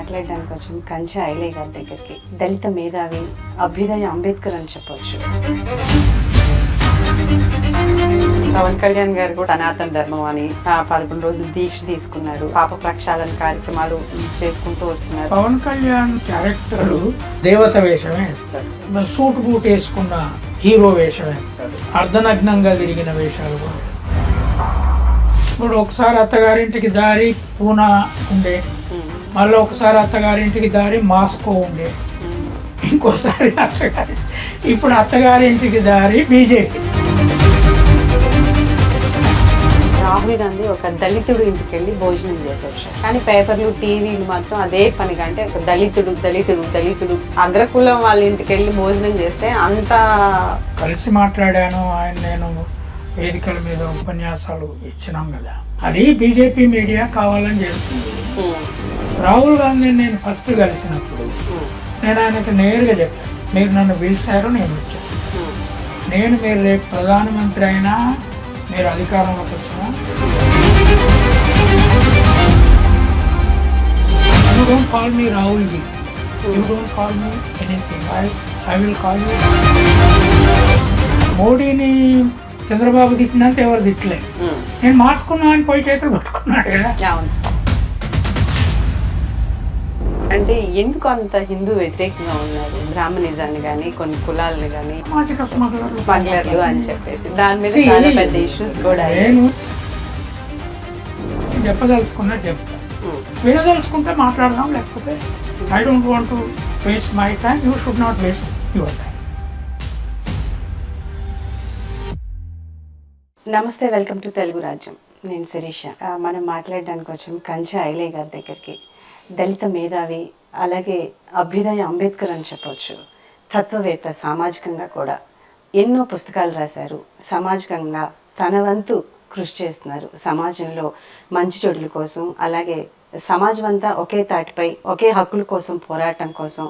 మాట్లాడడానికి వచ్చాం కంచె ఐలయ్య గారి దగ్గరికి. దళిత మేధావి, అభ్యుదయ అంబేద్కర్ అని చెప్పొచ్చు. పవన్ కళ్యాణ్ గారు కూడా సనాతన ధర్మం అని 11 రోజులు దీక్ష తీసుకున్నారు. పాప ప్రక్షాళన కార్యక్రమాలు చేసుకుంటూ వస్తున్నారు. పవన్ కళ్యాణ్ క్యారెక్టర్ దేవత వేషమే వేస్తాడు, సూట్ బూట్ వేసుకున్న హీరో వేషం వేస్తాడు, అర్ధనగ్నంగా తిరిగిన వేషాలు కూడా వేస్తాడు. ఇప్పుడు ఒకసారి అత్తగారింటికి దారి పూనా ఉండే, మళ్ళీ ఒకసారి అత్తగారింటికి దారి మాస్కో ఉండే, ఇంకోసారి ఇప్పుడు అత్తగారింటికి దారి బీజేపీ. రాహుల్ గాంధీ ఒక దళితుడు ఇంటికి వెళ్ళి భోజనం చేసొచ్చు, కానీ పేపర్లు టీవీలు మాత్రం అదే పనిగా అంటే ఒక దళితుడు దళితుడు దళితుడు అగ్రకులం వాళ్ళ ఇంటికి వెళ్ళి భోజనం చేస్తే అంత కలిసి మాట్లాడాను. నేను వేదికల మీద ఉపన్యాసాలు ఇచ్చినాం కదా, అది బీజేపీ మీడియా కావాలని చేస్తుంది. రాహుల్ గాంధీ నేను ఫస్ట్ కలిసినప్పుడు నేను ఆయనకు నేరుగా చెప్పాను, మీరు నన్ను పిలిచారు, నేను వచ్చాను. నేను మీరు రేపు ప్రధానమంత్రి అయినా, మీరు అధికారంలోకి వచ్చినా, you don't call me Rahul ji, you don't call me anything, I will call you. మోడీని చంద్రబాబు తిట్టినంత ఎవరు తిట్టలే, నేను మార్చుకున్నా అని పోయి చేతులు పట్టుకున్నాడు కదా. అంటే ఎందుకు అంత హిందూ వ్యతిరేకంగా ఉన్నారు? బ్రాహ్మణిజాన్ని కానీ కొన్ని కులాలని కానీ స్మగ్లర్లు అని చెప్పేసి దాని మీద చాలా పెద్ద ఇష్యూస్ కూడా. నేను చెప్పదలుచుకున్నా చెప్తా, వినదలుచుకుంటే మాట్లాడదాం, లేకపోతే I don't want to waste my time, you should not waste your time. నమస్తే, వెల్కమ్ టు తెలుగు రాజ్యం. నేను శిరీష. మనం మాట్లాడడానికి వచ్చాం కంచె ఐలయ్య గారి దగ్గరికి. దళిత మేధావి, అలాగే అభ్యుదయ అంబేద్కర్ అని చెప్పొచ్చు. తత్వవేత్త, సామాజికంగా కూడా ఎన్నో పుస్తకాలు రాశారు. సామాజికంగా తన వంతు కృషి చేస్తున్నారు. సమాజంలో మంచి చెడుల కోసం, అలాగే సమాజం అంతా ఒకే తాటిపై ఒకే హక్కుల కోసం పోరాటం కోసం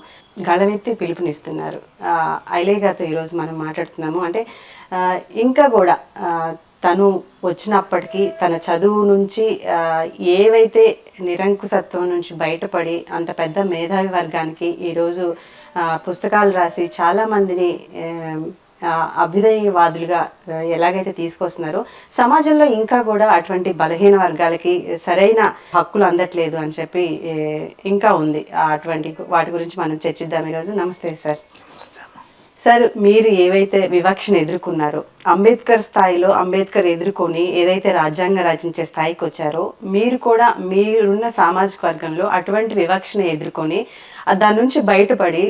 గళమెత్తి పిలుపునిస్తున్నారు. ఐలయ్య గారితో ఈరోజు మనం మాట్లాడుతున్నాము. అంటే ఇంకా కూడా తను వచ్చినప్పటికీ తన చదువు నుంచి ఏవైతే నిరంకుశత్వం నుంచి బయటపడి అంత పెద్ద మేధావి వర్గానికి ఈరోజు పుస్తకాలు రాసి చాలామందిని అభ్యుదయవాదులుగా ఎలాగైతే తీసుకొస్తున్నారో, సమాజంలో ఇంకా కూడా అటువంటి బలహీన వర్గాలకి సరైన హక్కులు అందట్లేదు అని చెప్పి ఇంకా ఉంది. అటువంటి వాటి గురించి మనం చర్చిద్దాం ఈరోజు. నమస్తే సార్. సార్, మీరు ఏవైతే వివక్షను ఎదుర్కొన్నారో, అంబేద్కర్ స్థాయిలో అంబేద్కర్ ఎదుర్కొని ఏదైతే రాజ్యాంగం రచించే స్థాయికి వచ్చారో, మీరు కూడా మీరున్న సామాజిక వర్గంలో అటువంటి వివక్షను ఎదుర్కొని దాని నుంచి బయటపడి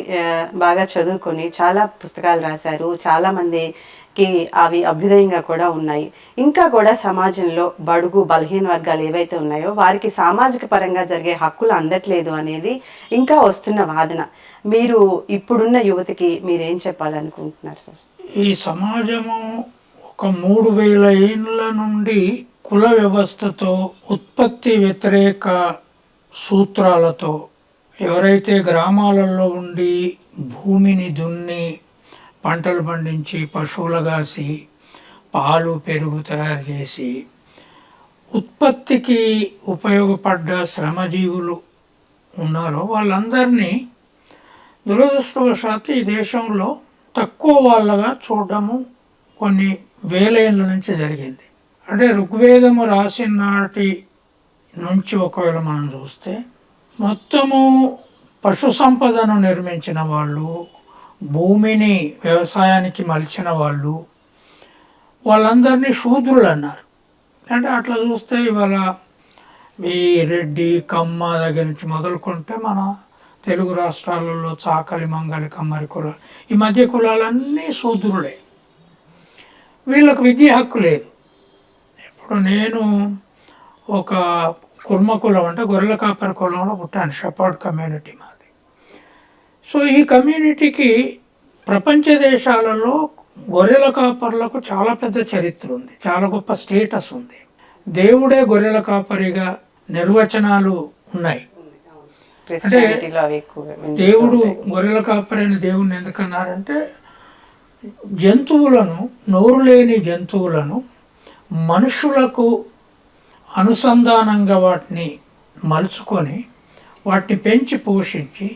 బాగా చదువుకొని చాలా పుస్తకాలు రాశారు. చాలామందికి అవి అభ్యుదయంగా కూడా ఉన్నాయి. ఇంకా కూడా సమాజంలో బడుగు బలహీన వర్గాలు ఏవైతే ఉన్నాయో వారికి సామాజిక పరంగా జరిగే హక్కులు అందట్లేదు అనేది ఇంకా వస్తున్న వాదన. మీరు ఇప్పుడున్న యువతకి మీరేం చెప్పాలనుకుంటున్నారు సార్? ఈ సమాజము ఒక 3000 ఏళ్ళ నుండి కుల వ్యవస్థతో, ఉత్పత్తి వ్యతిరేక సూత్రాలతో, ఎవరైతే గ్రామాలలో ఉండి భూమిని దున్ని పంటలు పండించి పశువులు కాసి పాలు పెరుగు తయారు చేసి ఉత్పత్తికి ఉపయోగపడ్డ శ్రమజీవులు ఉన్నారో వాళ్ళందరినీ దురదృష్టవశాత్తు ఈ దేశంలో తక్కువ వాళ్ళగా చూడడము కొన్ని వేల ఏళ్ళ నుంచి జరిగింది. అంటే ఋగ్వేదము రాసిన నాటి నుంచి ఒకవేళ మనం చూస్తే మొత్తము పశు సంపదను నిర్మించిన వాళ్ళు, భూమిని వ్యవసాయానికి మలిచిన వాళ్ళు, వాళ్ళందరినీ శూద్రులు అన్నారు. అంటే అట్లా చూస్తే ఇవాళ ఈ రెడ్డి, కమ్మ దగ్గర నుంచి మొదలుకుంటే మన తెలుగు రాష్ట్రాలలో చాకలి, మంగలి, కమ్మరి కులాలు, ఈ మధ్య కులాలన్నీ శూద్రులే. వీళ్ళకు విద్య హక్కు లేదు. ఇప్పుడు నేను ఒక కుర్మ కులం అంటే గొర్రెల కాపరి కులంలో పుట్టాను, షెపర్డ్ కమ్యూనిటీ మాది. సో ఈ కమ్యూనిటీకి ప్రపంచ దేశాలలో గొర్రెల కాపరులకు చాలా పెద్ద చరిత్ర ఉంది, చాలా గొప్ప స్టేటస్ ఉంది. దేవుడే గొర్రెల కాపరిగా నిర్వచనాలు ఉన్నాయి. అంటే దేవుడు గొర్రెల కాపరి అని దేవుడిని ఎందుకన్నారంటే, జంతువులను, నోరు లేని జంతువులను మనుషులకు అనుసంధానంగా వాటిని మలుచుకొని వాటిని పెంచి పోషించి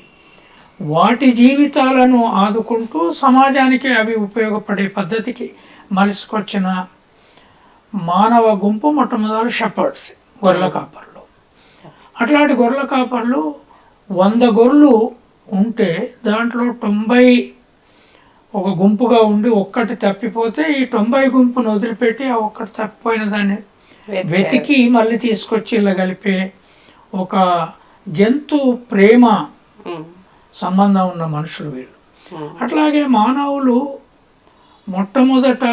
వాటి జీవితాలను ఆదుకుంటూ సమాజానికి అవి ఉపయోగపడే పద్ధతికి మలుసుకొచ్చిన మానవ గుంపు మొట్టమొదటి షెపర్డ్స్, గొర్రెల కాపర్లు. అట్లాంటి గొర్రెల కాపర్లు 100 గొర్రెలు ఉంటే దాంట్లో 90 ఒక గుంపుగా ఉండి ఒక్కటి తప్పిపోతే ఈ 90 గుంపును వదిలిపెట్టి ఆ ఒక్కటి తప్పిపోయిన దాన్ని వెతికి మళ్ళీ తీసుకొచ్చి ఇలా కలిపే ఒక జంతు ప్రేమ సంబంధం ఉన్న మనుషులు వీళ్ళు. అట్లాగే మానవులు మొట్టమొదట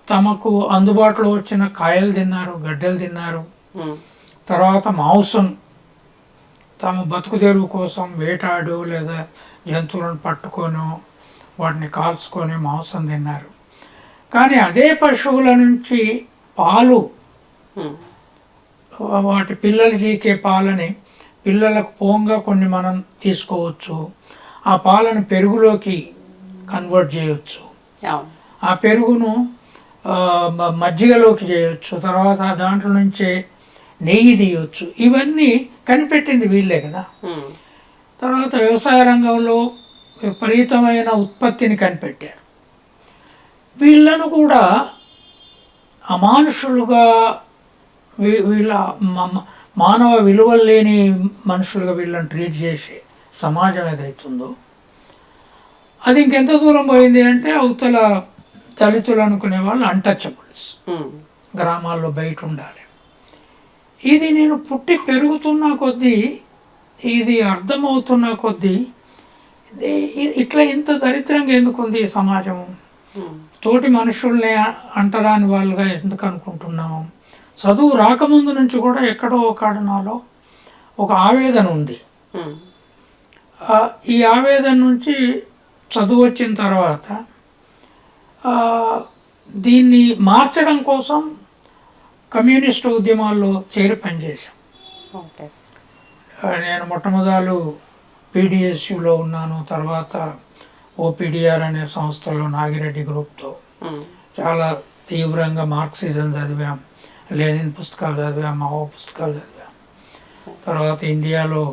తమకు అందుబాటులో వచ్చిన కాయలు తిన్నారు, గడ్డలు తిన్నారు. తర్వాత మాంసం తమ బతుకు తెరువు కోసం వేటాడు లేదా జంతువులను పట్టుకొని వాటిని కాల్చుకొని మాంసం తిన్నారు. కానీ అదే పశువుల నుంచి పాలు, వాటి పిల్లలు గీకే పాలని పిల్లలకు పోంగా కొన్ని మనం తీసుకోవచ్చు. ఆ పాలను పెరుగులోకి కన్వర్ట్ చేయవచ్చు. ఆ పెరుగును మజ్జిగలోకి చేయొచ్చు. తర్వాత దాంట్లో నుంచే నెయ్యి తీయవచ్చు. ఇవన్నీ కనిపెట్టింది వీళ్ళే కదా. తర్వాత వ్యవసాయ రంగంలో విపరీతమైన ఉత్పత్తిని కనిపెట్టారు. వీళ్ళను కూడా అమానుషులుగా, వీళ్ళ మానవ విలువలు లేని మనుషులుగా వీళ్ళని ట్రీట్ చేసే సమాజం ఏదైతుందో అది ఇంకెంత దూరం పోయింది అంటే అవతల దళితులు అనుకునే వాళ్ళు అన్టచబుల్స్, గ్రామాల్లో బయట ఉండాలి. ఇది నేను పుట్టి పెరుగుతున్న కొద్దీ, ఇది అర్థమవుతున్న కొద్దీ ఇట్లా ఇంత దరిద్రంగా ఎందుకుంది ఈ సమాజం, తోటి మనుషుల్ని అంటరాని వాళ్ళుగా ఎందుకు అనుకుంటున్నాము. చదువు రాకముందు నుంచి కూడా ఎక్కడో ఒక నాలో ఒక ఆవేదన ఉంది. ఈ ఆవేదన నుంచి చదువు వచ్చిన తర్వాత దీన్ని మార్చడం కోసం కమ్యూనిస్టు ఉద్యమాల్లో చేరి పనిచేశాం. నేను మొట్టమొదలు పీడిఎస్యులో ఉన్నాను. తర్వాత ఓపీడిఆర్ అనే సంస్థలో నాగిరెడ్డి గ్రూప్తో చాలా తీవ్రంగా మార్క్సిజం చదివాం, లెనిన్ పుస్తకాలు చదివాం, మావో పుస్తకాలు చదివాం. తర్వాత ఇండియాలో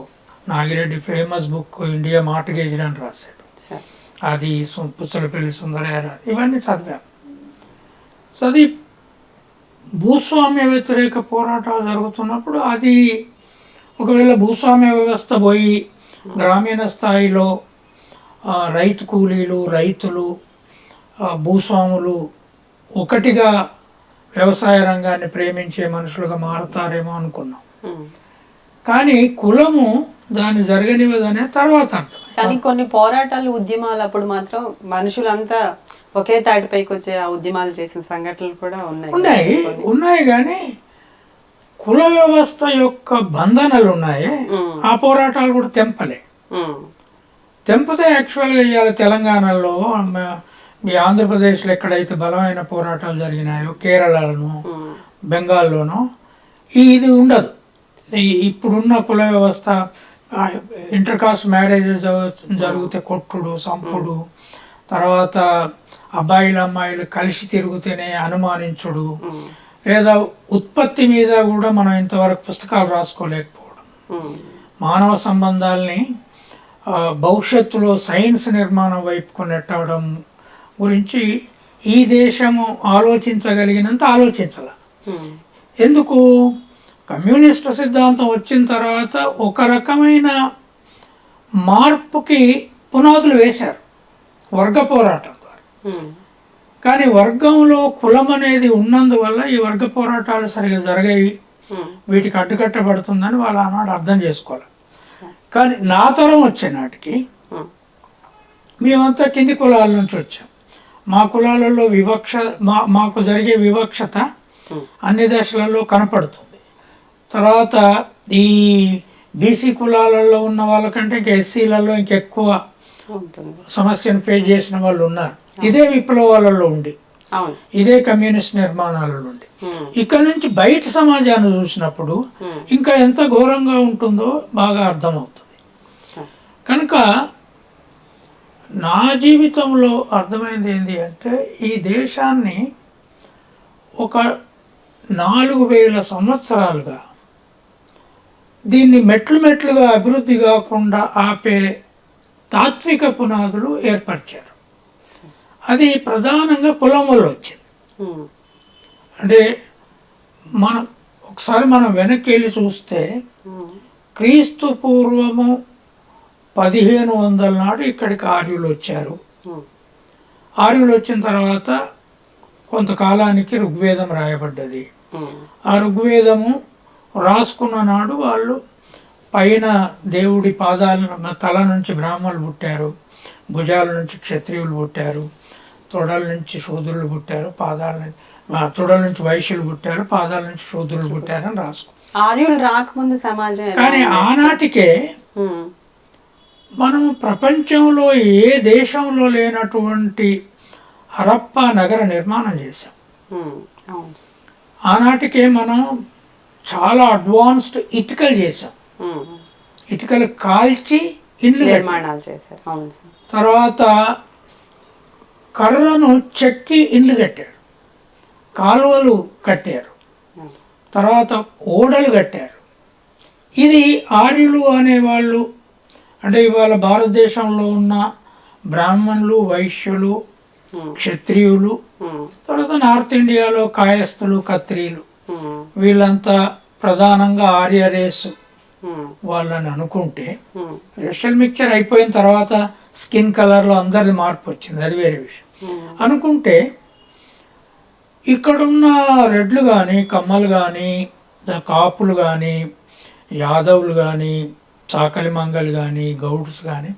Nagireddy famous book India mortgage అని రాశాడు, అది పుచ్చలపల్లి సుందరయ్య, ఇవన్నీ చదివాం. చదివి భూస్వామ్య వ్యతిరేక పోరాటాలు జరుగుతున్నప్పుడు అది ఒకవేళ భూస్వామ్య వ్యవస్థ పోయి గ్రామీణ స్థాయిలో రైతు కూలీలు, రైతులు, భూస్వాములు ఒకటిగా వ్యవసాయ రంగాన్ని ప్రేమించే మనుషులుగా మారుతారేమో అనుకున్నాం. కానీ కులము దాన్ని జరగనివ్వదనే తర్వాత అర్థం. కానీ కొన్ని పోరాటాలు, ఉద్యమాలు అప్పుడు మాత్రం మనుషులంతా ఒకే తాటిపైకి వచ్చే ఆ ఉద్యమాలు చేసిన సంఘటనలు కూడా ఉన్నాయి. కానీ కుల వ్యవస్థ యొక్క బంధనలు ఉన్నాయి. ఆ పోరాటాలు కూడా తెంపితే యాక్చువల్గా ఇవాళ తెలంగాణలో, మీ ఆంధ్రప్రదేశ్లో ఎక్కడైతే బలమైన పోరాటాలు జరిగినాయో, కేరళలోనూ బెంగాల్లోనూ ఇది ఉండదు. ఇప్పుడున్న కుల వ్యవస్థ ఇంటర్ కాస్ట్ మ్యారేజెస్ జరిగితే కొట్టుడు, సంపుడు, తర్వాత అబ్బాయిలు అమ్మాయిలు కలిసి తిరుగుతూనే అనుమానించుడు, లేదా ఉత్పత్తి మీద కూడా మనం ఇంతవరకు పుస్తకాలు రాసుకోలేకపోవడం, మానవ సంబంధాలని భవిష్యత్తులో సైన్స్ నిర్మాణం వైపుకు నెట్టడం గురించి ఈ దేశము ఆలోచించగలిగినంత ఆలోచించాల. ఎందుకు? కమ్యూనిస్ట్ సిద్ధాంతం వచ్చిన తర్వాత ఒక రకమైన మార్పుకి పునాదులు వేశారు వర్గ పోరాటం ద్వారా. కానీ వర్గంలో కులం అనేది ఉన్నందువల్ల ఈ వర్గ పోరాటాలు సరిగా జరిగాయి, వీటికి అడ్డుకట్టబడుతుందని వాళ్ళు ఆనాడు అర్థం చేసుకోవాలి. కానీ నా తరం వచ్చే నాటికి మేమంతా కింది కులాల నుంచి వచ్చాం. మా కులాలలో మాకు జరిగే వివక్షత అన్ని దశలలో కనపడుతుంది. తర్వాత ఈ బీసీ కులాలలో ఉన్న వాళ్ళకంటే ఇంకా ఎస్సీలలో ఇంకెక్కువ సమస్యను ఫేస్ చేసిన వాళ్ళు ఉన్నారు. ఇదే విప్లవాలలో ఉండి, ఇదే కమ్యూనిస్ట్ నిర్మాణాల నుండి. ఇక్కడ నుంచి బయట సమాజాన్ని చూసినప్పుడు ఇంకా ఎంత ఘోరంగా ఉంటుందో బాగా అర్థమవుతుంది. కనుక నా జీవితంలో అర్థమైంది ఏంటి అంటే, ఈ దేశాన్ని ఒక 4000 సంవత్సరాలుగా దీన్ని మెట్లు మెట్లుగా అభివృద్ధి కాకుండా ఆపే తాత్విక పునాదులు ఏర్పరిచారు. అది ప్రధానంగా కులం వల్ల వచ్చింది. అంటే మనం ఒకసారి మనం వెనక్కి వెళ్ళి చూస్తే క్రీస్తు పూర్వము 1500 నాడు ఇక్కడికి ఆర్యులు వచ్చారు. ఆర్యులు వచ్చిన తర్వాత కొంతకాలానికి ఋగ్వేదం రాయబడ్డది. ఆ ఋగ్వేదము రాసుకున్న నాడు వాళ్ళు పైన దేవుడి పాదాల తల నుంచి బ్రాహ్మణులు పుట్టారు, భుజాల నుంచి క్షత్రియులు పుట్టారు, తొడల నుంచి శూద్రులు పుట్టారు, తొడల నుంచి వైశ్యులు పుట్టారు, పాదాల నుంచి శూద్రులు పుట్టారు అని రాసుకున్నారు. ఆర్యులు రాకముందు సమాజం కానీ ఆనాటికే మనం ప్రపంచంలో ఏ దేశంలో లేనటువంటి హరప్పా నగర నిర్మాణం చేశాం. ఆనాటికే మనం చాలా అడ్వాన్స్డ్ ఇటుకలు చేసాం. ఇటుకలు కాల్చి ఇల్లు నిర్మాణాలు చేశారు. తర్వాత కర్రను చెక్కి ఇల్లు కట్టారు, కాలువలు కట్టారు, తర్వాత ఓడలు కట్టారు. ఇది ఆర్యులు అనేవాళ్ళు, అంటే ఇవాళ భారతదేశంలో ఉన్న బ్రాహ్మణులు, వైశ్యులు, క్షత్రియులు, తర్వాత నార్త్ ఇండియాలో కాయస్థులు, కత్రీలు, వీళ్ళంతా ప్రధానంగా ఆర్య రేసు వాళ్ళని అనుకుంటే, రేషియల్ మిక్చర్ అయిపోయిన తర్వాత స్కిన్ కలర్లో అందరిది మార్పు వచ్చింది, అది వేరే విషయం. అనుకుంటే ఇక్కడున్న రెడ్లు కానీ, కమ్మలు కానీ, కాపులు కానీ, యాదవులు కానీ, చాకలి మంగలు కానీ, గౌడ్స్ కానీ,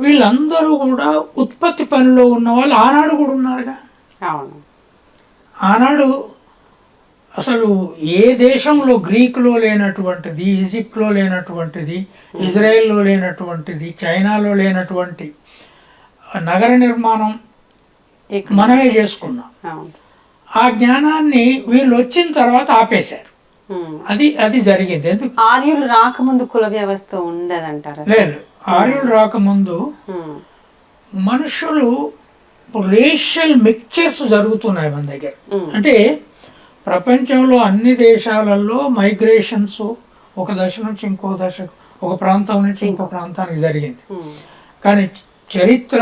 వీళ్ళందరూ కూడా ఉత్పత్తి పనిలో ఉన్న వాళ్ళు ఆనాడు కూడా ఉన్నారుగా. ఆనాడు అసలు ఏ దేశంలో గ్రీకులో లేనటువంటిది, ఈజిప్ట్లో లేనటువంటిది, ఇజ్రాయెల్లో లేనటువంటిది, చైనాలో లేనటువంటి నగర నిర్మాణం మనమే చేసుకున్నాం. ఆ జ్ఞానాన్ని వీళ్ళు వచ్చిన తర్వాత ఆపేశారు. అది జరిగింది. ఎందుకు? ఆర్యులు రాకముందు కుల వ్యవస్థ ఉండదంటారు. లేదు, ఆర్యులు రాకముందు మనుషులు రేషియల్ మిక్చర్స్ జరుగుతున్నాయి మన దగ్గర. అంటే ప్రపంచంలో అన్ని దేశాలలో మైగ్రేషన్స్ ఒక దశ నుంచి ఇంకో దశకు, ఒక ప్రాంతం నుంచి ఇంకో ప్రాంతానికి జరిగింది. కానీ చరిత్ర,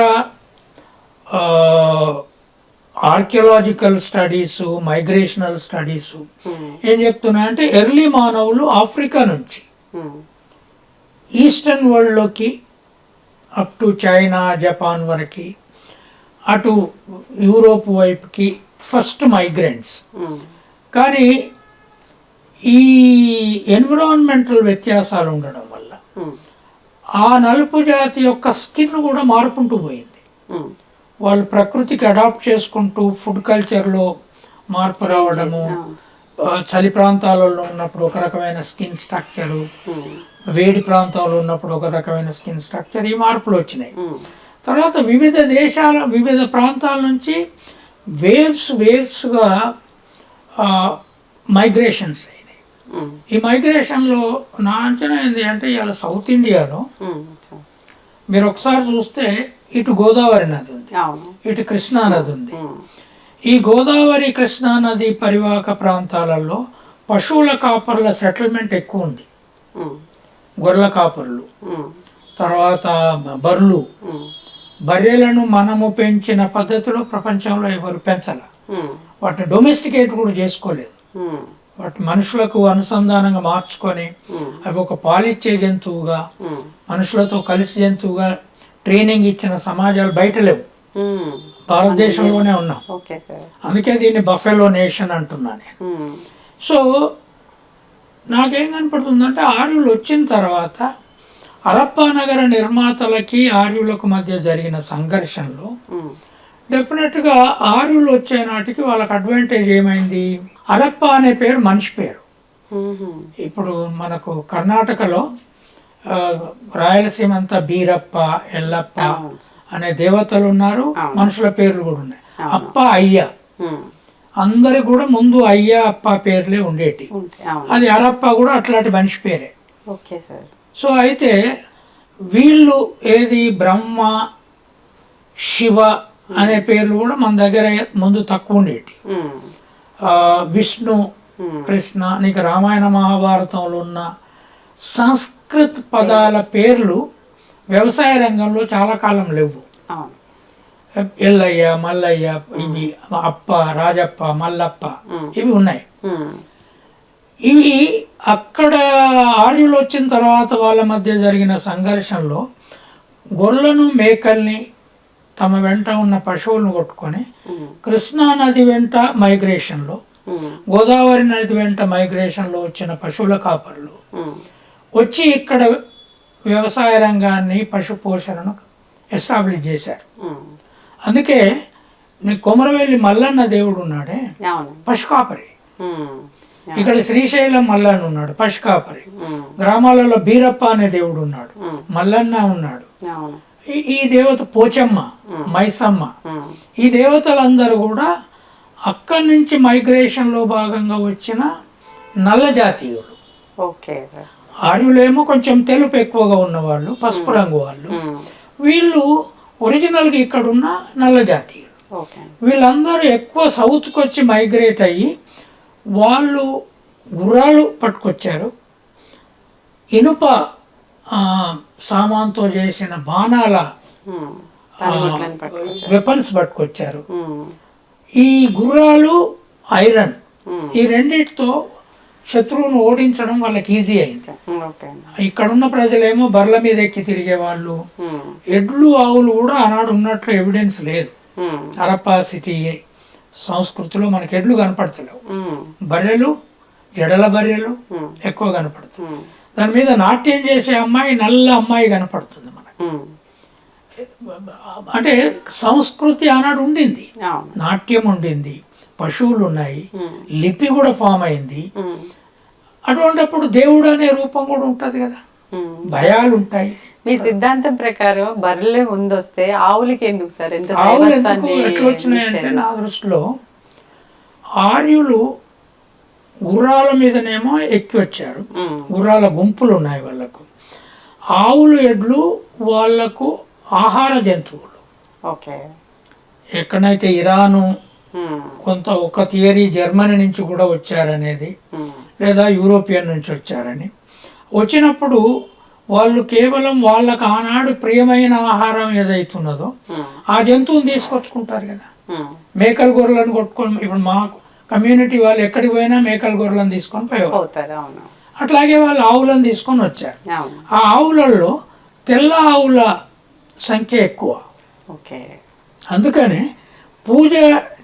ఆర్కియలాజికల్ స్టడీసు, మైగ్రేషనల్ స్టడీసు ఏం చెప్తున్నాయంటే ఎర్లీ మానవులు ఆఫ్రికా నుంచి ఈస్టర్న్ వరల్డ్లోకి అప్ టు చైనా, జపాన్ వరకు, అటు యూరోప్ వైపుకి ఫస్ట్ మైగ్రెంట్స్. కానీ ఈ ఎన్విరాన్మెంటల్ వ్యత్యాసాలు ఉండడం వల్ల ఆ నలుపు జాతి యొక్క స్కిన్ కూడా మారుకుంటూ పోయింది. వాళ్ళు ప్రకృతికి అడాప్ట్ చేసుకుంటూ ఫుడ్ కల్చర్లో మార్పు రావడము, చలి ప్రాంతాలలో ఉన్నప్పుడు ఒక రకమైన స్కిన్ స్ట్రక్చరు, వేడి ప్రాంతాల్లో ఉన్నప్పుడు ఒక రకమైన స్కిన్ స్ట్రక్చర్, ఈ మార్పులు వచ్చినాయి. తర్వాత వివిధ దేశాల వివిధ ప్రాంతాల నుంచి వేవ్స్గా మైగ్రేషన్స్ అయినాయి. ఈ మైగ్రేషన్లో నా అంచనా ఏంటి అంటే, ఇవాళ సౌత్ ఇండియాలో మీరు ఒకసారి చూస్తే ఇటు గోదావరి నది ఉంది, ఇటు కృష్ణా నది ఉంది. ఈ గోదావరి కృష్ణా నది పరివాహక ప్రాంతాలలో పశువుల కాపర్ల సెటిల్మెంట్ ఎక్కువ ఉంది. గొర్రెల కాపర్లు, తర్వాత బర్రెలు, బర్రెలను మనము పెంచిన పద్ధతిలో ప్రపంచంలో ఎవరు పెంచాల, వాటిని డొమెస్టికేట్ కూడా చేసుకోలేదు. వాటి మనుషులకు అనుసంధానంగా మార్చుకొని అవి ఒక పాలిచ్చే జంతువుగా, మనుషులతో కలిసి జంతువుగా ట్రైనింగ్ ఇచ్చిన సమాజాలు బయట లేవు, భారతదేశంలోనే ఉన్నాం. అందుకే దీన్ని బఫెలో నేషన్ అంటున్నా నేను. సో నాకేం కనపడుతుందంటే, ఆర్యులు వచ్చిన తర్వాత హరప్పా నగర నిర్మాతలకి ఆర్యులకు మధ్య జరిగిన సంఘర్షణలో డెఫినెట్గా ఆర్యులు వచ్చే నాటికి వాళ్ళకి అడ్వాంటేజ్ ఏమైంది? హరప్పా అనే పేరు మనిషి పేరు. ఇప్పుడు మనకు కర్ణాటకలో రాయలసీమ అంతా బీరప్ప, ఎల్లప్ప అనే దేవతలు ఉన్నారు, మనుషుల పేర్లు కూడా ఉన్నాయి. అప్ప, అయ్య, అందరు కూడా ముందు అయ్య, అప్ప పేర్లే ఉండేటి. అది హరప్ప కూడా అట్లాంటి మనిషి పేరే. సో అయితే వీళ్ళు ఏది బ్రహ్మ, శివ అనే పేర్లు కూడా మన దగ్గర ముందు తక్కువ ఉండేటి. విష్ణు, కృష్ణ, నీకు రామాయణ మహాభారతంలో ఉన్న సంస్కృత్ పదాల పేర్లు వ్యవసాయ రంగంలో చాలా కాలం లేవు. అవును. ఎల్లయ్య, మల్లయ్య, ఇవి అప్ప, రాజప్ప, మల్లప్ప ఇవి ఉన్నాయి. ఇవి అక్కడ ఆర్యులు వచ్చిన తర్వాత వాళ్ళ మధ్య జరిగిన సంఘర్షణలో గొర్రెలను మేకల్ని తమ వెంట ఉన్న పశువులను కొట్టుకొని కృష్ణా నది వెంట మైగ్రేషన్లో, గోదావరి నది వెంట మైగ్రేషన్లో వచ్చిన పశువుల కాపర్లు వచ్చి ఇక్కడ వ్యవసాయ రంగాన్ని, పశు పోషణను ఎస్టాబ్లిష్ చేశారు. అందుకే నీ కొమరవెల్లి మల్లన్న దేవుడు ఉన్నాడే పశు కాపరి. ఇక్కడ శ్రీశైలం మల్లన్న ఉన్నాడు, పశు కాపరి. గ్రామాలలో బీరప్ప అనే దేవుడు ఉన్నాడు, మల్లన్న ఉన్నాడు. ఈ దేవత పోచమ్మ, మైసమ్మ, ఈ దేవతలందరూ కూడా అక్కడి నుంచి మైగ్రేషన్లో భాగంగా వచ్చిన నల్ల జాతీయులు. ఆర్యులేమో కొంచెం తెలుపు ఎక్కువగా ఉన్నవాళ్ళు, పసుపు రంగు వాళ్ళు. వీళ్ళు ఒరిజినల్గా ఇక్కడున్న నల్ల జాతీయులు. వీళ్ళందరూ ఎక్కువ సౌత్కి వచ్చి మైగ్రేట్ అయ్యి వాళ్ళు గుర్రాలు పట్టుకొచ్చారు, ఇనుప సామాన్తో చేసిన బాణాల వెపన్స్ పట్టుకొచ్చారు. ఈ గుర్రాలు, ఐరన్, ఈ రెండిటితో శత్రువును ఓడించడం వాళ్ళకి ఈజీ అయింది. ఇక్కడున్న ప్రజలేమో బర్ల మీద ఎక్కి తిరిగే వాళ్ళు. ఎడ్లు, ఆవులు కూడా ఆనాడు ఉన్నట్లు ఎవిడెన్స్ లేదు. హరప్పా సిటీ సంస్కృతిలో మనకి ఎడ్లు కనపడతలేవు. బర్రెలు, జడల బర్రెలు ఎక్కువ కనపడుతుంది. దాని మీద నాట్యం చేసే అమ్మాయి, నల్ల అమ్మాయి కనపడుతుంది మనకు. అంటే సంస్కృతి ఆనాడు ఉండింది, నాట్యం ఉండింది, పశువులు ఉన్నాయి, లిపి కూడా ఫామ్ అయింది. అటువంటిప్పుడు దేవుడు అనే రూపం కూడా ఉంటది కదా, భయాలు ఉంటాయి. మీ సిద్ధాంతం ప్రకారం బర్రెలే ముందొస్తే ఆవులకి ఎందుకు సార్? ఆవులు ఎందుకు ఎట్లా వచ్చినాయంటే నా దృష్టిలో ఆర్యులు గుర్రాల మీదనేమో ఎక్కి వచ్చారు, గుర్రాల గుంపులు ఉన్నాయి వాళ్ళకు. ఆవులు, ఎడ్లు వాళ్లకు ఆహార జంతువులు. ఎక్కడైతే ఇరాను, కొంత ఒక థియరీ జర్మనీ నుంచి కూడా వచ్చారనేది, లేదా యూరోపియన్ నుంచి వచ్చారని. వచ్చినప్పుడు వాళ్ళు కేవలం వాళ్ళకు ఆనాడు ప్రియమైన ఆహారం ఏదైతున్నదో ఆ జంతువుని తీసుకొచ్చుకుంటారు కదా. మేకల గొర్రెలను కొట్టుకొని, ఇప్పుడు మా కమ్యూనిటీ వాళ్ళు ఎక్కడికి పోయినా మేకల గొర్రెలను తీసుకొని పోయేవారు. అట్లాగే వాళ్ళు ఆవులను తీసుకొని వచ్చారు. ఆ ఆవులలో తెల్ల ఆవుల సంఖ్య ఎక్కువ. అందుకనే పూజ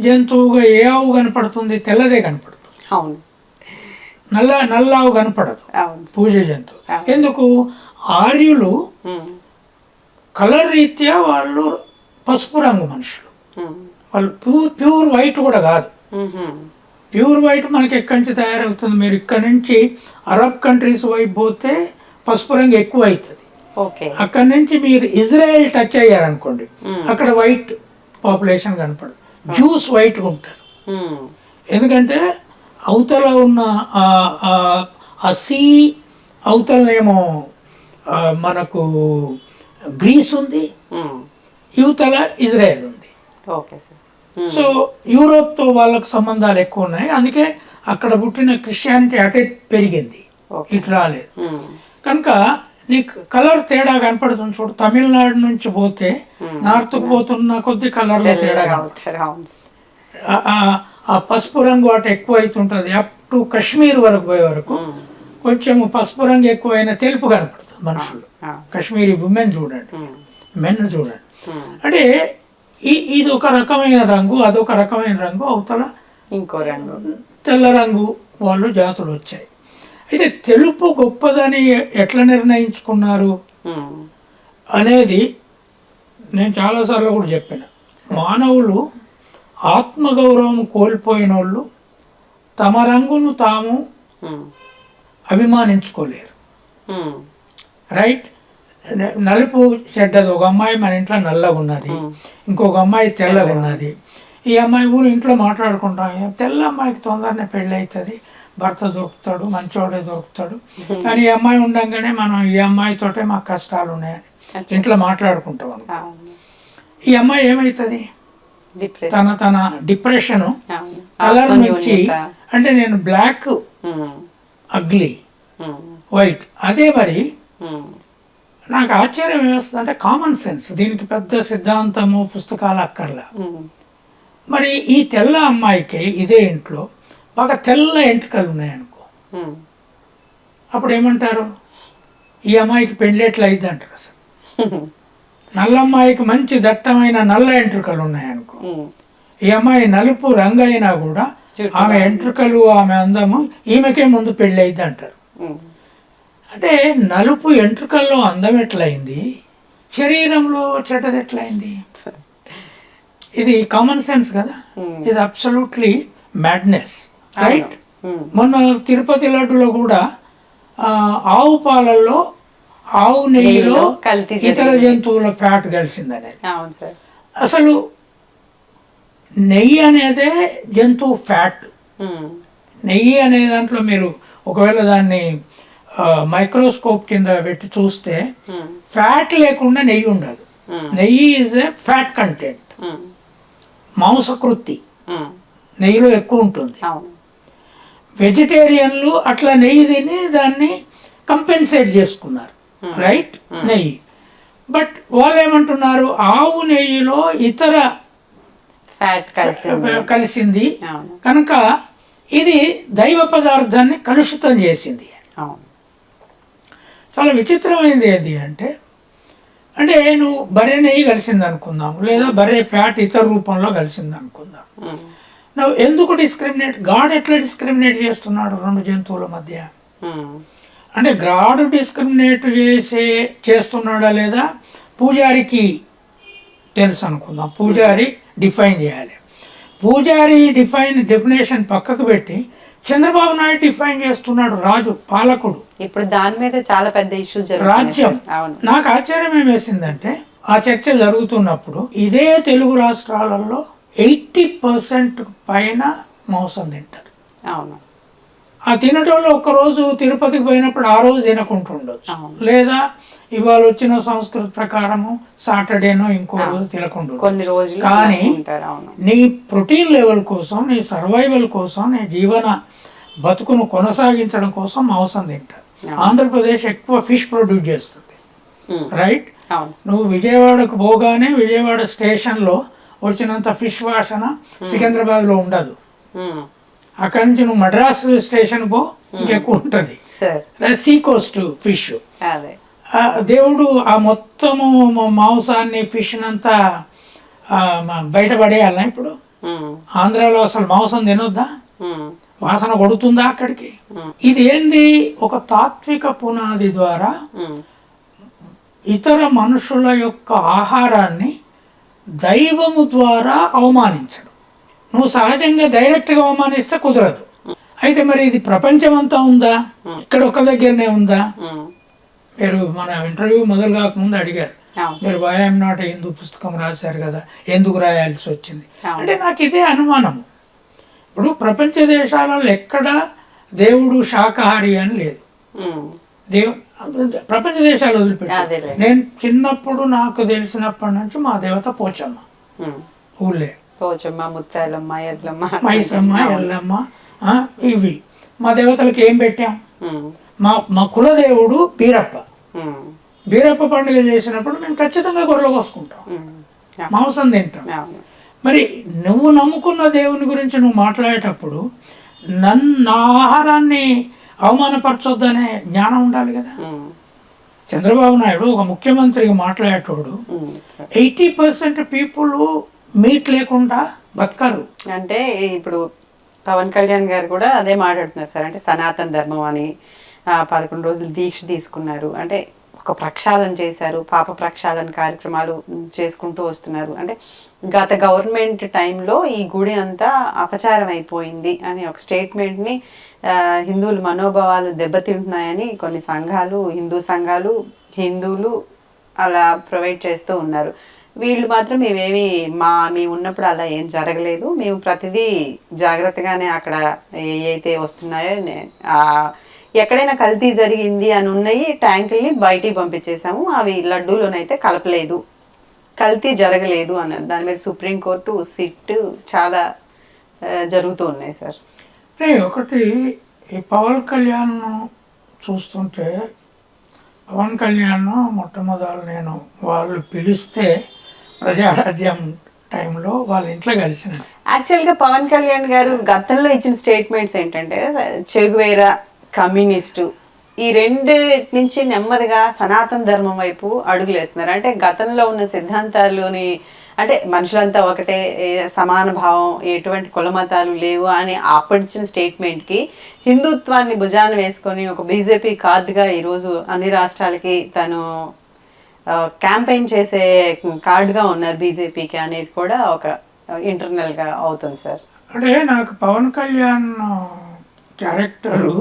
జంతువుగా ఏ ఆవు కనపడుతుంది? తెల్లదే కనపడుతుంది. నల్ల ఆవు కనపడదు పూజ జంతువు. ఎందుకు? ఆర్యులు కలర్ రీత్యా వాళ్ళు పసుపు రంగు మనుషులు. వాళ్ళు ప్యూర్ వైట్ కూడా కాదు. ప్యూర్ వైట్ మనకి ఎక్కడి నుంచి తయారవుతుంది? మీరు ఇక్కడ నుంచి అరబ్ కంట్రీస్ వైపు పోతే పసుపు రంగు ఎక్కువ అవుతుంది. అక్కడి నుంచి మీరు ఇజ్రాయెల్ టచ్ అయ్యారనుకోండి, అక్కడ వైట్ పాపులేషన్ కనపడదు. జ్యూస్ వైట్ ఉంటారు. ఎందుకంటే అవతల ఉన్న ఆ సీ అవతలనేమో మనకు గ్రీస్ ఉంది, యువతల ఇజ్రాయెల్ ఉంది. సో యూరోప్తో వాళ్ళకు సంబంధాలు ఎక్కువ ఉన్నాయి. అందుకే అక్కడ పుట్టిన క్రిస్టియానిటీ అటే పెరిగింది, ఇటు రాలేదు. కనుక నీకు కలర్ తేడా కనపడుతుంది. చూడు, తమిళనాడు నుంచి పోతే నార్త్కు పోతున్న కొద్ది కలర్లో తేడా కనపడుతుంది. ఆ పసుపు రంగు అటు ఎక్కువ అవుతుంటుంది. అప్ టు కాశ్మీర్ వరకు పోయే వరకు కొంచెం పసుపు రంగు ఎక్కువైన తెలుపు కనపడుతుంది మనుషులు. కాశ్మీరీ ఉమెన్ చూడండి, మెన్ చూడండి. అంటే ఇది ఒక రకమైన రంగు, అదొక రకమైన రంగు, అవతల ఇంకో రంగు, తెల్ల రంగు వాళ్ళు జాతులు వచ్చాయి. అయితే తెలుపు గొప్పదని ఎట్లా నిర్ణయించుకున్నారు అనేది నేను చాలాసార్లు కూడా చెప్పిన. మానవులు ఆత్మగౌరవం కోల్పోయిన వాళ్ళు తమ రంగును తాము అభిమానించుకోలేరు. రైట్? నలుపు చెడ్డది. ఒక అమ్మాయి మన ఇంట్లో నల్లగా ఉన్నది, ఇంకొక అమ్మాయి తెల్లగా ఉన్నది. ఈ అమ్మాయి ఊరు ఇంట్లో మాట్లాడుకుంటాం, తెల్ల అమ్మాయికి తొందరనే పెళ్ళి అవుతుంది, భర్త దొరుకుతాడు, మంచోడే దొరుకుతాడు. కానీ ఈ అమ్మాయి ఉండగానే మనం ఈ అమ్మాయితోటే మాకు కష్టాలు ఉన్నాయని ఇంట్లో మాట్లాడుకుంటాం. ఈ అమ్మాయి ఏమవుతుంది? తన డిప్రెషన్ కలర్ నుంచి, అంటే నేను బ్లాక్ అగ్లీ, వైట్. అదే మరి ఉమ్, నాకు ఆశ్చర్యం ఏమొస్తుంది అంటే కామన్ సెన్స్, దీనికి పెద్ద సిద్ధాంతము పుస్తకాలు అక్కర్లా. ఉమ్, మరి ఈ తెల్ల అమ్మాయికి ఇదే ఇంట్లో బాగా తెల్ల ఎంట్రుకలు ఉన్నాయనుకో, ఉమ్, అప్పుడు ఏమంటారు, ఈ అమ్మాయికి పెళ్ళి ఎట్లా అయింది అంటారు. అసలు నల్ల అమ్మాయికి మంచి దట్టమైన నల్ల ఎంట్రుకలు ఉన్నాయనుకో, ఉమ్, ఈ అమ్మాయి నలుపు రంగు అయినా కూడా జుట్టు ఆమె ఎంట్రుకలు ఆమె అందము ఈమెకే ముందు పెళ్ళి అయింది అంటారు. ఉమ్, అంటే నలుపు ఎంట్రుకల్లో అందం ఎట్లయింది, శరీరంలో చెడ్డది ఎట్లయింది? ఇది కామన్ సెన్స్ కదా. ఉమ్, ఇది అబ్సల్యూట్లీ మ్యాడ్నెస్, రైట్? ఉమ్, మొన్న తిరుపతి లడ్డులో కూడా ఆవు పాలల్లో ఆవు నెయ్యిలో కల్తీ ఇతర జంతువుల ఫ్యాట్ కలిసిందనేది. అవును సార్. అసలు నెయ్యి అనేదే జంతువు ఫ్యాట్. ఉమ్, నెయ్యి అనే దాంట్లో మీరు ఒకవేళ దాన్ని మైక్రోస్కోప్ కింద పెట్టి చూస్తే ఉమ్, ఫ్యాట్ లేకుండా నెయ్యి ఉండదు. ఉమ్, నెయ్యి ఈజ్ ఏ ఫ్యాట్ కంటెంట్, ఉమ్, మాంసకృతి ఉమ్, నెయ్యిలో ఎక్కువ ఉంటుంది. అవును. వెజిటేరియన్లు అట్లా నెయ్యి తిని దాన్ని కంపెన్సేట్ చేసుకున్నారు, రైట్? నెయ్యి. బట్ వాళ్ళు ఏమంటున్నారు, ఆవు నెయ్యిలో ఇతర ఫ్యాట్ కలిసింది అవును, కనుక ఇది దైవ పదార్థాన్ని కలుషితం చేసింది. అవును. చాలా విచిత్రమైనది ఏంటి అంటే, నువ్వు బర్రె నెయ్యి కలిసింది అనుకుందాము, లేదా బర్రె ఫ్యాట్ ఇతర రూపంలో కలిసింది అనుకుందాం. ఉమ్, నువ్వు ఎందుకు డిస్క్రిమినేట్, గాడ్ ఎట్లా డిస్క్రిమినేట్ చేస్తున్నాడు రెండు జంతువుల మధ్య? ఉమ్, అంటే గాడ్ డిస్క్రిమినేట్ చేస్తున్నాడా లేదా పూజారికి తెలుసు అనుకుందాం. పూజారి డిఫైన్ చేయాలి. పూజారి డెఫినేషన్ పక్కకు పెట్టి చంద్రబాబు నాయుడు డిఫైన్ చేస్తున్నాడు, రాజు పాలకుడు. ఇప్పుడు దాని మీద చాలా పెద్ద ఇష్యూస్ రాజ్యం. అవును. నాకు ఆశ్చర్యం ఏం వేసిందంటే, ఆ చర్చ జరుగుతున్నప్పుడు ఇదే తెలుగు రాష్ట్రాలలో 80% పైన మాంసం తింటారు. అవును, ఆ తినటంలో ఒక్కరోజు తిరుపతికి పోయినప్పుడు ఆ రోజు తినకుంటుండొచ్చు, అవును. లేదా ఇవాళ వచ్చిన సంస్కృతి ప్రకారము సాటర్డేనో ఇంకో రోజు తినకుండా కొన్ని రోజులు కానీ ఉంటారు. అవును. నీ ప్రోటీన్ లెవెల్ కోసం, నీ సర్వైవల్ కోసం, నీ జీవన బతుకును కొనసాగించడం కోసం మాంసం తింటారు. ఆంధ్రప్రదేశ్ ఎక్కువ ఫిష్ ప్రొడ్యూస్ చేస్తుంది, ఉమ్, రైట్? అవును. నువ్వు విజయవాడకు పోగానే విజయవాడ స్టేషన్లో వచ్చినంత ఫిష్ వాసన సికింద్రాబాద్లో ఉండదు. ఉమ్, అక్కడి నుంచి నువ్వు మద్రాస్ స్టేషన్ పో, ఇంకెక్కువ ఉంటుంది. Sir sea coast fish. అదే దేవుడు ఆ మొత్తము మాంసాన్ని ఫిష్ అంతా బయటపడేయాలనా ఇప్పుడు? ఉమ్, ఆంధ్రాలో అసలు మాంసం తినొద్దా? ఉమ్, వాసన కొడుతుందా అక్కడికి? ఇది ఏంది? ఒక తాత్విక పునాది ద్వారా ఉమ్, ఇతర మనుషుల యొక్క ఆహారాన్ని దైవము ద్వారా అవమానించడం. నువ్వు సహజంగా డైరెక్ట్గా అవమానిస్తే కుదరదు. అయితే మరి ఇది ప్రపంచం అంతా ఉందా? ఇక్కడ ఒక దగ్గరనే ఉందా? ఉమ్, మీరు మన ఇంటర్వ్యూ మొదలు కాకముందు అడిగారు, అవును. మీరు వై ఐఎమ్ నాట్ హిందూ పుస్తకం రాశారు కదా, ఎందుకు రాయాల్సి వచ్చింది అవును. అంటే నాకు ఇదే అనుమానం. ఇప్పుడు ప్రపంచ దేశాలలో ఎక్కడ దేవుడు శాకాహారి అని లేదు. ఉమ్, ప్రపంచ దేశాలు వదిలిపెట్టి అదేలే. నేను చిన్నప్పుడు నాకు తెలిసినప్పటి నుంచి మా దేవత పోచమ్మ, ఉమ్, ఊళ్ళే పోచమ్మ, ముత్తాలమ్మ, ఎడ్లమ్మ, మైసమ్మ, ఎల్లమ్మ, ఇవి మా దేవతలకు ఏం పెట్టాం? ఉమ్, మా కులదేవుడు బీరప్ప. ఉమ్, బీరప్ప పండుగ చేసినప్పుడు మేము ఖచ్చితంగా గొర్రెలు కోసుకుంటాం, ఉమ్, మాంసం తింటాం. అవును. మరి నువ్వు నమ్ముకున్న దేవుని గురించి నువ్వు మాట్లాడేటప్పుడు నా ఆహారాన్ని అవమానపరచొద్దనే జ్ఞానం ఉండాలి కదా. ఉమ్, చంద్రబాబు నాయుడు ఒక ముఖ్యమంత్రిగా మాట్లాడేటోడు, ఉమ్, 80% పీపుల్ మీట్ లేకుండా బతకరు. అంటే ఇప్పుడు పవన్ కళ్యాణ్ గారు కూడా అదే మాట్లాడుతున్నారు సార్. అంటే సనాతన ధర్మం అని 11 రోజులు దీక్ష తీసుకున్నారు. అంటే ఒక ప్రక్షాళన చేశారు, పాప ప్రక్షాళన కార్యక్రమాలు చేసుకుంటూ వస్తున్నారు. అంటే గత గవర్నమెంట్ టైంలో ఈ గుడి అంతా అపచారం అయిపోయింది అని ఒక స్టేట్మెంట్ని, హిందువుల మనోభావాలు దెబ్బతింటున్నాయని కొన్ని సంఘాలు, హిందువులు అలా ప్రొవైడ్ చేస్తూ ఉన్నారు. వీళ్ళు మాత్రం మేము ఉన్నప్పుడు అలా ఏం జరగలేదు, మేము ప్రతిదీ జాగ్రత్తగానే అక్కడ ఏవైతే వస్తున్నాయో ఎక్కడైనా కల్తీ జరిగింది అని ఉన్నాయి ట్యాంకుల్ని బయటికి పంపించేసాము, అవి లడ్డూలోనైతే కలపలేదు, కల్తీ జరగలేదు అన్నారు. దాని మీద సుప్రీంకోర్టు, సిట్ చాలా జరుగుతూ ఉన్నాయి సార్. ఒకటి ఈ పవన్ కళ్యాణ్ చూస్తుంటే పవన్ కళ్యాణ్ మొట్టమొదలు నేను వాళ్ళు పిలిస్తే ప్రజారాజ్యం టైంలో వాళ్ళ ఇంట్లో కలిసినాను. యాక్చువల్గా పవన్ కళ్యాణ్ గారు గతంలో ఇచ్చిన స్టేట్మెంట్స్ ఏంటంటే చెగువేరా, కమ్యూనిస్టు ఈ రెండు నుంచి నెమ్మదిగా సనాతన ధర్మం వైపు అడుగులేస్తున్నారు. అంటే గతంలో ఉన్న సిద్ధాంతాలుని అంటే మనుషులంతా ఒకటే, సమాన భావం, ఎటువంటి కులమతాలు లేవు అని అప్పటిచ్చిన స్టేట్మెంట్కి హిందుత్వాన్ని భుజాన వేసుకొని ఒక బీజేపీ కార్డుగా ఈరోజు అన్ని రాష్ట్రాలకి తను క్యాంపెయిన్ చేసే కార్డుగా ఉన్నారు బీజేపీకి అనేది కూడా ఒక ఇంటర్నల్గా అవుతుంది సార్. అంటే నాకు పవన్ కళ్యాణ్ క్యారెక్టరు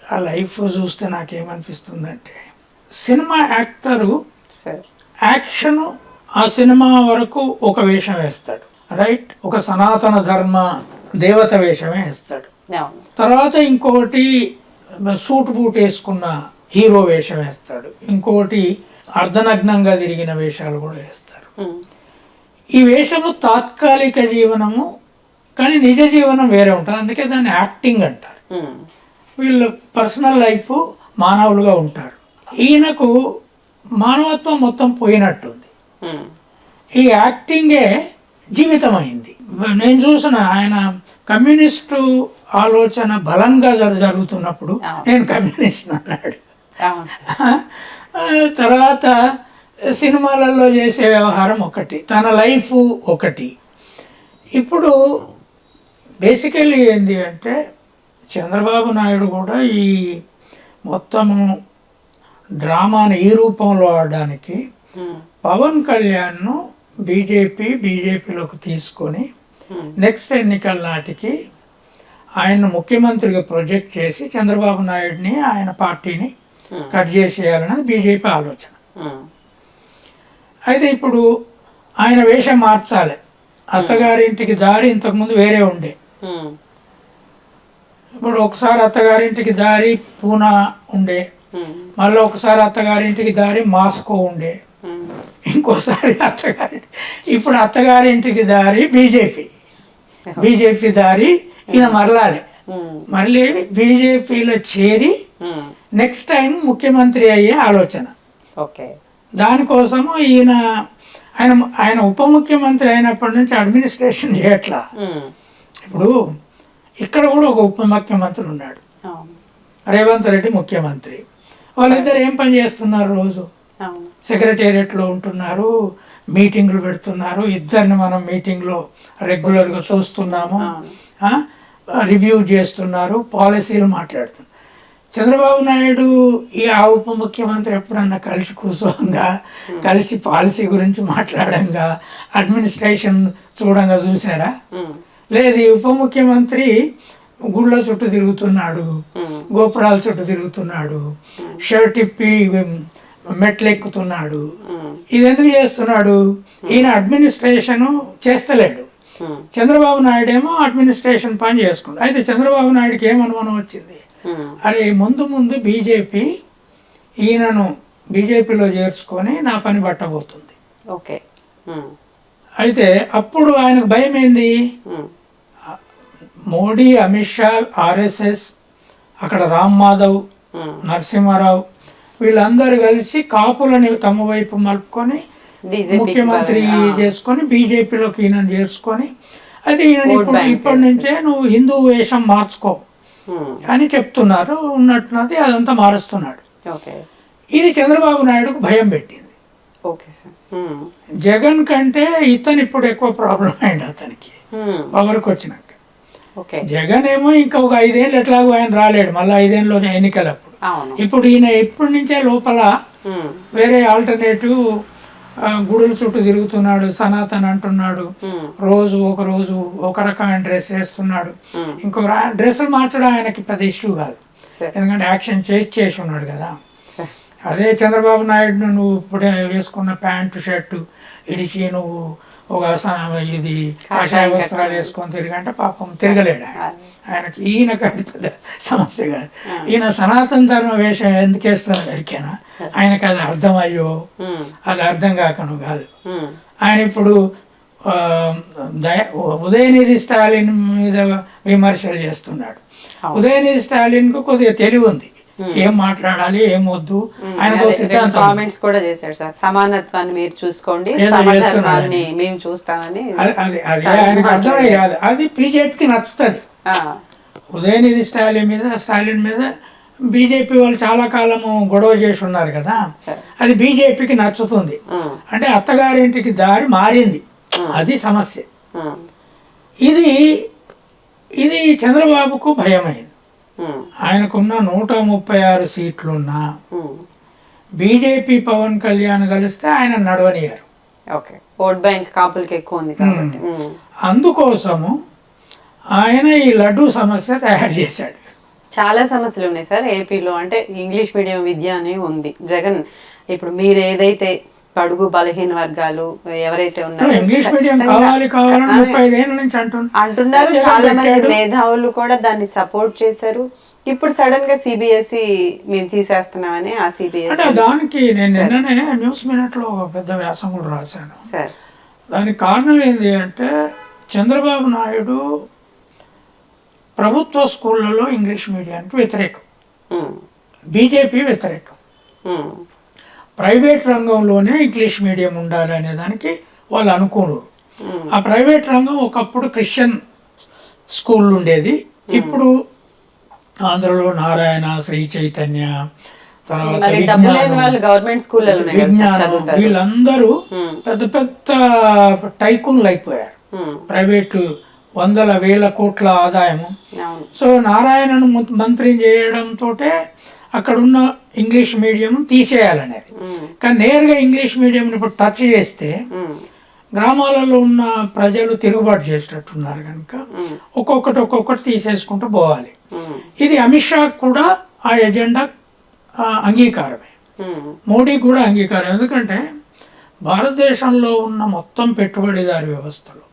ఆ లైఫ్ చూస్తే నాకేమనిపిస్తుందంటే, సినిమా యాక్టరు సార్ యాక్షను ఆ సినిమా వరకు ఒక వేషం వేస్తాడు, రైట్, ఒక సనాతన ధర్మ దేవత వేషమే వేస్తాడు. తర్వాత ఇంకొకటి సూట్ బూట్ వేసుకున్న హీరో వేషం వేస్తాడు, ఇంకొకటి అర్ధనగ్నంగా తిరిగిన వేషాలు కూడా వేస్తారు. ఈ వేషము తాత్కాలిక జీవనము, కానీ నిజ జీవనం వేరే ఉంటుంది, అందుకే దాన్ని యాక్టింగ్ అంటారు. వీళ్ళు పర్సనల్ లైఫ్ మానవులుగా ఉంటారు. ఈయనకు మానవత్వం మొత్తం పోయినట్టుంది, ఈ యాక్టింగే జీవితం అయింది. నేను చూసిన ఆయన కమ్యూనిస్టు ఆలోచన బలంగా జరుగుతున్నప్పుడు నేను కమ్యూనిస్ట్ అన్నాడు. తర్వాత సినిమాలలో చేసే వ్యవహారం ఒకటి, తన లైఫ్ ఒకటి. ఇప్పుడు బేసికల్లీ ఏంటి అంటే, చంద్రబాబు నాయుడు కూడా ఈ మొత్తము డ్రామాని ఈ రూపంలో ఆడడానికి పవన్ కళ్యాణ్ను బీజేపీలోకి తీసుకొని నెక్స్ట్ ఎన్నికల నాటికి ఆయన ముఖ్యమంత్రిగా ప్రొజెక్ట్ చేసి చంద్రబాబు నాయుడిని ఆయన పార్టీని కట్ చేసేయాలన్నది బీజేపీ ఆలోచన. అయితే ఇప్పుడు ఆయన వేషం మార్చాలి. అత్తగారింటికి దారి ఇంతకుముందు వేరే ఉండే, ఇప్పుడు ఒకసారి అత్తగారింటికి దారి పూనా ఉండే, మళ్ళీ ఒకసారి అత్తగారింటికి దారి మాస్కో ఉండే, ఇంకోసారి ఇప్పుడు అత్తగారింటికి దారి బీజేపీ దారి ఈయన మరలాలి. మళ్ళీ బీజేపీలో చేరి నెక్స్ట్ టైం ముఖ్యమంత్రి అయ్యే ఆలోచన. దానికోసము ఆయన ఉప ముఖ్యమంత్రి అయినప్పటి నుంచి అడ్మినిస్ట్రేషన్ చేయట్లా. ఇప్పుడు ఇక్కడ కూడా ఒక ఉప ముఖ్యమంత్రి ఉన్నాడు, రేవంత్ రెడ్డి ముఖ్యమంత్రి. వాళ్ళిద్దరు ఏం పని చేస్తున్నారు? రోజు సెక్రటేరియట్లో ఉంటున్నారు, మీటింగ్లు పెడుతున్నారు. ఇద్దరిని మనం మీటింగ్లో రెగ్యులర్గా చూస్తున్నాము, రివ్యూ చేస్తున్నారు, పాలసీలు మాట్లాడుతున్నారు. చంద్రబాబు నాయుడు ఆ ఉప ముఖ్యమంత్రి ఎప్పుడన్నా కలిసి కూర్చోంగా, కలిసి పాలసీ గురించి మాట్లాడంగా, అడ్మినిస్ట్రేషన్ చూడంగా చూసారా? లేదు. ఈ ఉప ముఖ్యమంత్రి గుళ్ళ చుట్టూ తిరుగుతున్నాడు, గోపురాల చుట్టూ తిరుగుతున్నాడు, షర్ట్ ఇప్పి మెట్లు ఎక్కుతున్నాడు. ఇది ఎందుకు చేస్తున్నాడు? ఈయన అడ్మినిస్ట్రేషన్ చేస్తలేడు, చంద్రబాబు నాయుడు ఏమో అడ్మినిస్ట్రేషన్ పని చేసుకుంటాడు. అయితే చంద్రబాబు నాయుడుకి ఏమనుమానం వచ్చింది, అరే ముందు బీజేపీ ఈయనను బీజేపీలో చేర్చుకొని నా పని పట్టబోతుంది. ఓకే. అయితే అప్పుడు ఆయనకు భయం ఏంది, మోడీ, అమిత్ షా, ఆర్ఎస్ఎస్, అక్కడ రామ్ మాధవ్, నరసింహారావు వీళ్ళందరూ కలిసి కాపులని తమ వైపు మలుపుకొని ముఖ్యమంత్రి చేసుకొని బీజేపీలోకి ఈయన చేసుకొని, అయితే ఈయన ఇప్పటి నుంచే నువ్వు హిందూ వేషం మార్చుకో అని చెప్తున్నారు. ఉన్నట్టున్నది అదంతా మారుస్తున్నాడు. ఇది చంద్రబాబు నాయుడుకు భయం పెట్టింది. జగన్ కంటే ఇతను ఇప్పుడు ఎక్కువ ప్రాబ్లం అయింది అతనికి పవర్కి వచ్చినాక. జగన్ ఏమో ఇంకా ఒక 5 ఏళ్ళు ఎట్లాగో ఆయన రాలేడు, మళ్ళీ 5 ఏళ్ళలో ఎన్నికలప్పుడు. ఇప్పుడు ఈయన ఇప్పటి నుంచే లోపల వేరే ఆల్టర్నేటివ్ గుడుల చుట్టూ తిరుగుతున్నాడు, సనాతన్ అంటున్నాడు, ఒక రోజు ఒక రకమైన డ్రెస్ వేస్తున్నాడు, ఇంకో డ్రెస్సులు మార్చడం ఆయనకి పెద్ద ఇష్యూ కాదు, ఎందుకంటే యాక్షన్ చేసి ఉన్నాడు కదా. అదే చంద్రబాబు నాయుడును నువ్వు ఇప్పుడే వేసుకున్న ప్యాంటు షర్టు ఇడిచి నువ్వు ఒక ఇది కాషాయ వస్త్రాలు వేసుకొని తిరిగంటే పాపం తిరగలేడు ఆయనకి. ఈయనకు అది పెద్ద సమస్య కాదు. ఈయన సనాతన ధర్మ వేషం ఎందుకు వేస్తున్నాడు ఎరికేనా, ఆయనకు అది అర్థమయ్యో అది అర్థం కాకను కాదు. ఆయన ఇప్పుడు ఉదయనిధి స్టాలిన్ మీద విమర్శలు చేస్తున్నాడు. ఉదయనిధి స్టాలిన్కు కొద్దిగా తెలివి ఉంది, ఏం మాట్లాడాలి ఏం వద్దు ఆయనకు సిద్ధాంతం. కామెంట్స్ కూడా చేశాడు సార్, సమానత్వాన్ని మీరు చూసుకోండి, ఏదో సమధర్మాన్ని మేము చూస్తామని. అది ఆయనకు అర్థమే కాదు, అది బీజేపీకి నచ్చుతుంది. ఉదయనిధి స్టాలిన్ మీద బీజేపీ వాళ్ళు చాలా కాలము గొడవ చేసి ఉన్నారు కదా, అది బీజేపీకి నచ్చుతుంది. అంటే అత్తగారింటికి దారి మారింది, అది సమస్య. ఇది చంద్రబాబుకు భయమైంది. ఆయనకున్న 136 సీట్లున్నా బీజేపీ పవన్ కళ్యాణ్ కలిస్తే ఆయన నడవనియారు. ఓట్ బ్యాంక్ కాపులకి ఎక్కువ ఉంది కాబట్టి అందుకోసము ఆయన ఈ లడ్డూ సమస్య తయారు చేశాడు. చాలా సమస్యలు ఉన్నాయి సార్ ఏపీలో. అంటే ఇంగ్లీష్ మీడియం విద్య అని ఉంది. జగన్ ఇప్పుడు మీరు ఏదైతే బడుగు బలహీన వర్గాలు ఎవరైతే ఉన్నారో ఇంగ్లీష్ మీడియం కావాలి కావాలని 35 ఏళ్ల నుంచి అంటున్నారు. చాలా మంది మేధావులు కూడా దాన్ని సపోర్ట్ చేశారు. ఇప్పుడు సడన్ గా సిబిఎస్ఈ మేము తీసేస్తున్నామని ఆ సిబిఎస్ఈ దానికి నేను నిన్ననే న్యూస్ మినిట్ లో ఒక పెద్ద వ్యాసం కూడా రాశాను సార్. దానికి కారణం ఏంటి అంటే చంద్రబాబు నాయుడు ప్రభుత్వ స్కూళ్ళలో ఇంగ్లీష్ మీడియానికి వ్యతిరేకం, బీజేపీ వ్యతిరేకం. ప్రైవేట్ రంగంలోనే ఇంగ్లీష్ మీడియం ఉండాలి అనే దానికి వాళ్ళు అనుకోరు. ఆ ప్రైవేట్ రంగం ఒకప్పుడు క్రిస్టియన్ స్కూల్ ఉండేది, ఇప్పుడు ఆంధ్రలో నారాయణ, శ్రీ చైతన్య, తర్వాత విజ్ఞానం, వీళ్ళందరూ పెద్ద పెద్ద టైకూన్లు అయిపోయారు. ప్రైవేటు 100,000 కోట్ల ఆదాయము. సో నారాయణను మంత్రిని చేయడంతో అక్కడున్న ఇంగ్లీష్ మీడియం తీసేయాలనేది. కానీ నేరుగా ఇంగ్లీష్ మీడియం ఇప్పుడు టచ్ చేస్తే గ్రామాలలో ఉన్న ప్రజలు తిరుగుబాటు చేసేటట్టున్నారు కనుక ఒక్కొక్కటి తీసేసుకుంటూ పోవాలి. ఇది అమిత్ షా కూడా ఆ ఎజెండా అంగీకారమే, మోడీ కూడా అంగీకారం. ఎందుకంటే భారతదేశంలో ఉన్న మొత్తం పెట్టుబడిదారి వ్యవస్థలు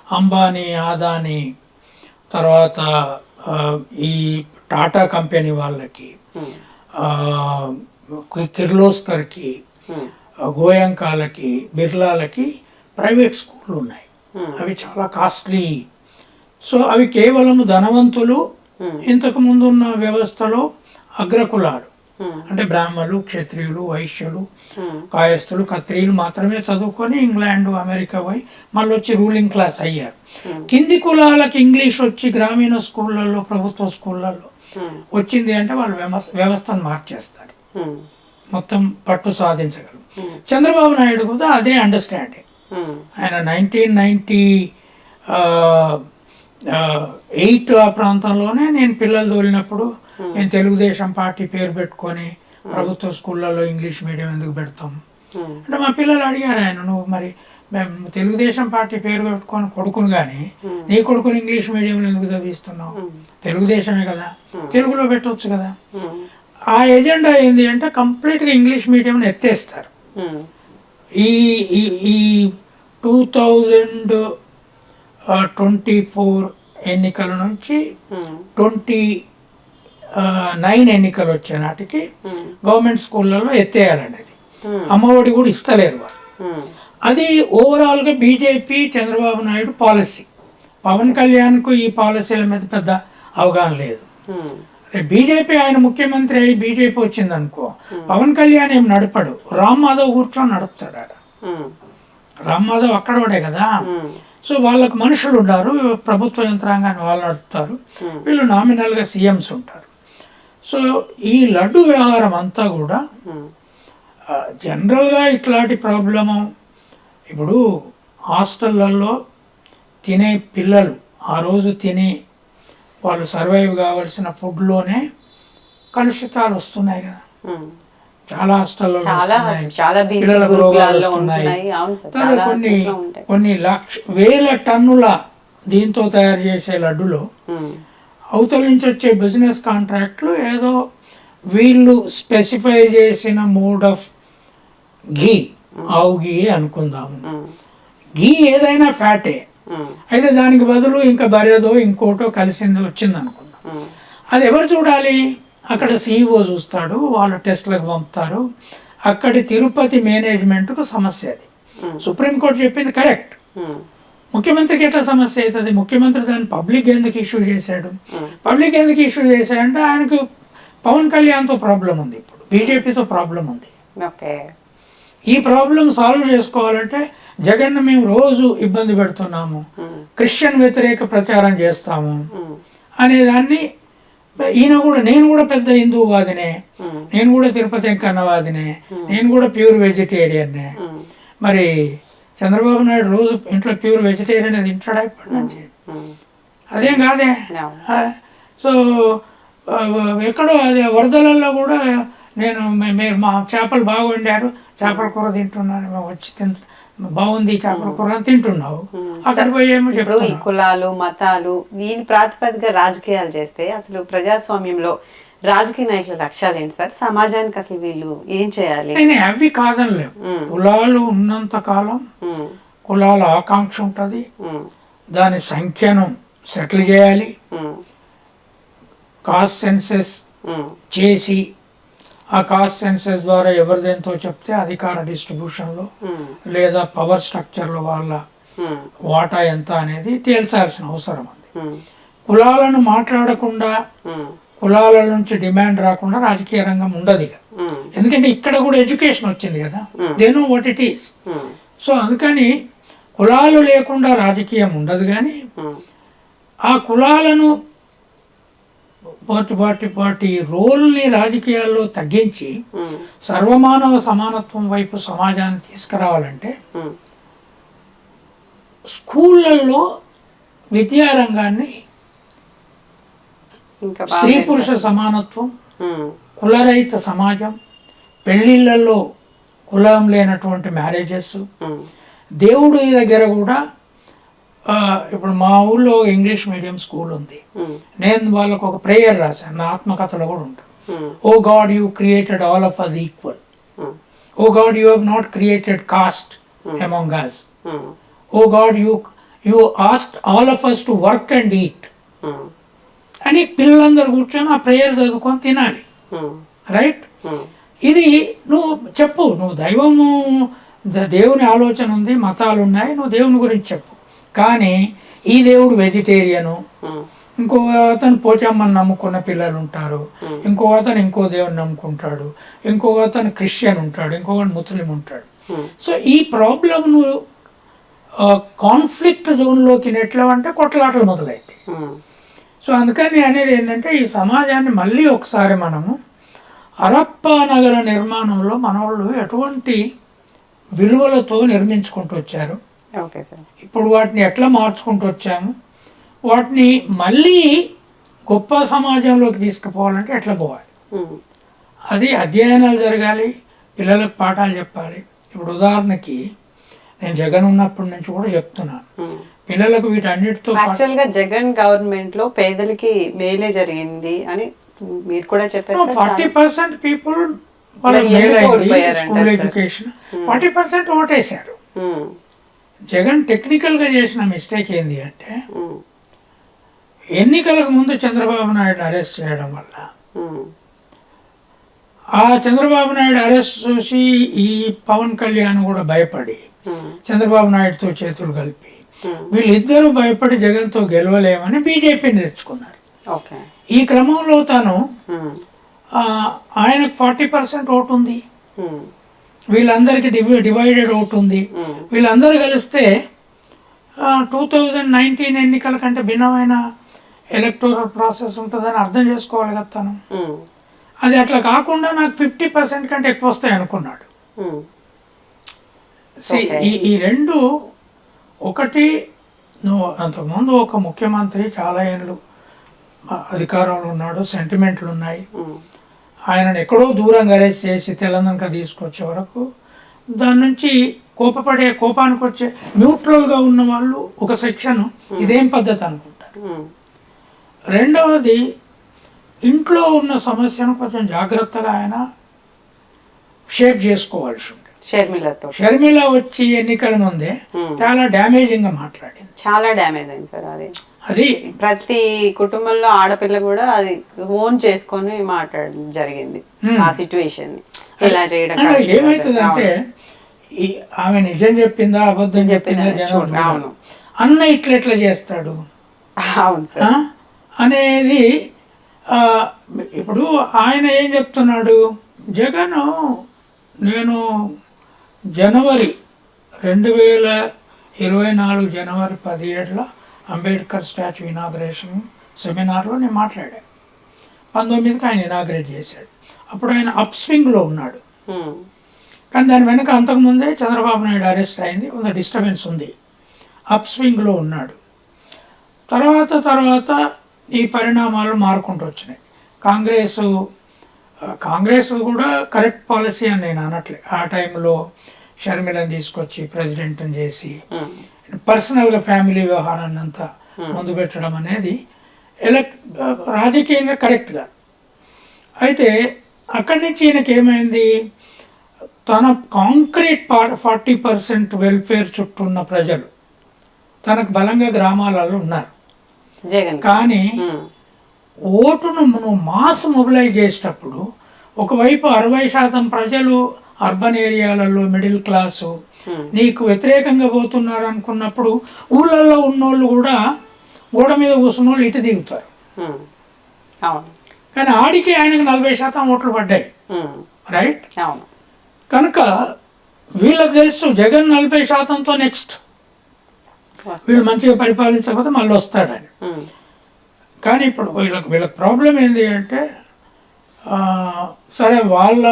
అంబానీ, అదానీ, తర్వాత ఈ టాటా కంపెనీ వాళ్ళకి, కిర్లోస్కర్కి, గోయంకాలకి, బిర్లాలకి ప్రైవేట్ స్కూళ్ళు ఉన్నాయి. అవి చాలా కాస్ట్లీ. సో అవి కేవలం ధనవంతులు, ఇంతకు ముందు ఉన్న వ్యవస్థలో అగ్రకులాలు అంటే బ్రాహ్మణులు, క్షత్రియులు, వైశ్యులు, కాయస్థులు, ఖత్రియులు మాత్రమే చదువుకొని ఇంగ్లాండ్, అమెరికా పోయి మళ్ళీ వచ్చి రూలింగ్ క్లాస్ అయ్యారు. కింది కులాలకు ఇంగ్లీష్ వచ్చి గ్రామీణ స్కూళ్ళల్లో, ప్రభుత్వ స్కూళ్ళల్లో వచ్చింది అంటే వాళ్ళు వ్యవస్థను మార్చేస్తారు, మొత్తం పట్టు సాధించగలరు. చంద్రబాబు నాయుడు కూడా అదే అండర్స్టాండింగ్. ఆయన 1998 ఆ ప్రాంతంలోనే నేను పిల్లలు తోలినప్పుడు నేను తెలుగుదేశం పార్టీ పేరు పెట్టుకొని ప్రభుత్వ స్కూళ్ళల్లో ఇంగ్లీష్ మీడియం ఎందుకు పెడతాం అంటే మా పిల్లలు అడిగారు ఆయన, నువ్వు మరి మేము తెలుగుదేశం పార్టీ పేరు పెట్టుకొని కొడుకును కానీ నీ కొడుకుని ఇంగ్లీష్ మీడియంలో ఎందుకు చదివిస్తున్నావు, తెలుగుదేశమే కదా, తెలుగులో పెట్టవచ్చు కదా. ఆ ఎజెండా ఏంటి అంటే కంప్లీట్గా ఇంగ్లీష్ మీడియంని ఎత్తేస్తారు. ఈ 2024 ఎన్నికల నుంచి 29 ఎన్నికలు వచ్చే నాటికి గవర్నమెంట్ స్కూళ్ళలో ఎత్తేయాలనేది. అమ్మఒడి కూడా ఇస్తలేరు వాళ్ళు. అది ఓవరాల్గా బీజేపీ, చంద్రబాబు నాయుడు పాలసీ. పవన్ కళ్యాణ్కు ఈ పాలసీల మీద పెద్ద అవగాహన లేదు. బీజేపీ ఆయన ముఖ్యమంత్రి అయ్యి బీజేపీ వచ్చింది అనుకో, పవన్ కళ్యాణ్ ఏం నడపడు, రామ్ మాధవ్ కూర్చొని నడుపుతాడు. ఆడ రామ్ మాధవ్ అక్కడోడే కదా. సో వాళ్ళకు మనుషులు ఉన్నారు, ప్రభుత్వ యంత్రాంగాన్ని వాళ్ళు నడుపుతారు, వీళ్ళు నామినల్గా సీఎంస్ ఉంటారు. సో ఈ లడ్డు వ్యవహారం అంతా కూడా జనరల్గా ఇట్లాంటి ప్రాబ్లము. ఇప్పుడు హాస్టళ్లలో తినే పిల్లలు ఆ రోజు తిని వాళ్ళు సర్వైవ్ కావాల్సిన ఫుడ్లోనే కలుషితాలు వస్తున్నాయి కదా, చాలా హాస్టల్లో పిల్లలకు రోగాలు వస్తున్నాయి. కొన్ని వేల టన్నుల దీంతో తయారు చేసే లడ్డులో అవతల నుంచి వచ్చే బిజినెస్ కాంట్రాక్ట్లు ఏదో వీళ్ళు స్పెసిఫై చేసిన మోడ్ ఆఫ్ ఘీ, ఆవు ఘీ అనుకుందాము. ఘీ ఏదైనా ఫ్యాటే, అయితే దానికి బదులు ఇంకా బర్రెదో ఇంకోటో కలిసింది వచ్చింది అనుకుందాం. అది ఎవరు చూడాలి? అక్కడ CEO చూస్తాడు, వాళ్ళు టెస్ట్లకు పంపుతారు. అక్కడి తిరుపతి మేనేజ్మెంట్కు సమస్య అది. సుప్రీంకోర్టు చెప్పింది కరెక్ట్. ముఖ్యమంత్రికి ఎట్లా సమస్య అవుతుంది? ముఖ్యమంత్రి దాన్ని పబ్లిక్ ఎందుకు ఇష్యూ చేశాడు? పబ్లిక్ ఎందుకు ఇష్యూ చేశాడంటే ఆయనకు పవన్ కళ్యాణ్తో ప్రాబ్లం ఉంది, ఇప్పుడు బీజేపీతో ప్రాబ్లం ఉంది. ఓకే. ఈ ప్రాబ్లం సాల్వ్ చేసుకోవాలంటే జగన్ మేము రోజు ఇబ్బంది పెడుతున్నాము, క్రిస్టియన్ వ్యతిరేక ప్రచారం చేస్తాము అనేదాన్ని ఈయన కూడా, నేను కూడా పెద్ద హిందూవాదినే, నేను కూడా తిరుపతి వెంకన్నవాదినే, నేను కూడా ప్యూర్ వెజిటేరియన్నే. మరి చంద్రబాబు నాయుడు రోజు ఇంట్లో ప్యూర్ వెజిటేరియన్ అది తింటాడా ఇప్పటి నుంచి? అదేం కాదే. సో ఎక్కడో అదే వరదలలో కూడా నేను మీరు మా చేపలు బాగా వండారు, చేపల కూర తింటున్నాను, మేము వచ్చి బాగుంది చేపల కూర అని తింటున్నావు, అక్కడ పోయి ఏమో ఇప్పుడు ఈ కులాలు మతాలు దీని ప్రాతిపదిక రాజకీయాలు చేస్తే అసలు ప్రజాస్వామ్యంలో రాజకీయ నాయకుల లక్ష్యాలు ఏంటి సార్? సమాజానికి అసలు వీళ్ళు ఏం చేయాలి? నేను అవి కాదనిలేవు. కులాలు ఉన్నంత కాలం కులాల ఆకాంక్ష ఉంటుంది, దాని సంఖ్యను సెటిల్ చేయాలి, కాస్ట్ సెన్సెస్ చేసి ఆ కాస్ట్ సెన్సెస్ ద్వారా ఎవరిదేంతో చెప్తే అధికార డిస్ట్రిబ్యూషన్లో లేదా పవర్ స్ట్రక్చర్లో వాళ్ళ వాటా ఎంత అనేది తేల్చాల్సిన అవసరం ఉంది. కులాలను మాట్లాడకుండా, కులాల నుంచి డిమాండ్ రాకుండా రాజకీయ రంగం ఉండదు ఇక. ఎందుకంటే ఇక్కడ కూడా ఎడ్యుకేషన్ వచ్చింది కదా, they know what it is. So అందుకని కులాలు లేకుండా రాజకీయం ఉండదు, కానీ ఆ కులాలను వాటి రోల్ని రాజకీయాల్లో తగ్గించి సర్వమానవ సమానత్వం వైపు సమాజాన్ని తీసుకురావాలంటే స్కూళ్ళల్లో విద్యారంగాన్ని స్త్రీ పురుష సమానత్వం, కులరహిత సమాజం, పెళ్ళిళ్ళల్లో కులం లేనటువంటి మ్యారేజెస్, దేవుడి దగ్గర కూడా ఇప్పుడు మా ఊళ్ళో ఇంగ్లీష్ మీడియం స్కూల్ ఉంది, నేను వాళ్ళకు ఒక ప్రేయర్ రాశాను, నా ఆత్మకథలో కూడా ఉంటుంది. O God you created all of us equal, O God you have not created caste among us, O God you asked all of us to work and eat అని పిల్లలందరూ కూర్చొని ఆ ప్రేయర్ చదువుకొని తినాలి, రైట్? ఇది నువ్వు చెప్పు, నువ్వు దైవము దేవుని ఆలోచన ఉంది, మతాలు ఉన్నాయి, నువ్వు దేవుని గురించి చెప్పు. కానీ ఈ దేవుడు వెజిటేరియను, ఇంకో అతను పోచమ్మని నమ్ముకున్న పిల్లలు ఉంటారు, ఇంకో అతను ఇంకో దేవుని నమ్ముకుంటాడు, ఇంకో అతను క్రిస్టియన్ ఉంటాడు, ఇంకొకటి ముస్లిం ఉంటాడు. సో ఈ ప్రాబ్లమ్ను కాన్ఫ్లిక్ట్ జోన్లోకి నెట్లవంటే కొట్లాటలు మొదలైతాయి. సో అందుకని అనేది ఏంటంటే ఈ సమాజాన్ని మళ్ళీ ఒకసారి మనము హరప్పా నగర నిర్మాణంలో మన వాళ్ళు ఎటువంటి విలువలతో నిర్మించుకుంటూ వచ్చారు, ఇప్పుడు వాటిని ఎట్లా మార్చుకుంటూ వచ్చాము, వాటిని మళ్ళీ గొప్ప సమాజంలోకి తీసుకుపోవాలంటే ఎట్లా పోవాలి, అది అధ్యయనాలు జరగాలి, పిల్లలకు పాఠాలు చెప్పాలి. ఇప్పుడు ఉదాహరణకి నేను జగన్ ఉన్నప్పటి నుంచి కూడా చెప్తున్నాను, పిల్లలకు వీటన్నిటితో యాక్చువల్గా జగన్ గవర్నమెంట్ లో పేదలకి మేలే జరిగింది అని మీరు కూడా చెప్పారు. 40% పీపుల్ వాళ్ళ స్కూల్ ఎడ్యుకేషన్ 40% ఓటేశారు. జగన్ టెక్నికల్ గా చేసిన మిస్టేక్ ఏంది అంటే ఎన్నికలకు ముందు చంద్రబాబు నాయుడు అరెస్ట్ చేయడం వల్ల ఆ చంద్రబాబు నాయుడు అరెస్ట్ చూసి ఈ పవన్ కళ్యాణ్ కూడా భయపడి చంద్రబాబు నాయుడుతో చేతులు కలిపి వీళ్ళిద్దరూ భయపడి జగన్తో గెలవలేమని బీజేపీని తెచ్చుకున్నారు. ఈ క్రమంలో తను ఆయనకు 40% ఓటు ఉంది, వీళ్ళందరికీ డివైడెడ్ ఓటు ఉంది. వీళ్ళందరూ కలిస్తే 2019 ఎన్నికల కంటే భిన్నమైన ఎలక్టోరల్ ప్రాసెస్ ఉంటుందని అర్థం చేసుకోవాలి కదా తను. అది అట్లా కాకుండా నాకు 50% కంటే ఎక్కువ వస్తాయి అనుకున్నాడు. ఈ రెండు, ఒకటి నువ్వు అంతకుముందు ఒక ముఖ్యమంత్రి చాలా ఏళ్ళు అధికారంలో ఉన్నాడు, సెంటిమెంట్లు ఉన్నాయి, ఆయనను ఎక్కడో దూరంగా అరెస్ట్ చేసి తెలంగాణకు తీసుకొచ్చే వరకు దాని నుంచి కోపానికి వచ్చే న్యూట్రల్గా ఉన్న వాళ్ళు ఒక సెక్షన్ ఇదేం పద్ధతి అనుకుంటారు. రెండవది, ఇంట్లో ఉన్న సమస్యను కొంచెం జాగ్రత్తగా ఆయన షేప్ చేసుకోవాల్సి ఉంటుంది. షర్మిల వచ్చి ఎన్నికల ముందే చాలా డ్యామేజింగ్ గా మాట్లాడింది, చాలా డ్యామేజ్ అయింది సార్. అది ప్రతి కుటుంబంలో ఆడపిల్ల కూడా అది ఓన్ చేసుకొని మాట్లాడడం జరిగింది. ఆ సిచ్యువేషన్ ఇలా చేయడం ఏమైతుందంటే ఆమె నిజం చెప్పిందా అబద్ధం చెప్పిందా జనం అన్న ఇట్లా చేస్తాడు అనేది ఇప్పుడు ఆయన ఏం చెప్తున్నాడు, జగన్ నేను జనవరి 2024 జనవరి 17 అంబేద్కర్ స్టాచ్యూ ఇనాగ్రేషన్ సెమినార్లో నేను మాట్లాడాను. 19కి ఆయన ఇనాగ్రేట్ చేశాడు. అప్పుడు ఆయన అప్ స్వింగ్లో ఉన్నాడు. కానీ దాని వెనక అంతకుముందే చంద్రబాబు నాయుడు అరెస్ట్ అయింది, కొంత డిస్టర్బెన్స్ ఉంది. అప్ స్వింగ్లో ఉన్నాడు. తర్వాత ఈ పరిణామాలు మారుకుంటూ వచ్చినాయి. కాంగ్రెస్ కూడా కరెక్ట్ పాలసీ అని నేను అనట్లే. ఆ టైంలో షర్మిలను తీసుకొచ్చి ప్రెసిడెంట్ని చేసి పర్సనల్గా ఫ్యామిలీ వ్యవహారాన్ని అంతా ముందు పెట్టడం అనేది రాజకీయంగా కరెక్ట్గా. అయితే అక్కడి నుంచి ఈయనకి ఏమైంది, తన కాంక్రీట్ 40% వెల్ఫేర్ చుట్టూ ఉన్న ప్రజలు తనకు బలంగా గ్రామాలలో ఉన్నారు. కానీ ఓటును నువ్వు మాస్ మొబిలైజ్ చేసేటప్పుడు ఒకవైపు 60% ప్రజలు అర్బన్ ఏరియాలలో మిడిల్ క్లాసు నీకు వ్యతిరేకంగా పోతున్నారు అనుకున్నప్పుడు ఊళ్ళల్లో ఉన్నోళ్ళు కూడా గోడ మీద కూర్చున్న వాళ్ళు ఇటు దిగుతారు. కానీ ఆడికి ఆయనకు 40% ఓట్లు పడ్డాయి, రైట్? కనుక వీళ్ళకి తెలుసు జగన్ 40%తో నెక్స్ట్ వీళ్ళు మంచిగా పరిపాలించకపోతే మళ్ళీ వస్తాడని. కానీ ఇప్పుడు వీళ్ళకి ప్రాబ్లం ఏంటి అంటే, సరే వాళ్ళ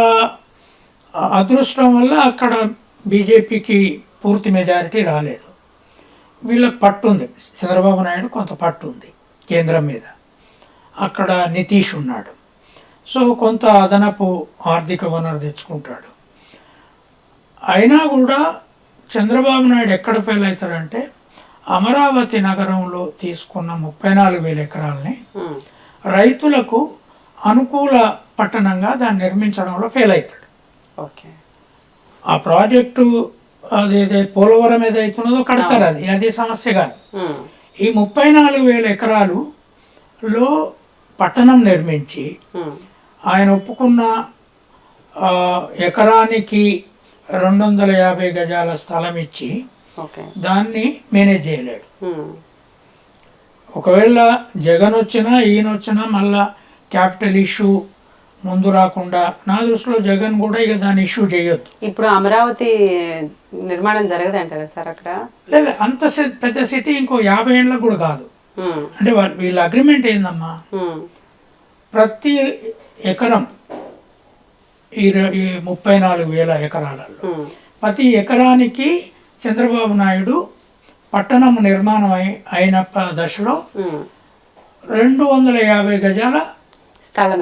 అదృష్టం వల్ల అక్కడ బీజేపీకి పూర్తి మెజారిటీ రాలేదు. వీళ్ళకి పట్టుంది, చంద్రబాబు నాయుడు కొంత పట్టుంది కేంద్రం మీద. అక్కడ నితీష్ ఉన్నాడు, సో కొంత అదనపు ఆర్థిక వనరు తెచ్చుకుంటాడు. అయినా కూడా చంద్రబాబు నాయుడు ఎక్కడ ఫెయిల్ అవుతాడంటే, అమరావతి నగరంలో తీసుకున్న 34,000 ఎకరాలని రైతులకు అనుకూల పట్టణంగా దాన్ని నిర్మించడంలో ఫెయిల్ అవుతాడు. ఆ ప్రాజెక్టు అదేదే పోలవరం ఏదైతున్నదో కడతారు, అది సమస్య కాదు. ఈ 34,000 ఎకరాలులో పట్టణం నిర్మించి ఆయన ఒప్పుకున్న ఎకరానికి 250 గజాల స్థలం ఇచ్చి దాన్ని మేనేజ్ చేయలేడు. ఒకవేళ జగన్ వచ్చినా ఈయన వచ్చినా మళ్ళా క్యాపిటల్ ఇష్యూ ముందు రాకుండా నా దృష్టిలో జగన్ కూడా ఇక దాన్ని ఇష్యూ చేయొద్దు. ఇప్పుడు అమరావతి నిర్మాణం జరగదు అంటారా సార్ అక్కడ? లేదు, అంత పెద్ద సిటీ ఇంకో 50 ఏళ్ళకు కూడా కాదు. అంటే వీళ్ళ అగ్రిమెంట్ ఏందమ్మా, ప్రతి ఎకరం ఈ 34,000 ఎకరాలలో ప్రతి ఎకరానికి చంద్రబాబు నాయుడు పట్టణం నిర్మాణం అయిన దశలో 250 గజాల స్థలం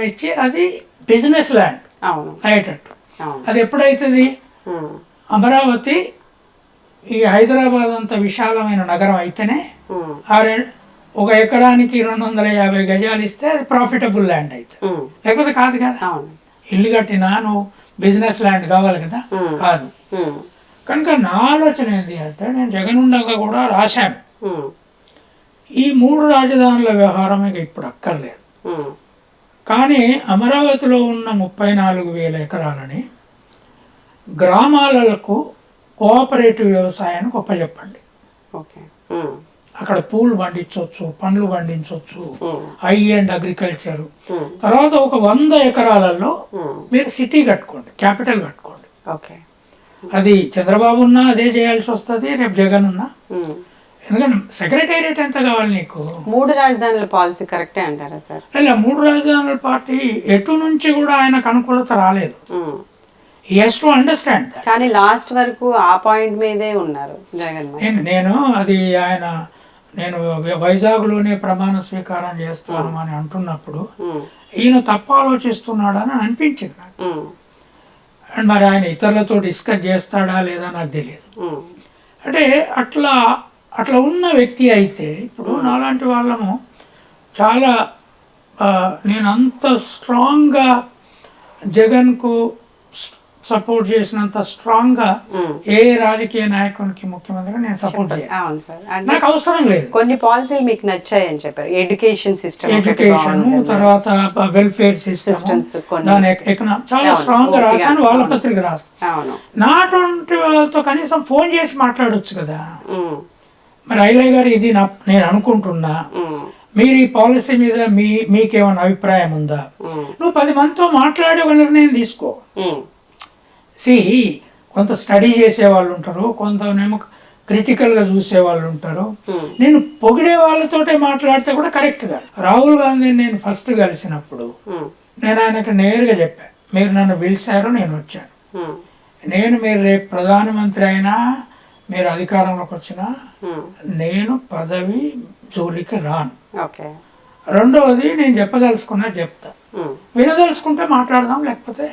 ఇచ్చి అది బిజినెస్ ల్యాండ్ అయ్యేటట్టు. అది ఎప్పుడైతుంది, అమరావతి ఈ హైదరాబాద్ అంత విశాలమైన నగరం అయితేనే ఒక ఎకరానికి 250 గజాలు ఇస్తే అది ప్రాఫిటబుల్ ల్యాండ్ అవుతుంది, లేకపోతే కాదు కదా. ఇల్లు కట్టినా నువ్వు బిజినెస్ ల్యాండ్ కావాలి కదా, కాదు. కనుక నా ఆలోచన ఏంటి అంటే, నేను జగన్ ఉండగా కూడా రాశాను, ఈ 3 రాజధానుల వ్యవహారం ఇక ఇప్పుడు అక్కర్లేదు. కానీ అమరావతిలో ఉన్న 34,000 ఎకరాలని గ్రామాలకు కోఆపరేటివ్ వ్యవసాయానికి ఒప్పచెప్పండి. అక్కడ పూలు పండించవచ్చు, పండ్లు పండించవచ్చు, హై అండ్ అగ్రికల్చర్. తర్వాత ఒక 100 ఎకరాలలో మీరు సిటీ కట్టుకోండి, క్యాపిటల్ కట్టుకోండి. అది చంద్రబాబు ఉన్నా అదే చేయాల్సి వస్తుంది, రేపు జగన్ ఉన్నా. ఎందుకంటే సెక్రటేరియట్ ఎంత కావాలి నీకు? 3 రాజధానుల పాలసీ కరెక్టే అంటారా సార్? ఇలా 3 రాజధానుల పార్టీ ఎటు నుంచి కూడా ఆయనకు అనుకూలత రాలేదు. He has to understand that. కానీ లాస్ట్ వరకు ఆ పాయింట్ మీదే ఉన్నారు జగన్. నేను అది నేను వైజాగ్లోనే ప్రమాణ స్వీకారం చేస్తాను అని అంటున్నప్పుడు ఈయన తప్పు ఆలోచిస్తున్నాడని అనిపించింది నాకు. అండ్ మరి ఆయన ఇతరులతో డిస్కస్ చేస్తాడా లేదా నాకు తెలియదు. అంటే అట్లా ఉన్న వ్యక్తి అయితే, ఇప్పుడు నాలాంటి వాళ్ళము చాలా నేను అంత స్ట్రాంగ్గా జగన్కు సపోర్ట్ చేసినంత స్ట్రాంగ్ గా ఏ రాజకీయ నాయకునికి ముఖ్యమంత్రిగా నేను సపోర్ట్ చేయాలి, నాకు అవసరం లేదు. కొన్ని పాలసీలు మీకు నచ్చాయని చెప్పారు, ఎడ్యుకేషన్ సిస్టమ్, తర్వాత వెల్ఫేర్ సిస్టమ్స్, దాని చాలా స్ట్రాంగ్ గా రాశాను, వాళ్ళ పత్రిక రాశాను. నాటువంటి వాళ్ళతో కనీసం ఫోన్ చేసి మాట్లాడొచ్చు కదా. మరి ఐలయ్య గారు ఇది నేను అనుకుంటున్నా, మీరు ఈ పాలసీ మీద మీకేమైనా అభిప్రాయం ఉందా? నువ్వు 10 మందితో మాట్లాడే ఒక నిర్ణయం తీసుకో. కొంత స్టడీ చేసే వాళ్ళు ఉంటారు, కొంతనేమో క్రిటికల్గా చూసే వాళ్ళు ఉంటారు. నేను పొగిడే వాళ్ళతోటే మాట్లాడితే కూడా కరెక్ట్ కాదు. రాహుల్ గాంధీని నేను ఫస్ట్ కలిసినప్పుడు నేను ఆయనకు నేరుగా చెప్పాను, మీరు నన్ను పిలిచారు, నేను వచ్చాను. మీరు రేపు ప్రధానమంత్రి అయినా, మీరు అధికారంలోకి వచ్చినా నేను పదవి జోలికి రాను. రెండవది, నేను చెప్పదలుచుకున్నా చెప్తా, వినదలుచుకుంటే మాట్లాడదాం, లేకపోతే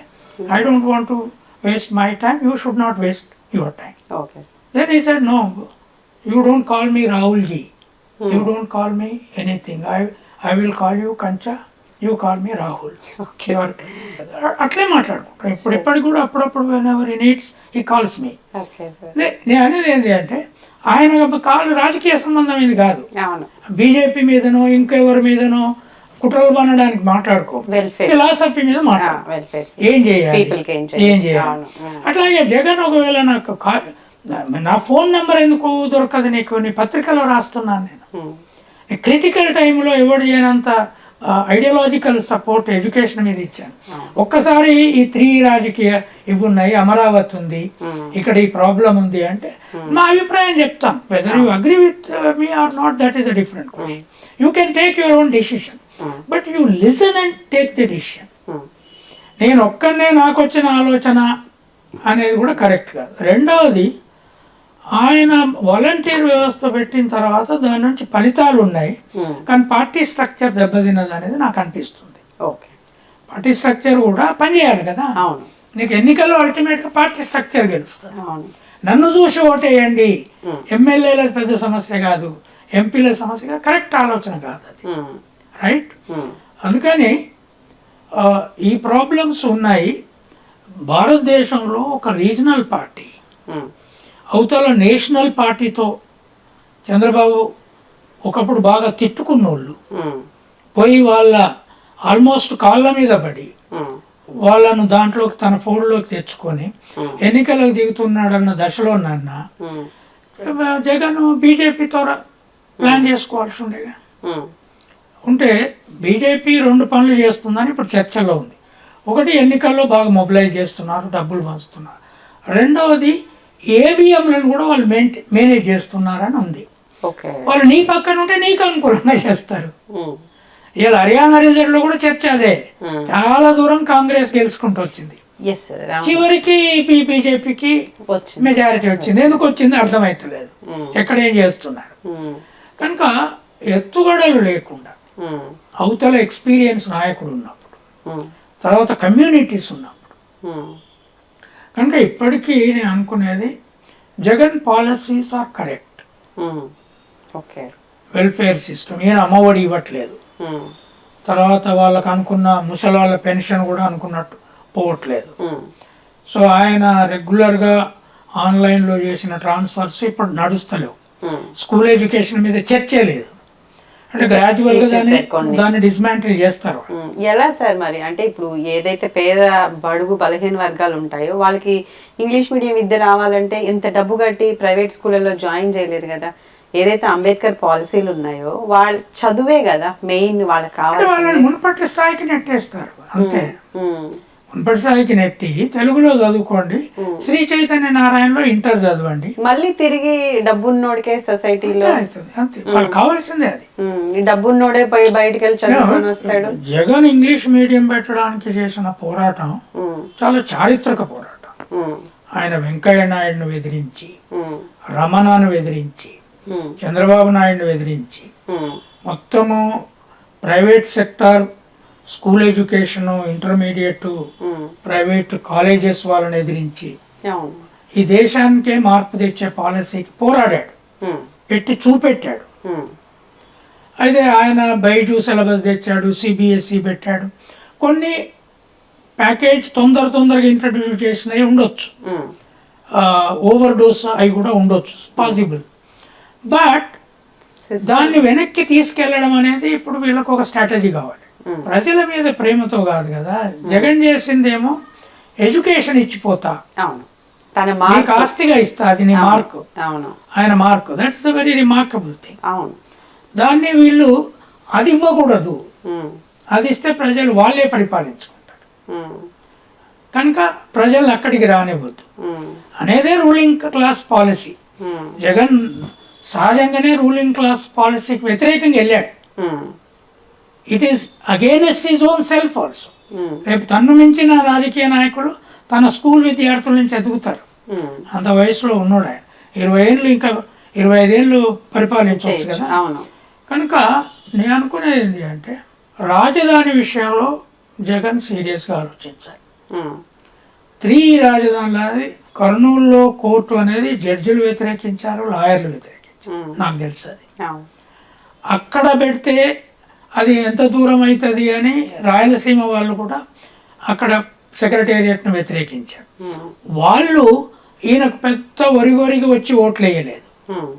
I don't want to waste my time, you should not waste your time. Then he said, no, you don't call me Rahulji, you don't call me anything, I will call you Kancha, you call me Rahul. అట్లే మాట్లాడుకుంటాం. ఇప్పటికి కూడా అప్పుడప్పుడు whenever he needs, he calls me. నేను అనేది ఏంటి అంటే, ఆయన కాలు రాజకీయ సంబంధం ఇది కాదు, బీజేపీ మీదనో ఇంకెవరి మీదనో కుట్రలు పనడానికి మాట్లాడుకో, ఫిలాసఫీ మీద మాట్లాడు, ఏం చేయాలి. అట్లాగే జగన్ ఒకవేళ నాకు నా ఫోన్ నెంబర్ ఎందుకు దొరకదు నీకు, నీ పత్రికలో రాస్తున్నాను నేను. క్రిటికల్ టైంలో ఎవరు చేయనంత ఐడియాలజికల్ సపోర్ట్ ఎడ్యుకేషన్ మీద ఇచ్చాను. ఒక్కసారి ఈ 3 రాజకీయ ఇవి ఉన్నాయి, అమరావతి ఉంది, ఇక్కడ ఈ ప్రాబ్లం ఉంది అంటే నా అభిప్రాయం చెప్తాం. Whether you agree with me or not, that is a different question. You can take your own decision, but you listen and take the decision. నేను ఒక్కనే నాకు వచ్చిన ఆలోచన అనేది కూడా కరెక్ట్ కాదు. రెండవది, ఆయన వాలంటీర్ వ్యవస్థ పెట్టిన తర్వాత దాని నుంచి ఫలితాలు ఉన్నాయి, కానీ పార్టీ స్ట్రక్చర్ దెబ్బతిన్నది అనేది నాకు అనిపిస్తుంది. పార్టీ స్ట్రక్చర్ కూడా పనిచేయాలి కదా. నీకు ఎన్నికల్లో అల్టిమేట్గా పార్టీ స్ట్రక్చర్ గెలుస్తుంది. నన్ను చూసి ఓటేయండి, ఎమ్మెల్యేల పెద్ద సమస్య కాదు, ఎంపీల సమస్య కాదు, కరెక్ట్ ఆలోచన కాదు అది, రైట్? అందుకని ఈ ప్రాబ్లమ్స్ ఉన్నాయి. భారతదేశంలో ఒక రీజనల్ పార్టీ అవతల నేషనల్ పార్టీతో చంద్రబాబు ఒకప్పుడు బాగా తిట్టుకున్నోళ్ళు పోయి వాళ్ళ ఆల్మోస్ట్ కాళ్ళ మీద పడి వాళ్ళను దాంట్లోకి తన ఫోల్డ్లోకి తెచ్చుకొని ఎన్నికలకు దిగుతున్నాడన్న దశలో నన్న జగన్ బీజేపీతో ప్లాన్ చేసుకోవాల్సి ఉండేగా. ఉంటే బీజేపీ 2 పనులు చేస్తుందని ఇప్పుడు చర్చలో ఉంది. ఒకటి, ఎన్నికల్లో బాగా మొబిలైజ్ చేస్తున్నారు, డబ్బులు పంచుతున్నారు. రెండవది, ఏవిఎంలను కూడా వాళ్ళు మేనేజ్ చేస్తున్నారని ఉంది. వాళ్ళు నీ పక్కన ఉంటే నీకు అనుకూలంగా చేస్తారు. ఇలా హర్యానా రిజల్ట్ లో కూడా చర్చ అదే, చాలా దూరం కాంగ్రెస్ గెలుచుకుంటూ వచ్చింది, చివరికి బీజేపీకి మెజారిటీ వచ్చింది. ఎందుకు వచ్చింది అర్థమైతలేదు, ఎక్కడ ఏం చేస్తున్నారు. కనుక ఎత్తుగడలు లేకుండా అవతల ఎక్స్పీరియన్స్ నాయకుడు ఉన్నప్పుడు, తర్వాత కమ్యూనిటీస్ ఉన్నప్పుడు, కనుక ఇప్పటికీ నేను అనుకునేది Jagan policies are correct. Welfare system, ఈయన అమ్మఒడి ఇవ్వట్లేదు, తర్వాత వాళ్ళకు అనుకున్న ముసలి వాళ్ళ పెన్షన్ కూడా అనుకున్నట్టు పోవట్లేదు. సో ఆయన రెగ్యులర్గా ఆన్లైన్లో చేసిన ట్రాన్స్ఫర్స్ ఇప్పుడు నడుస్తలేవు. స్కూల్ ఎడ్యుకేషన్ మీద చర్చే లేదు, అంటే గ్రాడ్యువల్ గా దాన్ని డిస్మాంటిల్ చేస్తారు. ఎలా సార్ మరి? అంటే ఇప్పుడు ఏదైతే పేద బడుగు బలహీన వర్గాలు ఉంటాయో వాళ్ళకి ఇంగ్లీష్ మీడియం విద్య రావాలంటే ఇంత డబ్బు కట్టి ప్రైవేట్ స్కూళ్ళలో జాయిన్ చేయలేరు కదా. ఏదైతే అంబేద్కర్ పాలసీలు ఉన్నాయో వాళ్ళ చదువే కదా మెయిన్, వాళ్ళకి కావాలి. మునుపటి స్థాయికి నెట్టేస్తారు అంతే. మునుపటి స్థాయికి నెట్టి తెలుగులో చదువుకోండి, శ్రీ చైతన్య నారాయణలో ఇంటర్ చదవండి, మళ్ళీ తిరిగి డబ్బున్నోడికే సొసైటీలో అంతే. వాళ్ళకి కావాల్సిందే అది. డబ్బున్నోడే పోయి బయటికి వెళ్ళి చదువుకొని వస్తాడు. జగన్ ఇంగ్లీష్ మీడియం పెట్టడానికి చేసిన పోరాటం చాలా చారిత్రక పోరాటం. ఆయన వెంకయ్య నాయుడును బెదిరించి, రమణను బెదిరించి, చంద్రబాబు నాయుడును బెదిరించి, మొత్తము private sector school education, intermediate, private colleges వాళ్ళని ఎదిరించి ఈ దేశానికే మార్పు తెచ్చే పాలసీకి పోరాడాడు, పెట్టి చూపెట్టాడు. అయితే ఆయన బైజూ సిలబస్ తెచ్చాడు, సిబిఎస్ఈ పెట్టాడు. కొన్ని ప్యాకేజ్ తొందరగా ఇంట్రడ్యూస్ చేసినవి ఉండొచ్చు, ఓవర్ డోస్ అవి కూడా ఉండొచ్చు, పాసిబుల్. బట్ దాన్ని వెనక్కి తీసుకెళ్లడం అనేది ఇప్పుడు వీళ్ళకి ఒక స్ట్రాటజీ కావాలి. ప్రజల మీద ప్రేమతో కాదు కదా. జగన్ చేసిందేమో ఎడ్యుకేషన్ ఇచ్చిపోతా, నీకు ఆస్తిగా ఇస్తా, అది నీ మార్కు, ఆయన mark. That's a very remarkable thing. దాన్ని వీళ్ళు అది ఇవ్వకూడదు. ఉమ్, అది ఇస్తే ప్రజలు వాళ్ళే పరిపాలించుకుంటారు. ఉమ్, కనుక ప్రజలు అక్కడికి రానివ్వద్దు ఉమ్, అనేదే రూలింగ్ క్లాస్ పాలసీ. ఉమ్, జగన్ సహజంగానే రూలింగ్ క్లాస్ పాలసీకి వ్యతిరేకంగా వెళ్ళాడు. Um, it is against his own self also. ఉమ్, రేపు తన్ను మించిన రాజకీయ నాయకులు తన స్కూల్ విద్యార్థుల నుంచి ఎదుగుతారు. ఉమ్. అంత వయసులో ఉన్నాడు ఆయన. 20 ఏళ్ళు ఇంకా 25 ఏళ్ళు పరిపాలించవచ్చు కదా. అవును. కనుక నేను అనుకునేది ఏంటి అంటే రాజధాని విషయంలో జగన్ సీరియస్గా ఆలోచించాలి. ఉమ్, 3 రాజధానులు అనేది కర్నూలులో కోర్టు అనేది జడ్జిలు వ్యతిరేకించారు, లాయర్లు వ్యతిరేకించారు. ఉమ్, నాకు తెలుసు అది. అవును. అక్కడ పెడితే అది ఎంత దూరం అవుతుంది అని రాయలసీమ వాళ్ళు కూడా అక్కడ సెక్రటేరియట్ను వ్యతిరేకించారు. ఉమ్, వాళ్ళు ఈయనకు పెద్ద ఒరిగొరిగి వచ్చి ఓట్లు వేయలేదు. ఉమ్,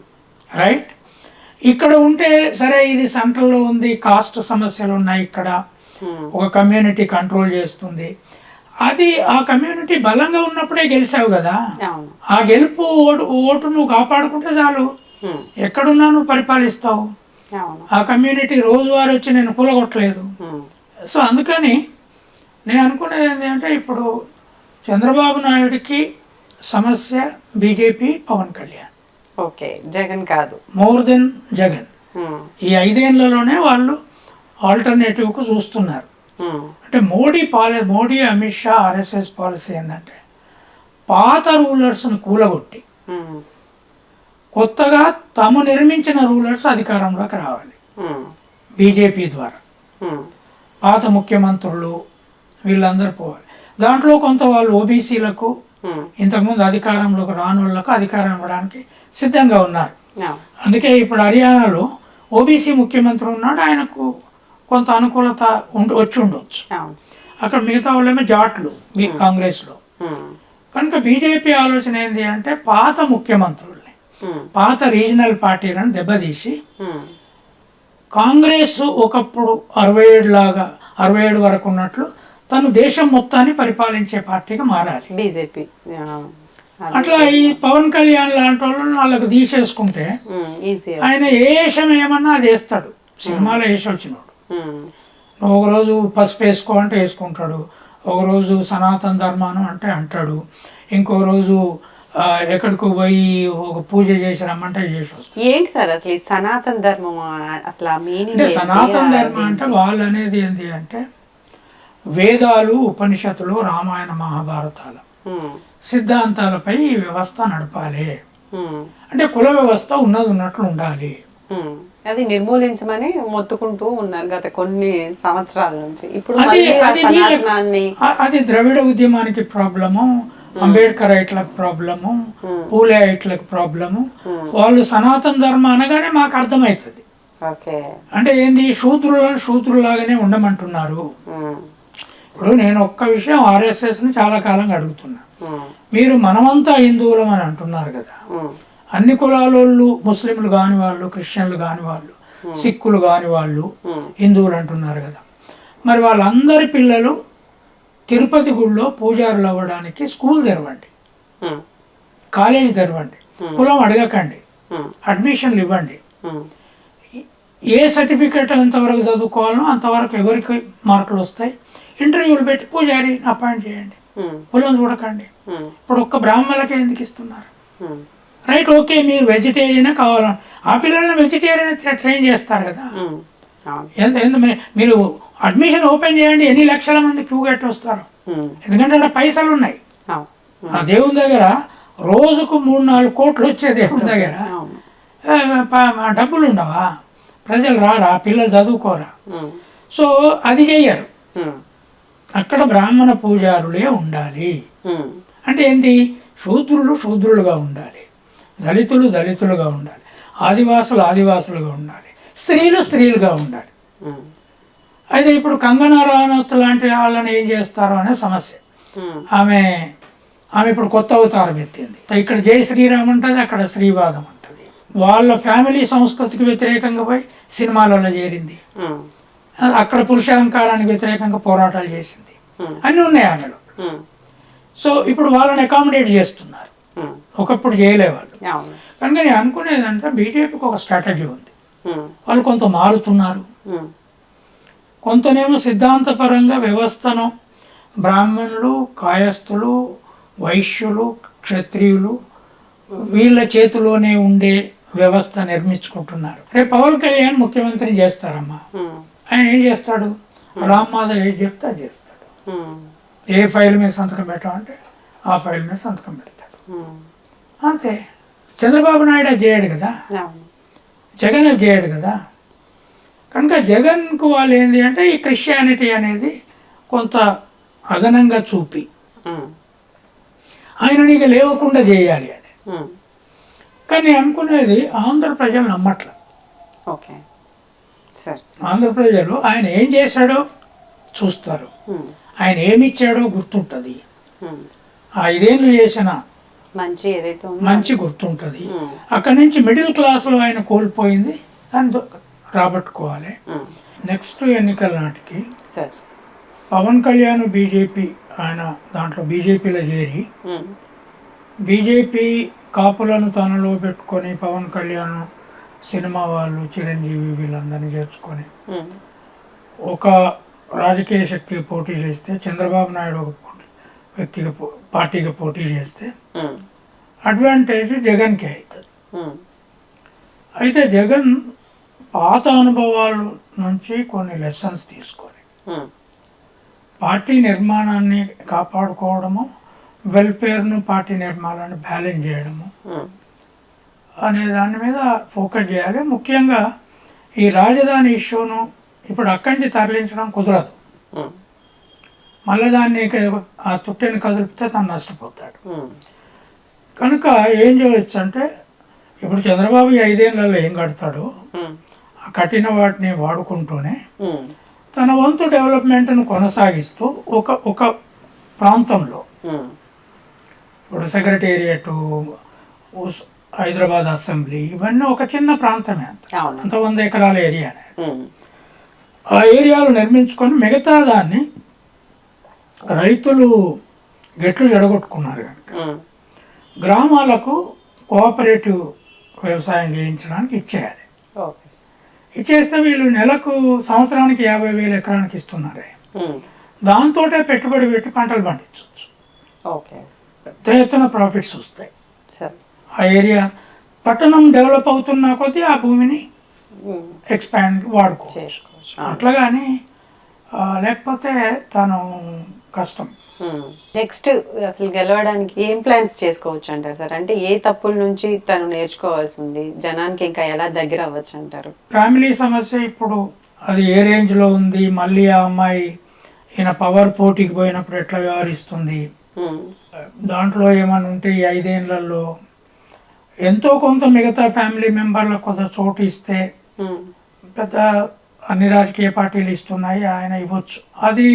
రైట్. ఇక్కడ ఉంటే సరే ఇది సెంట్రల్లో ఉంది, కాస్ట్ సమస్యలు ఉన్నాయి ఇక్కడ, ఉమ్, ఒక కమ్యూనిటీ కంట్రోల్ చేస్తుంది, అది ఆ కమ్యూనిటీ బలంగా ఉన్నప్పుడే గెలిచావు కదా. అవును. ఆ గెలుపు ఓటు నువ్వు కాపాడుకుంటే చాలు, ఉమ్, ఎక్కడున్నా నువ్వు పరిపాలిస్తావు. అవును. ఆ కమ్యూనిటీ రోజువారీ వచ్చి నేను కూలగొట్టలేదు. ఉమ్, సో అందుకని నేను అనుకునేది ఏంటంటే ఇప్పుడు చంద్రబాబు నాయుడికి సమస్య బీజేపీ, పవన్ కళ్యాణ్. ఓకే, జగన్ కాదు. More than Jagan. ఉమ్, ఈ 5 ఏళ్లలోనే వాళ్ళు ఆల్టర్నేటివ్కు చూస్తున్నారు. ఉమ్, అంటే మోడీ అమిత్ షా ఆర్ఎస్ఎస్ పాలసీ ఏంటంటే పాత రూలర్స్ను కూలగొట్టి ఉమ్, కొత్తగా తాము నిర్మించిన రూలర్స్ అధికారంలోకి రావాలి ఉమ్, బీజేపీ ద్వారా. ఉమ్, పాత ముఖ్యమంత్రులు వీళ్ళందరూ పోవాలి. దాంట్లో కొంత వాళ్ళు ఓబీసీలకు ఉమ్, ఇంతకుముందు అధికారంలోకి రాని వాళ్ళకు అధికారం ఇవ్వడానికి సిద్ధంగా ఉన్నారు. అవును. అందుకే ఇప్పుడు హర్యానాలో ఓబీసీ ముఖ్యమంత్రి ఉన్నాడు, ఆయనకు కొంత అనుకూలత వచ్చి ఉండవచ్చు. అవును. అక్కడ మిగతా వాళ్ళేమో జాట్లు కాంగ్రెస్లో. ఉమ్, కనుక బీజేపీ ఆలోచన ఏంటి అంటే పాత ముఖ్యమంత్రుల్ని, ఉమ్, పాత రీజనల్ పార్టీలను దెబ్బతీసి ఉమ్, కాంగ్రెస్ ఒకప్పుడు 67 వరకు ఉన్నట్లు తను దేశం మొత్తాన్ని పరిపాలించే పార్టీగా మారాలి. బీజేపీ. అట్లా ఈ పవన్ కళ్యాణ్ లాంటి వాళ్ళని వాళ్ళకు తీసేసుకుంటే ఈజీ. ఆయన ఏషం ఏమన్నా అది వేస్తాడు. సినిమాలో వేసి వచ్చినోడు. ఉమ్, నువ్వు ఒకరోజు పసుపు వేసుకో అంటే వేసుకుంటాడు, ఒకరోజు సనాతన ధర్మానం అంటే అంటాడు, ఇంకో రోజు ఎక్కడికో పోయి ఒక పూజ చేసి రమ్మంటే చేసి వస్తాడు. ఏంటి సార్ అసలు ఈ సనాతన ధర్మం అసలు ఆ మీనింగ్ అంటే సనాతన ధర్మం అంటే వాళ్ళు అనేది ఏంటి అంటే వేదాలు, ఉపనిషత్తులు, రామాయణ మహాభారతాలు సిద్ధాంతాలపై ఈ వ్యవస్థ నడపాలి. అంటే కుల వ్యవస్థ ఉన్నట్లు ఉండాలి. అది నిర్మూలించమని మొత్తుకుంటూ ఉన్నారు గత కొన్ని సంవత్సరాల నుంచి. ఇప్పుడు అది ద్రవిడ ఉద్యమానికి ప్రాబ్లము, అంబేద్కర్ ఐట్లకు ప్రాబ్లము, పూలే ఐట్లకు ప్రాబ్లము. వాళ్ళు సనాతన ధర్మం అనగానే మాకు అర్థమవుతుంది. అంటే ఏంది, శూద్రులాగానే ఉండమంటున్నారు. ఇప్పుడు నేను ఒక్క విషయం ఆర్ఎస్ఎస్ని చాలా కాలంగా అడుగుతున్నా, మీరు మనమంతా హిందువులం అని అంటున్నారు కదా, అన్ని కులాలోళ్ళు, ముస్లింలు కాని వాళ్ళు, క్రిస్టియన్లు కాని వాళ్ళు, సిక్కులు కాని వాళ్ళు హిందువులు అంటున్నారు కదా, మరి వాళ్ళందరి పిల్లలు తిరుపతి గుడిలో పూజారులు అవ్వడానికి స్కూల్ తెరవండి, కాలేజ్ తెరవండి, కులం అడగకండి, అడ్మిషన్లు ఇవ్వండి. ఏ సర్టిఫికేట్ ఎంతవరకు చదువుకోవాలనో అంతవరకు ఎవరికి మార్కులు వస్తాయి, ఇంటర్వ్యూలు పెట్టి పూజారిని అపాయింట్ చేయండి, కులం చూడకండి. ఇప్పుడు ఒక్క బ్రాహ్మణులకే ఎందుకు ఇస్తున్నారు? రైట్, ఓకే, మీరు వెజిటేరియనే కావాలని ఆ పిల్లల్ని వెజిటేరియన్ ట్రైన్ చేస్తారు కదా. మీరు అడ్మిషన్ ఓపెన్ చేయండి, ఎన్ని లక్షల మంది క్యూ కట్టి వస్తారు. ఎందుకంటే అక్కడ పైసలు ఉన్నాయి. ఆ దేవుని దగ్గర రోజుకు 3-4 కోట్లు వచ్చే దేవుని దగ్గర డబ్బులు ఉండవా? ప్రజలు రారా, పిల్లలు చదువుకోరా? సో అది చెయ్యరు. అక్కడ బ్రాహ్మణ పూజారులే ఉండాలి. అంటే ఏంటి, శూద్రులుగా ఉండాలి, దళితులుగా ఉండాలి, ఆదివాసులుగా ఉండాలి, స్త్రీలుగా ఉండాలి. అయితే ఇప్పుడు కంగనా రనౌత్ లాంటి వాళ్ళని ఏం చేస్తారో అనే సమస్య. ఆమె ఇప్పుడు కొత్త అవతారం ఎత్తింది. ఇక్కడ జై శ్రీరామ్ ఉంటుంది, అక్కడ శ్రీవాదం ఉంటుంది. వాళ్ళ ఫ్యామిలీ సంస్కృతికి వ్యతిరేకంగా పోయి సినిమాలలో చేరింది, అక్కడ పురుషాహంకారానికి వ్యతిరేకంగా పోరాటాలు చేసింది, అన్నీ ఉన్నాయి ఆమెలో. సో ఇప్పుడు వాళ్ళని అకామిడేట్ చేస్తున్నారు, ఒకప్పుడు చేయలే వాళ్ళు. కనుక నేను అనుకునేదంటే బీజేపీకి ఒక స్ట్రాటజీ ఉంది. వాళ్ళు కొంత మారుతున్నారు, కొంతనేమో సిద్ధాంతపరంగా వ్యవస్థను బ్రాహ్మణులు, కాయస్థులు, వైశ్యులు, క్షత్రియులు వీళ్ళ చేతిలోనే ఉండే వ్యవస్థ నిర్మించుకుంటున్నారు. రేపు పవన్ కళ్యాణ్ ముఖ్యమంత్రిని చేస్తారమ్మా, ఆయన ఏం చేస్తాడు? రామ్ మాధవ్ ఏం చెప్తే అది చేస్తాడు. ఏ ఫైల్ మీద సంతకం పెట్టామంటే ఆ ఫైల్ మీద సంతకం పెడతాడు, అంతే. చంద్రబాబు నాయుడు అది చేయడు కదా, జగన్ అది చేయడు కదా. కనుక జగన్కు వాళ్ళు ఏంటి అంటే ఈ క్రిస్టియానిటీ అనేది కొంత అదనంగా చూపి ఆయన నీకు లేవకుండా చేయాలి అని. కానీ అనుకునేది ఆంధ్ర ప్రజలు నమ్మట్ల. ఓకే సరే, ఆంధ్ర ప్రజలు ఆయన ఏం చేశాడో చూస్తారు, ఆయన ఏమి ఇచ్చాడో గుర్తుంటుంది, 5 ఏళ్ళు చేసిన మంచి ఏదైతే మంచి గుర్తుంటుంది. అక్కడి నుంచి మిడిల్ క్లాస్లో ఆయన కోల్పోయింది దాన్ని రాబట్టుకోవాలి. నెక్స్ట్ ఎన్నికల నాటికి పవన్ కళ్యాణ్ బీజేపీ, ఆయన దాంట్లో బీజేపీలో చేరి బీజేపీ కాపులను తనలో పెట్టుకొని పవన్ కళ్యాణ్ సినిమా వాళ్ళు చిరంజీవి వీళ్ళందరినీ చేర్చుకొని ఒక రాజకీయ శక్తికి పోటీ చేస్తే, చంద్రబాబు నాయుడు ఒక వ్యక్తిగా పార్టీగా పోటీ చేస్తే అడ్వాంటేజ్ జగన్కి అవుతుంది. అయితే జగన్ పాత అనుభవాల నుంచి కొన్ని లెసన్స్ తీసుకొని పార్టీ నిర్మాణాన్ని కాపాడుకోవడము, వెల్ఫేర్ను పార్టీ నిర్మాణాన్ని బ్యాలెన్స్ చేయడము అనే దాని మీద ఫోకస్ చేయాలి. ముఖ్యంగా ఈ రాజధాని ఇష్యూను ఇప్పుడు అక్కడి నుంచి తరలించడం కుదరదు, మళ్ళీ దాన్ని ఆ తుట్టెని కదిలిపితే తను నష్టపోతాడు. కనుక ఏం చేయవచ్చు అంటే ఇప్పుడు చంద్రబాబు 5 ఏళ్లలో ఏం కడతాడో ఆ కట్టిన వాటిని వాడుకుంటూనే తన వంతు డెవలప్మెంట్ను కొనసాగిస్తూ ఒక ప్రాంతంలో, ఇప్పుడు సెక్రటేరియట్, హైదరాబాద్ అసెంబ్లీ, ఇవన్నీ ఒక చిన్న ప్రాంతమే, అంత 100 ఎకరాల ఏరియానే. ఆ ఏరియాలు నిర్మించుకొని మిగతా దాన్ని రైతులు గెట్లు జడగొట్టుకున్నారు కనుక గ్రామాలకు కోఆపరేటివ్ వ్యవసాయం చేయించడానికి ఇచ్చేయాలి. ఇచ్చేస్తే వీళ్ళు నెలకు సంవత్సరానికి 50,000 ఎకరానికి ఇస్తున్నారే, దాంతో పెట్టుబడి పెట్టి పంటలు పండించవచ్చు, పెద్ద ఎత్తున ప్రాఫిట్స్ వస్తాయి. ఆ ఏరియా పట్టణం డెవలప్ అవుతున్న కొద్దీ ఆ భూమిని ఎక్స్పాండ్ వాడుకోవచ్చు. అట్లాగాని లేకపోతే తను కష్టం. నెక్స్ట్ అసలు గెలవడానికి ఏం ప్లాన్స్ చేసుకోవచ్చు అంటారు సార్? అంటే ఏ తప్పుల నుంచి తను నేర్చుకోవాల్సి ఉంది, జనానికి ఇంకా ఎలా దగ్గర అవ్వచ్చు అంటారు? ఫ్యామిలీ సమస్య ఇప్పుడు అది ఏ రేంజ్లో ఉంది, మళ్ళీ ఆ అమ్మాయి ఈయన పవర్ పోటీకి పోయినప్పుడు ఎట్లా వ్యవహరిస్తుంది, దాంట్లో ఏమన్నా ఉంటే ఈ 5 ఏళ్లలో ఎంతో కొంత మిగతా ఫ్యామిలీ మెంబర్లకు కొంత చోటు ఇస్తే, పెద్ద అన్ని రాజకీయ పార్టీలు ఇస్తున్నాయి, ఆయన ఇవ్వచ్చు. అది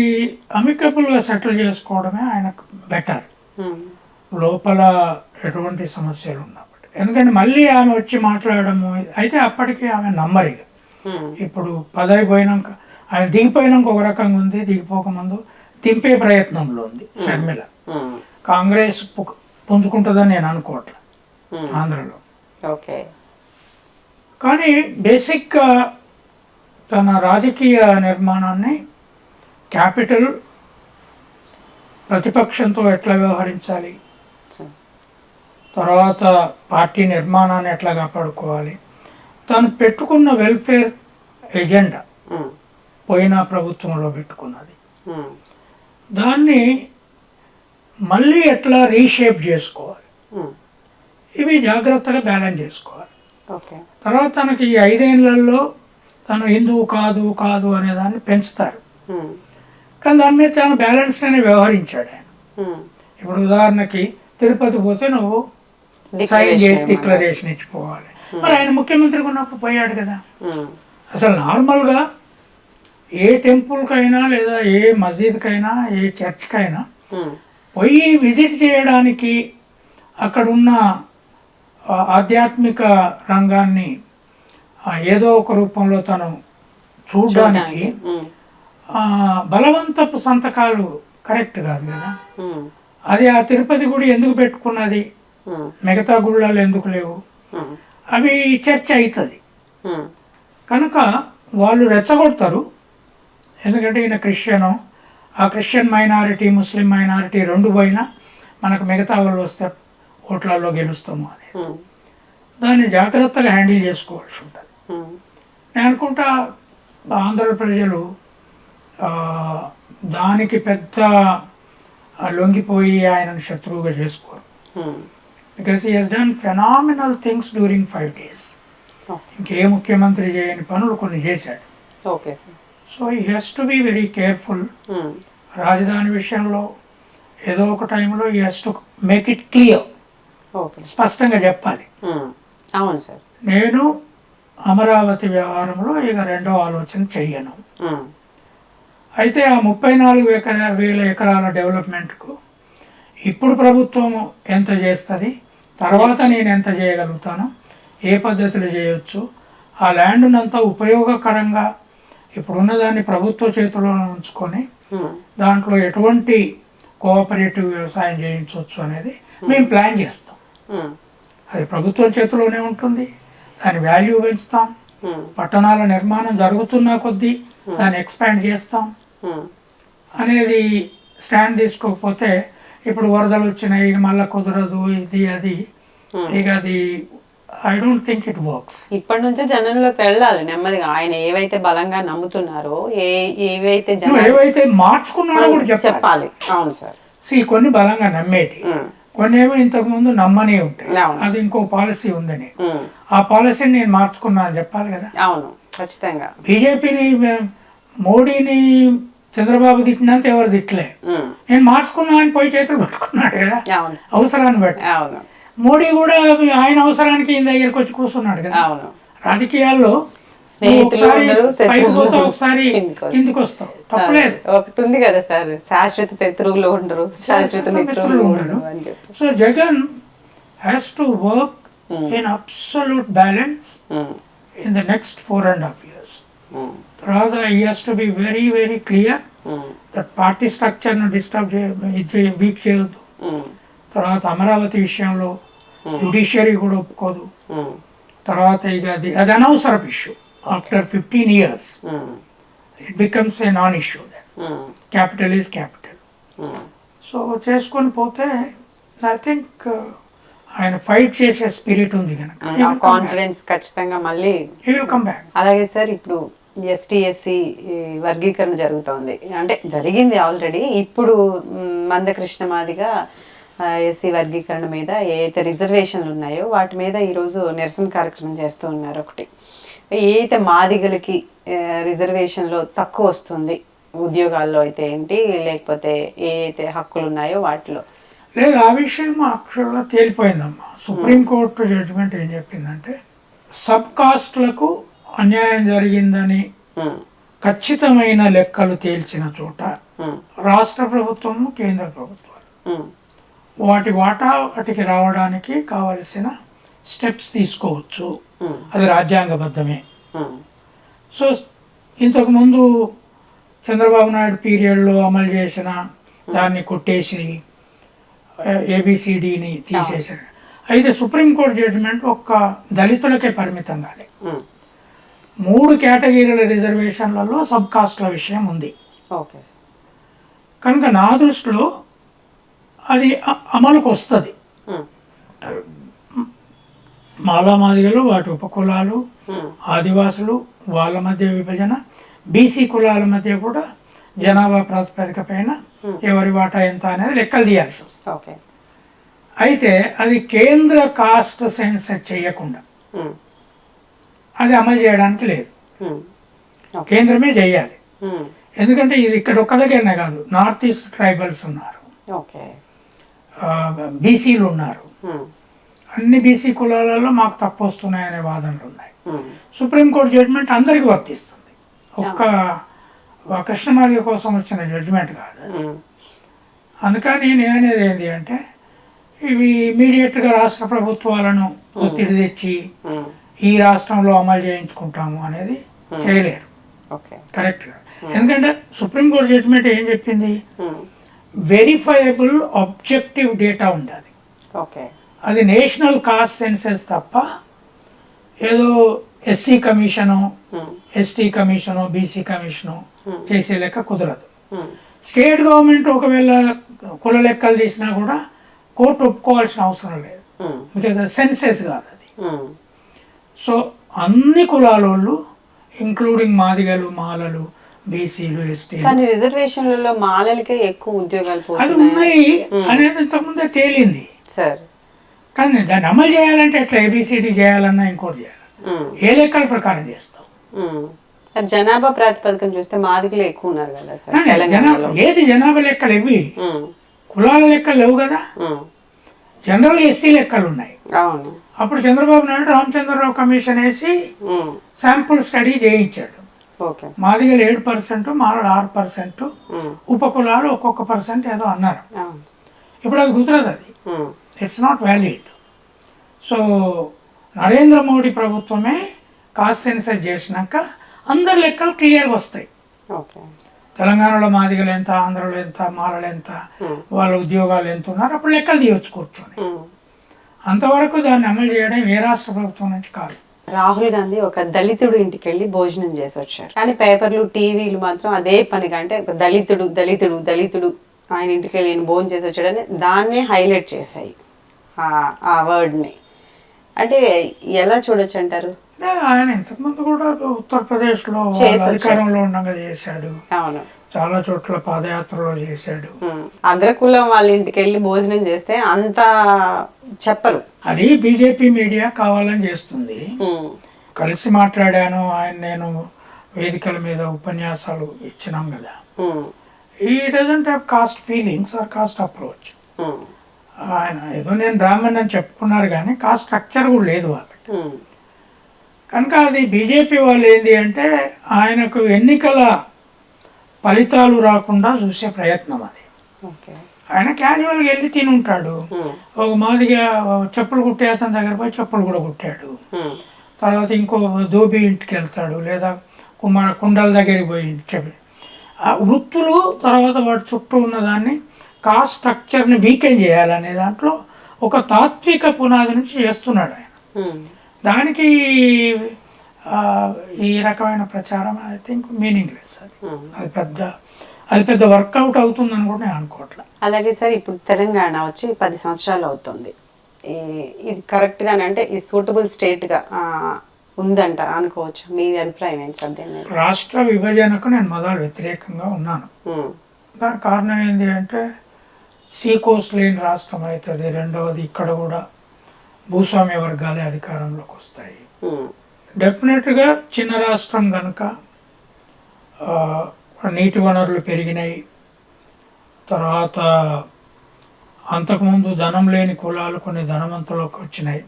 అమికబుల్గా సెటిల్ చేసుకోవడమే ఆయనకు బెటర్, లోపల ఎటువంటి సమస్యలు ఉన్నప్పటి. ఎందుకంటే మళ్ళీ ఆమె వచ్చి మాట్లాడము అయితే అప్పటికి ఆమె నమ్మరిగా. ఇప్పుడు పదవి పోయినాక, ఆయన దిగిపోయినాక ఒక రకంగా ఉంది, దిగిపోకముందు దింపే ప్రయత్నంలో ఉంది షర్మిల. కాంగ్రెస్ పుంజుకుంటుందని నేను అనుకోవట్లే ఆంధ్రలో. కానీ బేసిక్గా తన రాజకీయ నిర్మాణాన్ని, క్యాపిటల్, ప్రతిపక్షంతో ఎట్లా వ్యవహరించాలి, తర్వాత పార్టీ నిర్మాణాన్ని ఎట్లా కాపాడుకోవాలి, తను పెట్టుకున్న వెల్ఫేర్ ఎజెండా పోయిన ప్రభుత్వంలో పెట్టుకున్నది, దాన్ని మళ్ళీ ఎట్లా రీషేప్ చేసుకోవాలి, ఇవి జాగ్రత్తగా బ్యాలెన్స్ చేసుకోవాలి. తర్వాత తనకి ఈ 5 ఏళ్లలో తను హిందువు కాదు కాదు అనే దాన్ని పెంచుతారు, కానీ దాని మీద చాలా బ్యాలెన్స్గానే వ్యవహరించాడు ఆయన. ఇప్పుడు ఉదాహరణకి తిరుపతి పోతే నువ్వు సైన్ చేసి డిక్లరేషన్ ఇచ్చిపోవాలి, మరి ఆయన ముఖ్యమంత్రిగా ఉన్నప్పుడు పోయాడు కదా. అసలు నార్మల్గా ఏ టెంపుల్కైనా లేదా ఏ మస్జిద్కైనా ఏ చర్చ్కైనా పోయి విజిట్ చేయడానికి, అక్కడున్న ఆధ్యాత్మిక రంగాన్ని ఏదో ఒక రూపంలో తను చూడడానికి బలవంతపు సంతకాలు కరెక్ట్ కాదు కదా. అది ఆ తిరుపతి గుడి ఎందుకు పెట్టుకున్నది, మిగతా గుళ్ళలో ఎందుకు లేవు, అవి చర్చ అవుతుంది. కనుక వాళ్ళు రెచ్చగొడతారు. ఎందుకంటే ఈయన క్రిస్టియను, ఆ క్రిస్టియన్ మైనారిటీ ముస్లిం మైనారిటీ రెండు పోయినా మనకు మిగతా వాళ్ళు వస్తే ఓట్లలో గెలుస్తాము అని దాన్ని జాగ్రత్తగా హ్యాండిల్ చేసుకోవాల్సి ఉంటుంది. నేను అనుకుంటా ఆంధ్ర ప్రజలు దానికి పెద్ద లొంగిపోయి ఆయనను శత్రువుగా చేసుకోరు. Because he has done phenomenal things during 5 days. ఇంకే ముఖ్యమంత్రి చేయని పనులు కొన్ని చేశాడు. Okay sir. So he has to be very careful. రాజధాని విషయంలో ఏదో ఒక టైంలో he has to make it clear, స్పష్టంగా చెప్పాలి. అవును సార్. నేను అమరావతి వ్యవహారంలో ఇక రెండో ఆలోచన చెయ్యను. అయితే ఆ 34,000 ఎకరాల డెవలప్మెంట్కు ఇప్పుడు ప్రభుత్వం ఎంత చేస్తుంది, తర్వాత నేను ఎంత చేయగలుగుతాను, ఏ పద్ధతులు చేయొచ్చు, ఆ ల్యాండ్నంతా ఉపయోగకరంగా ఇప్పుడున్న దాన్ని ప్రభుత్వ చేతిలో ఉంచుకొని దాంట్లో ఎటువంటి కోఆపరేటివ్ వ్యవసాయం చేయించవచ్చు అనేది మేము ప్లాన్ చేస్తాం. అది ప్రభుత్వం చేతిలోనే ఉంటుంది. దాని వాల్యూ పెంచుతాం. పట్టణాల నిర్మాణం జరుగుతున్న కొద్దీ దాన్ని ఎక్స్పాండ్ చేస్తాం అనేది స్టాండ్ తీసుకోకపోతే ఇప్పుడు వరదలు వచ్చినాయి ఇక మళ్ళీ కుదరదు ఇది అది, ఇక అది I don't think it works. ఇప్పటి నుంచే జనంలోకి వెళ్ళాలి నెమ్మదిగా. ఆయన ఏవైతే బలంగా నమ్ముతున్నారో ఏవైతే ఏవైతే మార్చుకున్నాడో కూడా చెప్పాలి. అవును సార్. కొన్ని బలంగా నమ్మేటి, కొన్ని ఏమో ఇంతకు ముందు నమ్మనే ఉంటాయి. అది ఇంకో పాలసీ ఉందని ఆ పాలసీని నేను మార్చుకున్నా అని చెప్పాలి కదా. అవును, ఖచ్చితంగా. బీజేపీని మోడీని చంద్రబాబు తిట్టినంత ఎవరు తిట్టలే. నేను మార్చుకున్నా అని పోయి చేతులు పట్టుకున్నాడు కదా అవసరాన్ని బట్టి. మోడీ కూడా ఆయన అవసరానికి ఈయన దగ్గరికి వచ్చి కూర్చున్నాడు కదా. రాజకీయాల్లో ఒకసారి కిందికి వస్తావు, తప్పలేదు. ఒకటి ఉంది కదా సార్, శాశ్వత శత్రువులు ఉండరు, శాశ్వత మిత్రులు ఉండరు. So Jagan has to work in absolute balance in the next 4.5 years. తర్వాత he has to be very very clear that party స్ట్రక్చర్ను డిస్టర్బ్ వీక్ చేయొద్దు. తర్వాత అమరావతి విషయంలో జుడిషియరీ కూడా ఒప్పుకోదు. తర్వాత ఇక అది అనవసరపు issue. After 15 years it becomes a non issue. Capital is capital. So చేసుకొని పోతే ఐ థింక్ ఆయన ఫైట్ చేసే స్పిరిట్ ఉంది కనుక కాన్ఫిడెన్స్ ఖచ్చితంగా మళ్ళీ he will come back. అలాగే సార్, ఇప్పుడు ఎస్టీ వర్గీకరణ జరుగుతోంది, అంటే జరిగింది ఆల్రెడీ. ఇప్పుడు మందకృష్ణ మాదిగా ఎస్సీ వర్గీకరణ మీద ఏదైతే రిజర్వేషన్లు ఉన్నాయో వాటి మీద ఈరోజు నిరసన కార్యక్రమం చేస్తూ ఉన్నారు. ఒకటి, ఏదైతే మాదిగలకి రిజర్వేషన్లో తక్కువ వస్తుంది ఉద్యోగాల్లో అయితే ఏంటి, లేకపోతే ఏదైతే హక్కులు ఉన్నాయో వాటిలో లేదు, ఆ విషయం యాక్చువల్గా తేలిపోయిందమ్మా. సుప్రీంకోర్టు జడ్జిమెంట్ ఏం చెప్పిందంటే సబ్ కాస్ట్లకు అన్యాయం జరిగిందని ఖచ్చితమైన లెక్కలు తేల్చిన చోట రాష్ట్ర ప్రభుత్వము కేంద్ర ప్రభుత్వాలు వాటి వాటికి రావడానికి కావలసిన స్టెప్స్ తీసుకోవచ్చు. అది రాజ్యాంగబద్ధమే. సో ఇంతకుముందు చంద్రబాబు నాయుడు పీరియడ్లో అమలు చేసిన దాన్ని కొట్టేసి ABCDని తీసేసారు. అయితే సుప్రీంకోర్టు జడ్జిమెంట్ ఒక్క దళితులకే పరిమితం కాలే. 3 కేటగిరీల రిజర్వేషన్లలో సబ్ కాస్ట్ల విషయం ఉంది. కనుక నా దృష్టిలో అది అమలుకు వస్తుంది. మాలామాదిగలు, వాటి ఉపకులాలు, ఆదివాసులు, వాళ్ళ మధ్య విభజన, బీసీ కులాల మధ్య కూడా జనాభా ప్రాతిపదిక పైన ఎవరి వాటా ఎంత అనేది లెక్కలు తీయాల్సి వస్తుంది. అయితే అది కేంద్ర కాస్ట్ సెన్సస్ చేయకుండా అది అమలు చేయడానికి లేదు. కేంద్రమే చేయాలి. ఎందుకంటే ఇది ఇక్కడ ఒక్క దగ్గరనే కాదు, నార్త్ ఈస్ట్ ట్రైబల్స్ ఉన్నారు, బీసీలు ఉన్నారు. అన్ని బీసీ కులాలలో మాకు తప్పు వస్తున్నాయనే వాదనలు ఉన్నాయి. సుప్రీంకోర్టు జడ్జిమెంట్ అందరికీ వర్తిస్తుంది, ఒక్క కృష్ణమాదిగ కోసం వచ్చిన జడ్జిమెంట్ కాదు. అందుకని నేను అనేది ఏంటి అంటే ఇవి ఇమీడియట్గా రాష్ట్ర ప్రభుత్వాలను ఒత్తిడి తెచ్చి ఈ రాష్ట్రంలో అమలు చేయించుకుంటాము అనేది చేయలేరు. కరెక్ట్గా. ఎందుకంటే సుప్రీంకోర్టు జడ్జిమెంట్ ఏం చెప్పింది, వెరిఫైయబుల్ ఆబ్జెక్టివ్ డేటా ఉండాలి. అది నేషనల్ కాస్ట్ సెన్సెస్ తప్ప ఏదో SC commission, ST commission, BC commission చేసే లెక్క కుదరదు. స్టేట్ గవర్నమెంట్ ఒకవేళ కుల లెక్కలు తీసినా కూడా కోర్టు ఒప్పుకోవాల్సిన అవసరం లేదు, బికాజ్ అది సెన్సెస్ కాదు అది. సో అన్ని కులాల వాళ్ళు ఇంక్లూడింగ్ మాదిగలు, మాలలు, బీసీలు, ఎస్టీ, కానీ రిజర్వేషన్లలో మాలలకే ఎక్కువ ఉద్యోగాలు అది పోతున్నాయి ఉన్నాయి అనేది ఇంతకుముందే తేలింది. సార్. కానీ దాన్ని అమలు చేయాలంటే ఎట్లా ఏబిసిడి చేయాలన్నా ఇంకోటి చేయాలి, ఏ లెక్కల ప్రకారం చేస్తాం. జనాభా ప్రాతిపదికన చూస్తే మాదిగలు ఎక్కువ ఉన్నారు కదా సార్ జనాభా తెలంగాణలో. ఏది జనాభా లెక్కలు ఇవి, కులాల లెక్కలు లేవు కదా. జనరల్ ఎస్సీ లెక్కలు ఉన్నాయి. అవును. అప్పుడు చంద్రబాబు నాయుడు రామచంద్రరావు కమిషన్ వేసి శాంపుల్ స్టడీ చేయించాడు. ఓకే. మాదిగలు 7%, మాలలు 6%, ఉపకులాలు ఒక్కొక్క % ఏదో అన్నారు. ఇప్పుడు అది కుదరదు, అది it's not valid. So Narendra Modi ప్రభుత్వమే కాస్ట్ సెన్సస్ చేసినాక అందరి లెక్కలు క్లియర్గా వస్తాయి. ఓకే. తెలంగాణలో మాదిగలు ఎంత, ఆంధ్రలో ఎంత, మాలలు ఎంత, వాళ్ళ ఉద్యోగాలు ఎంత ఉన్నారు, అప్పుడు లెక్కలు తీయవచ్చు కూర్చొని. అంతవరకు దాన్ని అమలు చేయడం ఏ రాష్ట్ర ప్రభుత్వం నుంచి కాదు. రాహుల్ గాంధీ ఒక దళితుడు ఇంటికి వెళ్ళి భోజనం చేసి వచ్చారు, కానీ పేపర్లు, టీవీలు మాత్రం అదే పనిగా అంటే ఒక దళితుడు దళితుడు దళితుడు ఆయన ఇంటికి వెళ్ళి నేను భోజనం చేసి వచ్చాడని దాన్నే హైలైట్ చేశాయి ఆ వర్డ్ని. అంటే ఎలా చూడొచ్చు అంటారు? ఆయన ఇంతకుముందు కూడా ఉత్తరప్రదేశ్లో అధికారంలో ఉండగా చేశాడు. అవును. చాలా చోట్ల పాదయాత్రలో చేశాడు. అగ్రకులం వాళ్ళ ఇంటికి వెళ్ళి భోజనం చేస్తే అంత చెప్పరు. అది బీజేపీ మీడియా కావాలని చేస్తుంది. కలిసి మాట్లాడాను ఆయన, నేను వేదికల మీద ఉపన్యాసాలు ఇచ్చినాం కదా. He doesn't have caste feelings or caste approach. ఆయన ఏదో నేను బ్రాహ్మణ్ అని చెప్పుకున్నారు కానీ కాస్ట్ స్ట్రక్చర్ కూడా లేదు వాళ్ళకి. కనుక అది బీజేపీ వాళ్ళు ఏంటి అంటే ఆయనకు ఎన్నికల ఫలితాలు రాకుండా చూసే ప్రయత్నం అది. ఆయన క్యాజువల్గా వెళ్ళి తిని ఉంటాడు. ఒక మాదిగా చెప్పులు కుట్టే అతని దగ్గర పోయి చెప్పులు కూడా కుట్టాడు. తర్వాత ఇంకో దోబి ఇంటికి వెళ్తాడు, లేదా కుండల దగ్గరికి పోయి చెప్పి ఆ వృత్తులు, తర్వాత వాటి చుట్టూ ఉన్నదాన్ని కాస్ట్ స్ట్రక్చర్ని వీకెండ్ చేయాలనే దాంట్లో ఒక తాత్విక పునాది నుంచి చేస్తున్నాడు ఆయన. దానికి ఈ రకమైన ప్రచారం ఐ థింక్ మీనింగ్లెస్. అది పెద్ద వర్కౌట్ అవుతుందని కూడా నేను అనుకోవట్లే. అలాగే సార్, ఇప్పుడు తెలంగాణ వచ్చి 10 సంవత్సరాలు అవుతుంది. ఇది కరెక్ట్గానే అంటే ఈ సూటబుల్ స్టేట్గా ఉందంట అనుకోవచ్చు. మీ అభిప్రాయం ఏంటి సార్ దీని మీద? రాష్ట్ర విభజనకు నేను మొదలు వ్యతిరేకంగా ఉన్నాను. దానికి కారణం ఏంటి అంటే సీ కోస్ట్ లేని రాష్ట్రం అవుతుంది. రెండవది ఇక్కడ కూడా భూస్వామ్య వర్గాలే అధికారంలోకి వస్తాయి. డెఫినెట్గా చిన్న రాష్ట్రం కనుక నీటి వనరులు పెరిగినాయి. తర్వాత అంతకుముందు ధనం లేని కులాలు కొన్ని ధనవంతులకు వచ్చినాయి.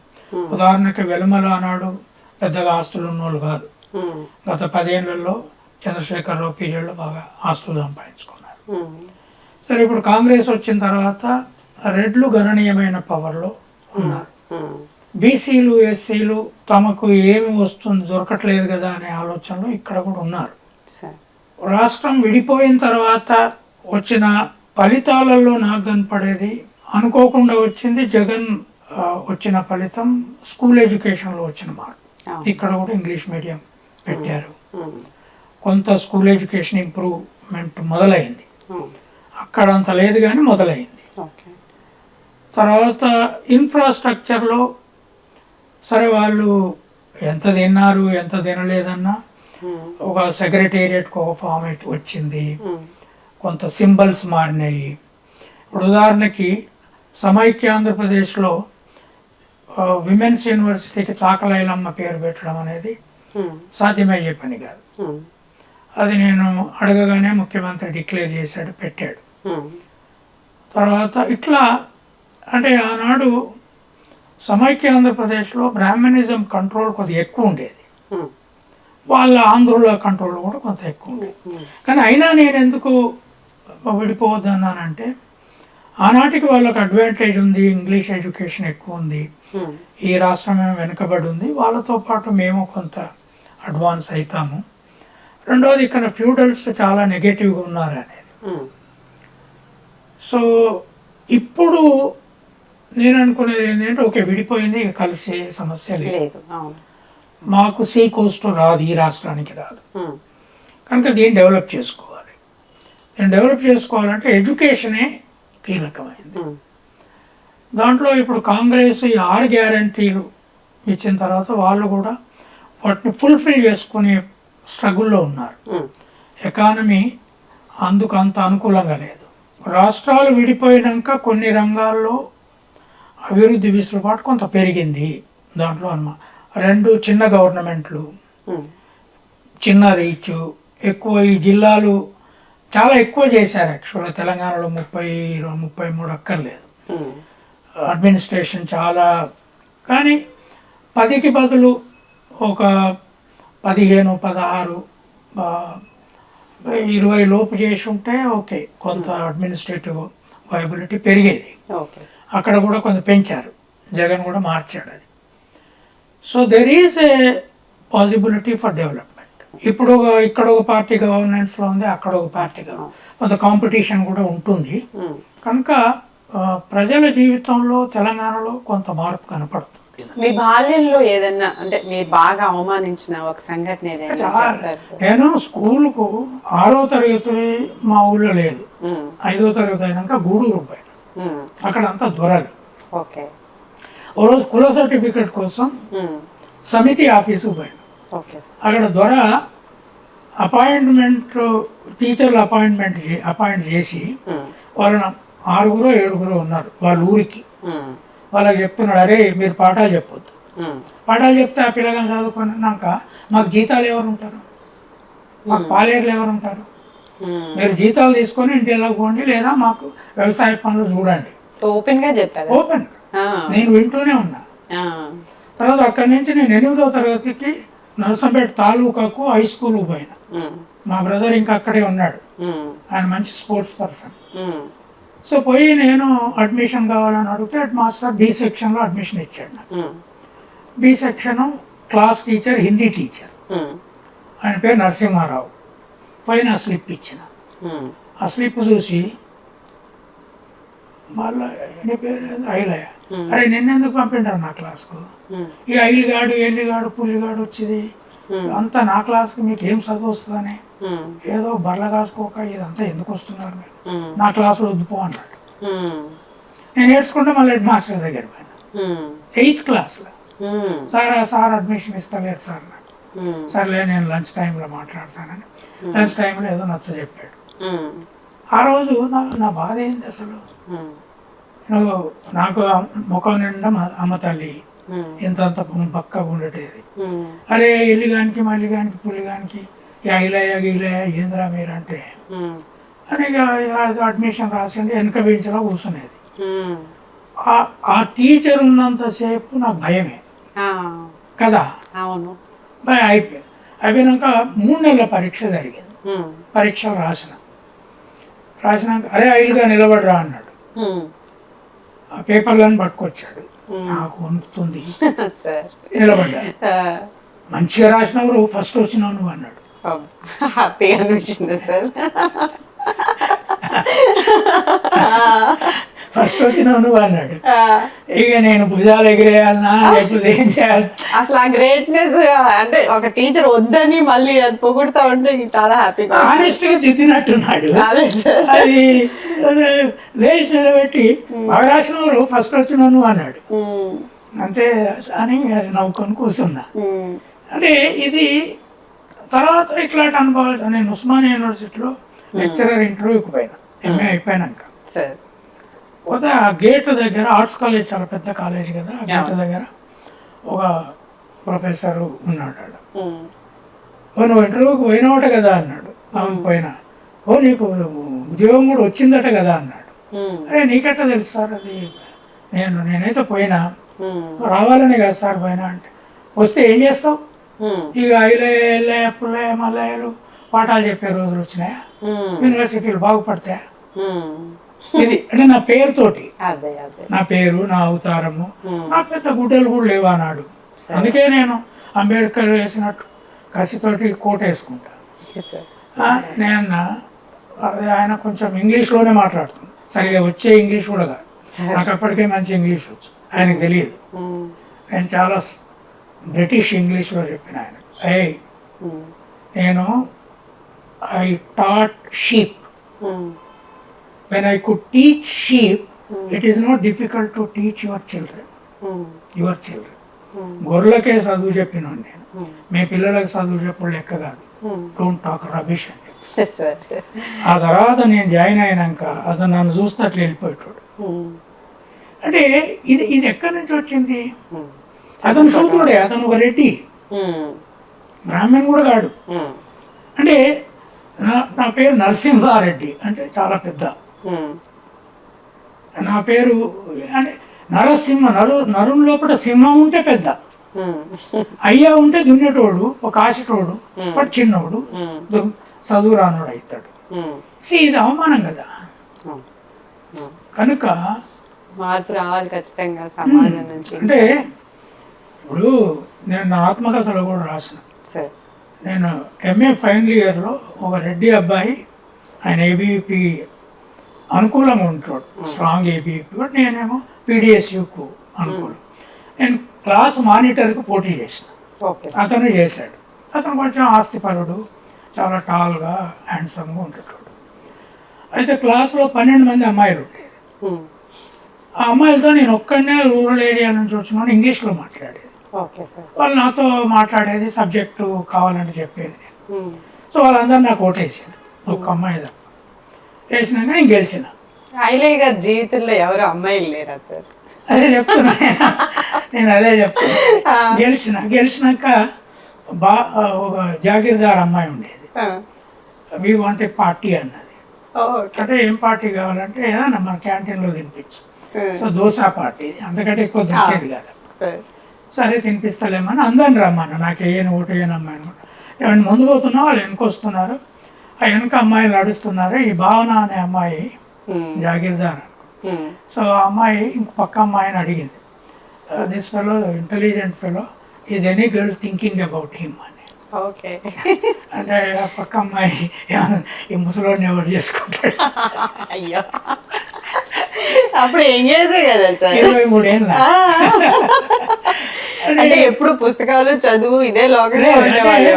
ఉదాహరణకి వెలుమల ఆనాడు పెద్దగా ఆస్తులు ఉన్నోళ్ళు కాదు. గత 10 ఏళ్లలో చంద్రశేఖరరావు పీరియడ్లో బాగా ఆస్తులు సంపాదించుకున్నారు. సరే, ఇప్పుడు కాంగ్రెస్ వచ్చిన తర్వాత రెడ్లు గణనీయమైన పవర్లో ఉన్నారు. బీసీలు, ఎస్సీలు తమకు ఏమి వస్తుంది దొరకట్లేదు కదా అనే ఆలోచనలో ఇక్కడ కూడా ఉన్నారు. రాష్ట్రం విడిపోయిన తర్వాత వచ్చిన ఫలితాలలో నాకు కనపడేది అనుకోకుండా వచ్చింది. జగన్ వచ్చిన ఫలితం స్కూల్ ఎడ్యుకేషన్లో వచ్చిన మాట. ఇక్కడ కూడా ఇంగ్లీష్ మీడియం పెట్టారు. కొంత స్కూల్ ఎడ్యుకేషన్ ఇంప్రూవ్మెంట్ మొదలైంది. అక్కడ అంత లేదు కానీ మొదలైంది. తర్వాత ఇన్ఫ్రాస్ట్రక్చర్లో సరే వాళ్ళు ఎంత తిన్నారు ఎంత తినలేదన్నా ఒక సెక్రటేరియట్కి ఒక ఫార్మేట్ వచ్చింది. కొంత సింబల్స్ మారినాయి. ఇప్పుడు ఉదాహరణకి సమైక్య ఆంధ్రప్రదేశ్లో విమెన్స్ యూనివర్సిటీకి చాకలైలమ్మ పేరు పెట్టడం అనేది సాధ్యమయ్యే పని కాదు. అది నేను అడగగానే ముఖ్యమంత్రి డిక్లేర్ చేశాడు, పెట్టాడు. తర్వాత ఇట్లా అంటే ఆనాడు సమైక్య ఆంధ్రప్రదేశ్లో బ్రాహ్మణిజం కంట్రోల్ కొద్దిగా ఎక్కువ ఉండేది. వాళ్ళ ఆంధ్రుల కంట్రోల్ కూడా కొంత ఎక్కువ ఉండేది. కానీ అయినా నేను ఎందుకు విడిపోవద్దన్నానంటే ఆనాటికి వాళ్ళకి అడ్వాంటేజ్ ఉంది, ఇంగ్లీష్ ఎడ్యుకేషన్ ఎక్కువ ఉంది, ఈ రాష్ట్రం మేము వెనుకబడి ఉంది, వాళ్ళతో పాటు మేము కొంత అడ్వాన్స్ అవుతాము. రెండవది ఇక్కడ ఫ్యూడల్స్ చాలా నెగటివ్గా ఉన్నారు అనేది. సో ఇప్పుడు నేను అనుకునేది ఏంటంటే ఓకే విడిపోయింది, కలిసే సమస్య లేదు. మాకు సీ కోస్ట్ రాదు, ఈ రాష్ట్రానికి రాదు, కనుక దీన్ని డెవలప్ చేసుకోవాలి. దీన్ని డెవలప్ చేసుకోవాలంటే ఎడ్యుకేషనే కీలకమైంది. దాంట్లో ఇప్పుడు కాంగ్రెస్ ఈ 6 గ్యారంటీలు ఇచ్చిన తర్వాత వాళ్ళు కూడా వాటిని ఫుల్ఫిల్ చేసుకునే స్ట్రగుల్లో ఉన్నారు. ఎకానమీ అందుకు అంత అనుకూలంగా లేదు. రాష్ట్రాలు విడిపోయినాక కొన్ని రంగాల్లో అభివృద్ధి విసులుబాటు కొంత పెరిగింది. దాంట్లో 2 చిన్న గవర్నమెంట్లు, చిన్న రీచ్, ఎక్కువ ఈ జిల్లాలు చాలా ఎక్కువ చేశారు. యాక్చువల్గా తెలంగాణలో 33 అక్కర్లేదు, అడ్మినిస్ట్రేషన్ చాలా. కానీ 10కి బదులు ఒక 15, 16, 20 లోపు చేసి ఉంటే ఓకే, కొంత అడ్మినిస్ట్రేటివ్ వైబిలిటీ పెరిగేది. అక్కడ కూడా కొంత పెంచారు, జగన్ కూడా మార్చాడు అది. So there is a possibility for development. ఇప్పుడు ఇక్కడ ఒక పార్టీ గవర్నెన్స్లో ఉంది, అక్కడ ఒక పార్టీ కొంత కాంపిటీషన్ కూడా ఉంటుంది. కనుక ప్రజల జీవితంలో తెలంగాణలో కొంత మార్పు కనపడుతుంది. మీ బాల్యంలో ఏదన్నా అంటే మీరు బాగా అవమానించిన ఒక సంఘటన ఏదైనా? నేను స్కూల్కు 6వ తరగతి మా ఊళ్ళో లేదు, 5వ తరగతి అయినాక గూడూరు పోయాను. అక్కడ అంతా దొరలు. ఓ రోజు కుల సర్టిఫికెట్ కోసం సమితి ఆఫీసు పోయాను. అక్కడ దొర అపాయింట్మెంట్, టీచర్లు అపాయింట్ చేసి వాళ్ళని 6గురో 7గురో ఉన్నారు వాళ్ళ ఊరికి. వాళ్ళకి చెప్తున్నాడు, అరే మీరు పాఠాలు చెప్పొద్దు, పాఠాలు చెప్తే ఆ పిల్లగాని చదువుకున్నాక మాకు జీతాలు ఎవరు ఉంటారు, మాకు పాలేరులు ఎవరు ఉంటారు, మీరు జీతాలు తీసుకొని ఇంటిలో పోండి, లేదా మాకు వ్యవసాయ పనులు చూడండి. ఓపెన్ గా చెప్పారు. ఓపెన్, నేను వింటూనే ఉన్నా. తర్వాత అక్కడి నుంచి నేను 8వ తరగతికి నర్సంపేట తాలూకాకు హై స్కూల్ పోయినా. మా బ్రదర్ ఇంకా అక్కడే ఉన్నాడు, ఆయన మంచి స్పోర్ట్స్ పర్సన్. సో పోయి నేను అడ్మిషన్ కావాలని అడిగితే హెడ్ మాస్టర్ బి సెక్షన్లో అడ్మిషన్ ఇచ్చాడు నాకు. B section class teacher, Hindi teacher, ఆయన పేరు నరసింహారావు. పోయి నా స్లిప్ ఇచ్చిన. ఆ స్లిప్ చూసి మళ్ళీ ఎన్ని పేరు ఐలయ్య, అరే నిన్నెందుకు పంపింటారు నా క్లాస్కు, ఈ ఐలుగాడు ఎల్లిగాడు పుల్లిగాడు వచ్చింది అంతా నా క్లాస్కి, మీకు ఏం చదువు వస్తుందని, ఏదో బర్ల కాసుకోక ఇదంతా ఎందుకు వస్తున్నారు మీరు, నా క్లాసులో వద్దుపో అన్నాడు. నేను ఏడ్చుకుంటే మళ్ళీ హెడ్ మాస్టర్ దగ్గర పోయినా, 8th క్లాస్లో. సార్ అడ్మిషన్ ఇస్తలేరు సార్ నాకు. సర్లే నేను లంచ్ టైంలో మాట్లాడతానని లంచ్ టైంలో ఏదో నచ్చ చెప్పాడు. ఆ రోజు నా బాధ ఏంది అసలు, నువ్వు నాకు ముఖం నిండా అమ్మ తల్లి ఇంతంత పక్కగా ఉండేది. అరే ఎల్లిగానికి మల్లిగానికి పుల్లిగానికి ఇలయ ఏందిరా మీరంటే అని అడ్మిషన్ రాసింది. వెనక బెంచ్లో కూర్చునేది. ఆ టీచర్ ఉన్నంతసేపు నాకు భయమే కదా. అవును. అయిపోయినాక 3 నెలల పరీక్ష జరిగింది. పరీక్షలు రాసినాక అరే ఐలుగా నిలబడరా అన్నాడు. ఆ పేపర్లను పట్టుకొచ్చాడు. నాకు వణుకుతుంది, నిలబడ్డా. మంచిగా రాసినప్పుడు ఫస్ట్ వచ్చినావు నువ్వు అన్నాడు. హ్యాపీగా అనిపించింది సార్. ఫస్ట్ వచ్చినావు నువ్వు అన్నాడు. ఇక నేను భుజాలు ఎగిరేయాలన్నా లేకపోతే ఏం చేయాలి అసలు. ఆ గ్రేట్నెస్ అంటే ఒక టీచర్ వద్దని మళ్ళీ అది పొగుడుతా ఉంటే చాలా హ్యాపీగా, ఆనెస్ట్ గా దిద్దినట్టున్నాడు. అది లేచి నిలబెట్టి బాగా రాసిన వాళ్ళు ఫస్ట్ వచ్చినావు నువ్వు అన్నాడు. అంటే అని నవ్వుకొని కూర్చున్నా. అంటే ఇది తర్వాత ఇట్లాంటి అనుభవాలు. నేను ఉస్మానియా యూనివర్సిటీలో లెక్చరర్ ఇంటర్వ్యూకి పోయినా, ఎంఏ అయిపోయినాక. పోతే ఆ గేట్ దగ్గర, ఆర్ట్స్ కాలేజ్ చాలా పెద్ద కాలేజ్ కదా, ఆ గేట్ దగ్గర ఒక ప్రొఫెసర్ ఉన్నాడు. ఓ నువ్వు ఇంటర్వ్యూకి పోయినావట కదా అన్నాడు. అవును పోయినా. ఓ నీకు ఉద్యోగం కూడా వచ్చిందట కదా అన్నాడు. అరే నీకెట్టా తెలుసు సార్ అది, నేనైతే పోయినా, రావాలనే కదా సార్ పోయినా అంటే. వస్తే ఏం చేస్తావు, ఇక ఐలయ్య పుల్లయ్య మల్లయ్యలు పాఠాలు చెప్పే రోజులు వచ్చినాయా, యూనివర్సిటీలు బాగుపడతాయా, ఇది అంటే నా పేరుతోటి, నా పేరు నా అవతారము, నాకు పెద్ద గుడ్డలు కూడా లేవా అన్నాడు. అందుకే నేను అంబేద్కర్ వేసినట్టు కసితోటి కోట వేసుకుంటా. నేను ఆయన కొంచెం ఇంగ్లీష్లోనే మాట్లాడుతున్నాను, సరిగా వచ్చే ఇంగ్లీష్ కూడా కాదు. నాకు అప్పటికే మంచి ఇంగ్లీష్ వచ్చు, ఆయనకు తెలియదు. నేను చాలా బ్రిటిష్ ఇంగ్లీష్లో చెప్పిన ఆయన, నేను I taught sheep. When I could teach sheep, it is not difficult to teach your children. గొర్రెలకే చదువు చెప్పినాను నేను, మీ పిల్లలకు చదువు చెప్పుడు లెక్క కాదు, డోంట్ టాక్ రబిష్ అని. ఆ తర్వాత నేను జాయిన్ అయినాక అతను నన్ను చూస్తే అట్లా వెళ్ళిపోయేటోడు. అంటే ఇది ఎక్కడి నుంచి వచ్చింది? అతను శూద్రుడే, అతను ఒక రెడ్డి, బ్రాహ్మణ్ కూడా కాడు. అంటే నా పేరు నరసింహారెడ్డి, అంటే చాలా పెద్ద. నా పేరు అంటే నరసింహ, నరుని లోపల సింహం ఉంటే పెద్ద, అయ్యా ఉంటే దున్నేటోడు, ఒక ఆశటోడు, వాడు చిన్నోడు, చదువు రానోడు అవుతాడు. ఇది అవమానం కదా. కనుక మార్పు రావాలి ఖచ్చితంగా సమాజం నుంచి. అంటే ఇప్పుడు నేను నా ఆత్మకథలో కూడా రాసిన, నేను ఎంఏ ఫైనల్ ఇయర్లో ఒక రెడ్డి అబ్బాయి, ఆయన ఏబీవీపీ అనుకూలంగా ఉంటాడు, స్ట్రాంగ్ ఏబీవీపీ, బట్ నేనేమో పీడిఎస్యూకు అనుకూలం. నేను క్లాస్ మానిటర్కి పోటీ చేసిన, అతను చేశాడు. అతను కొంచెం ఆస్తిపరుడు, చాలా టాల్గా హ్యాండ్సమ్గా ఉండేటోడు. అయితే క్లాస్లో 12 మంది అమ్మాయిలు ఉండేది. ఆ అమ్మాయిలతో నేను ఒక్కడనే రూరల్ ఏరియా నుంచి వచ్చినాను, ఇంగ్లీష్లో మాట్లాడేది. వాళ్ళు నాతో మాట్లాడేది, సబ్జెక్టు కావాలంటే చెప్పేది నేను. సో వాళ్ళందరూ నాకు ఓటేసారు, ఒక్క అమ్మాయి తప్ప. వేసినాక నేను గెలిచిన. ఐలయ్య గారి జీవితంలో ఎవరు అమ్మాయిలు లేరా సార్? అదే చెప్తున్నా నేను, అదే చెప్తున్నా. గెలిచినాక ఒక జాగీర్దార్ అమ్మాయి ఉండేది, వీ వాంట్ ఏ పార్టీ అన్నది. అంటే ఏం పార్టీ కావాలంటే ఏదన్నా మన క్యాంటీన్లో తినిపించు. సో దోశ పార్టీ, అంతకంటే ఎక్కువ దొరికేది కదా. సరే తినిపిస్తలేమని అందరిని రమ్మన్నా, నాకు వేయని ఓటు వేయని అమ్మాయి అనమాట. ఏమైనా ముందు పోతున్నా వాళ్ళు వెనక వస్తున్నారు, ఆ వెనక అమ్మాయిలు నడుస్తున్నారు. ఈ భావన అనే అమ్మాయి జాగీర్దార్. సో ఆ అమ్మాయి ఇంక పక్క అమ్మాయిని అడిగింది, this fellow intelligent fellow, is any girl thinking about him అని. అంటే ఆ పక్క అమ్మాయి ఈ ముసలోని ఎవరు చేసుకుంటాడు. అయ్యో, అప్పుడు ఎంగేజ్ కదా సార్, 23 ఏళ్ళ. అంటే ఎప్పుడు పుస్తకాలు చదువు ఇదే లోకంలో ఉండేవాళ్ళు.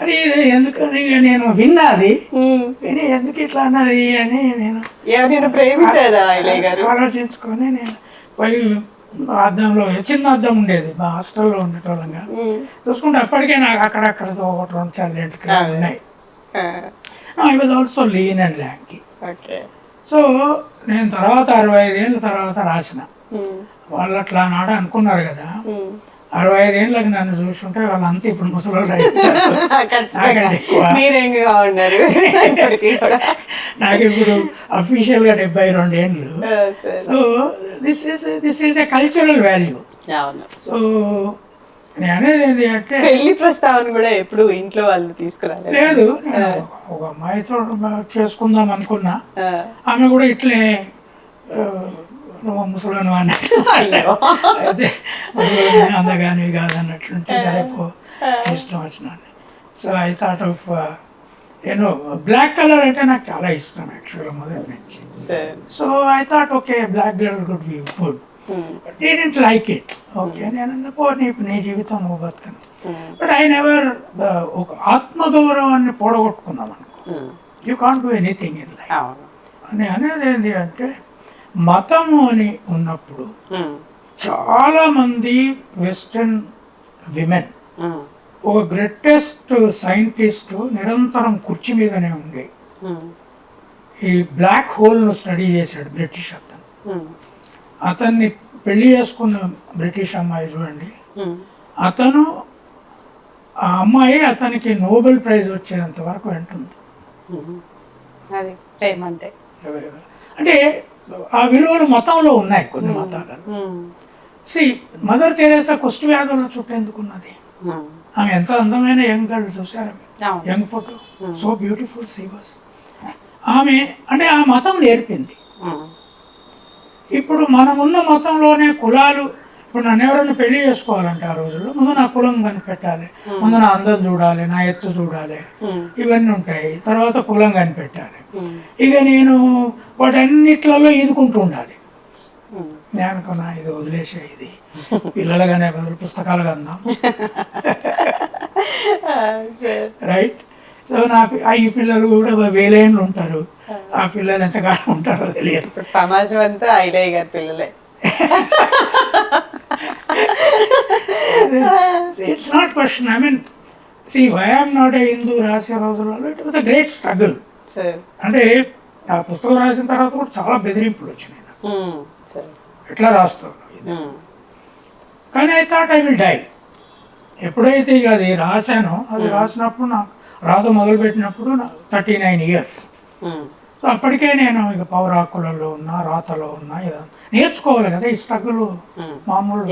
అది ఎందుకని నేను విన్నది, విని ఎందుకు ఇట్లా అన్నది అని నేను ప్రేమించారా ఐలయ్య గారు? ఆలోచించుకొని నేను పోయి అద్దంలో, చిన్న అద్దం ఉండేది మా హాస్టల్లో ఉండేటోళ్ళంగా, చూసుకుంటే అప్పటికే నాకు అక్కడక్కడ 1-2 చల్లెంట్ ఉన్నాయి. I was also lean and lanky. So నేను తర్వాత 65 ఏళ్ళ తర్వాత రాసిన. వాళ్ళు అట్లా నాడు అనుకున్నారు కదా, 65 ఏళ్ళకి నన్ను చూసుకుంటే వాళ్ళంతా ఇప్పుడు ముసలోళ్ళు అయిపోయారు. నాకు ఇప్పుడు అఫీషియల్గా 72 ఏళ్ళు. So this is a cultural value. So నేను అనేది ఏంటి అంటే, పెళ్లి ప్రస్తావన కూడా ఎప్పుడు ఇంట్లో వాళ్ళు తీసుకురాలేదు. లేదు, నేను ఒక అమ్మాయితో చేసుకుందాం అనుకున్నా, ఆమె కూడా ఇట్లే నువ్వు ముసలోను అన్నట్టు, అయితే అందగానివి కాదన్నట్లుంటే సరేపో ఇష్టం వచ్చిన. So I thought of black colour అంటే నాకు చాలా ఇష్టం యాక్చువల్గా మొదటి నుంచి. So I thought okay black girl would be good, but he didn't like it. Okay నేను పో, నీ జీవితం నువ్వు బతకను. బట్ ఐ నెవర్, ఒక ఆత్మగౌరవాన్ని పొడగొట్టుకున్నాం అనుకో, you can't do anything in life అని అనేది ఏంటి అంటే, మతము అని ఉన్నప్పుడు చాలా మంది వెస్టర్న్ విమెన్, ఒక గ్రేటెస్ట్ సైంటిస్ట్ నిరంతరం కుర్చీ మీదనే ఉండి ఈ బ్లాక్ హోల్ను స్టడీ చేశాడు బ్రిటిష్ అతను. అతన్ని పెళ్లి చేసుకున్న బ్రిటిష్ అమ్మాయి చూడండి, అతను ఆ అమ్మాయి అతనికి నోబెల్ ప్రైజ్ వచ్చేంత వరకు వింటుంది. అంటే ఆ విలువలు మతంలో ఉన్నాయి, కొన్ని మతాలలో. మదర్ తెరేసా కుష్టి వ్యాధుల చుట్టూ ఎందుకున్నది? ఆమె ఎంత అందమైన యంగ్ గర్ల్ చూసారా, young photo, so beautiful see was. ఆమె అంటే ఆ మతం నేర్పింది. ఇప్పుడు మనమున్న మతంలోనే కులాలు, ఇప్పుడు నన్ను ఎవరైనా పెళ్లి చేసుకోవాలంటే ఆ రోజుల్లో ముందు నా కులం కనిపెట్టాలి, ముందు నా అందం చూడాలి, నా ఎత్తు చూడాలి, ఇవన్నీ ఉంటాయి. తర్వాత కులం కనిపెట్టాలి. ఇక నేను వాటన్నిట్లలో ఈదుకుంటూ ఉండాలి. నేను అనుకున్నా ఇది వదిలేసే, ఇది పిల్లలుగానే బదులు పుస్తకాలుగా అందాం, రైట్. సో ఈ పిల్లలు కూడా వేలేళ్ళు ఉంటారు, ఆ పిల్లలు ఎంతకాలం ఉంటారో తెలియదు. ఇప్పుడు సమాజం అంతా ఐలయ్య గారి పిల్లలే. It's not question. I mean why I'm not a Hindu రాసే రోజులలో it was a great struggle. అంటే ఆ పుస్తకం రాసిన తర్వాత కూడా చాలా బెదిరింపులు వచ్చినాయి నాకు, ఎట్లా రాస్తాను ఇది. కానీ I thought I will die. ఎప్పుడైతే ఇక అది రాశానో, అది రాసినప్పుడు నాకు రాత మొదలుపెట్టినప్పుడు నాకు 39 years. సో అప్పటికే నేను ఇక పౌర హక్కులలో ఉన్నా, రాతలో ఉన్నా, నేర్చుకోవాలి కదా ఈ స్ట్రగుల్. మామూలు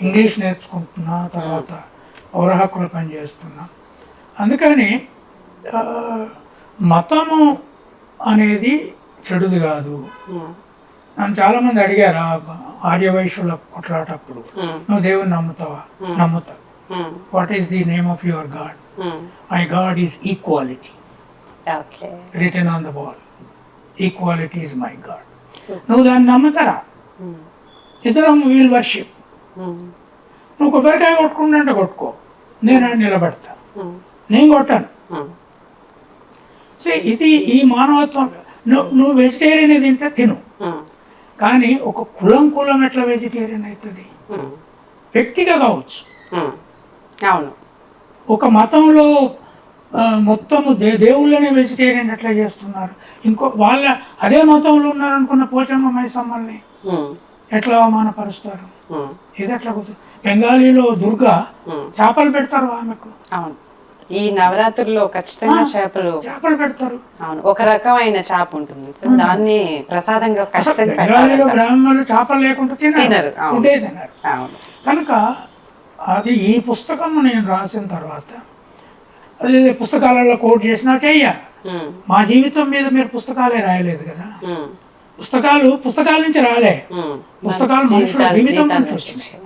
ఇంగ్లీష్ నేర్చుకుంటున్నా, తర్వాత పౌర హక్కుల పని చేస్తున్నా. అందుకని మతము అనేది చెడుది కాదు. నన్ను చాలామంది అడిగారు ఆర్యవైశ్యుల కొట్లాటప్పుడు, నువ్వు దేవుని నమ్ముతావా? నమ్ముతా. What is the name of your god? My god is equality, written on the wall. Equality is my god. నువ్వు దాన్ని నమ్ముతారా? ఇతరం వీల్ వర్షిప్. నువ్వు కొబ్బరికాయ కొట్టుకుంటే కొట్టుకో, నేను నిలబెడతా, నేను కొట్టాను. సో ఇది ఈ మానవత్వం. నువ్వు వెజిటేరియన్ తింటే తిను, కానీ ఒక కులం ఎట్లా వెజిటేరియన్ అవుతుంది? వ్యక్తిగా కావచ్చు. అవును. ఒక మతంలో మొత్తము దేవుళ్ళనే వెజిటేరియన్ ఎట్లా చేస్తున్నారు? ఇంకో వాళ్ళ అదే మతంలో ఉన్నారనుకున్న పోచమ్మ మైసమ్మల్ని ఎట్లా అవమానపరుస్తారు? ఇది ఎట్లా కుదురు? బెంగాలీలో దుర్గా చేపలు పెడతారు ఆమెకు. అవును, ఈ నవరాత్రుల్లో ఖచ్చితంగా చేపలు పెడతారు. అవును, ఒక రకమైన చేప ఉంటుంది, దాన్ని ప్రసాదంగా బెంగాలీలో బ్రాహ్మణులు చేపలు లేకుండా తినరు. కనుక అది ఈ పుస్తకం నేను రాసిన తర్వాత, అది పుస్తకాలలో కోట్ చేసినా చెయ్య. మా జీవితం మీద మీరు పుస్తకాలే రాయలేదు కదా. పుస్తకాల నుంచి రాలే, పుస్తకాలు మనుషుల జీవితం నుంచి వచ్చినాయి.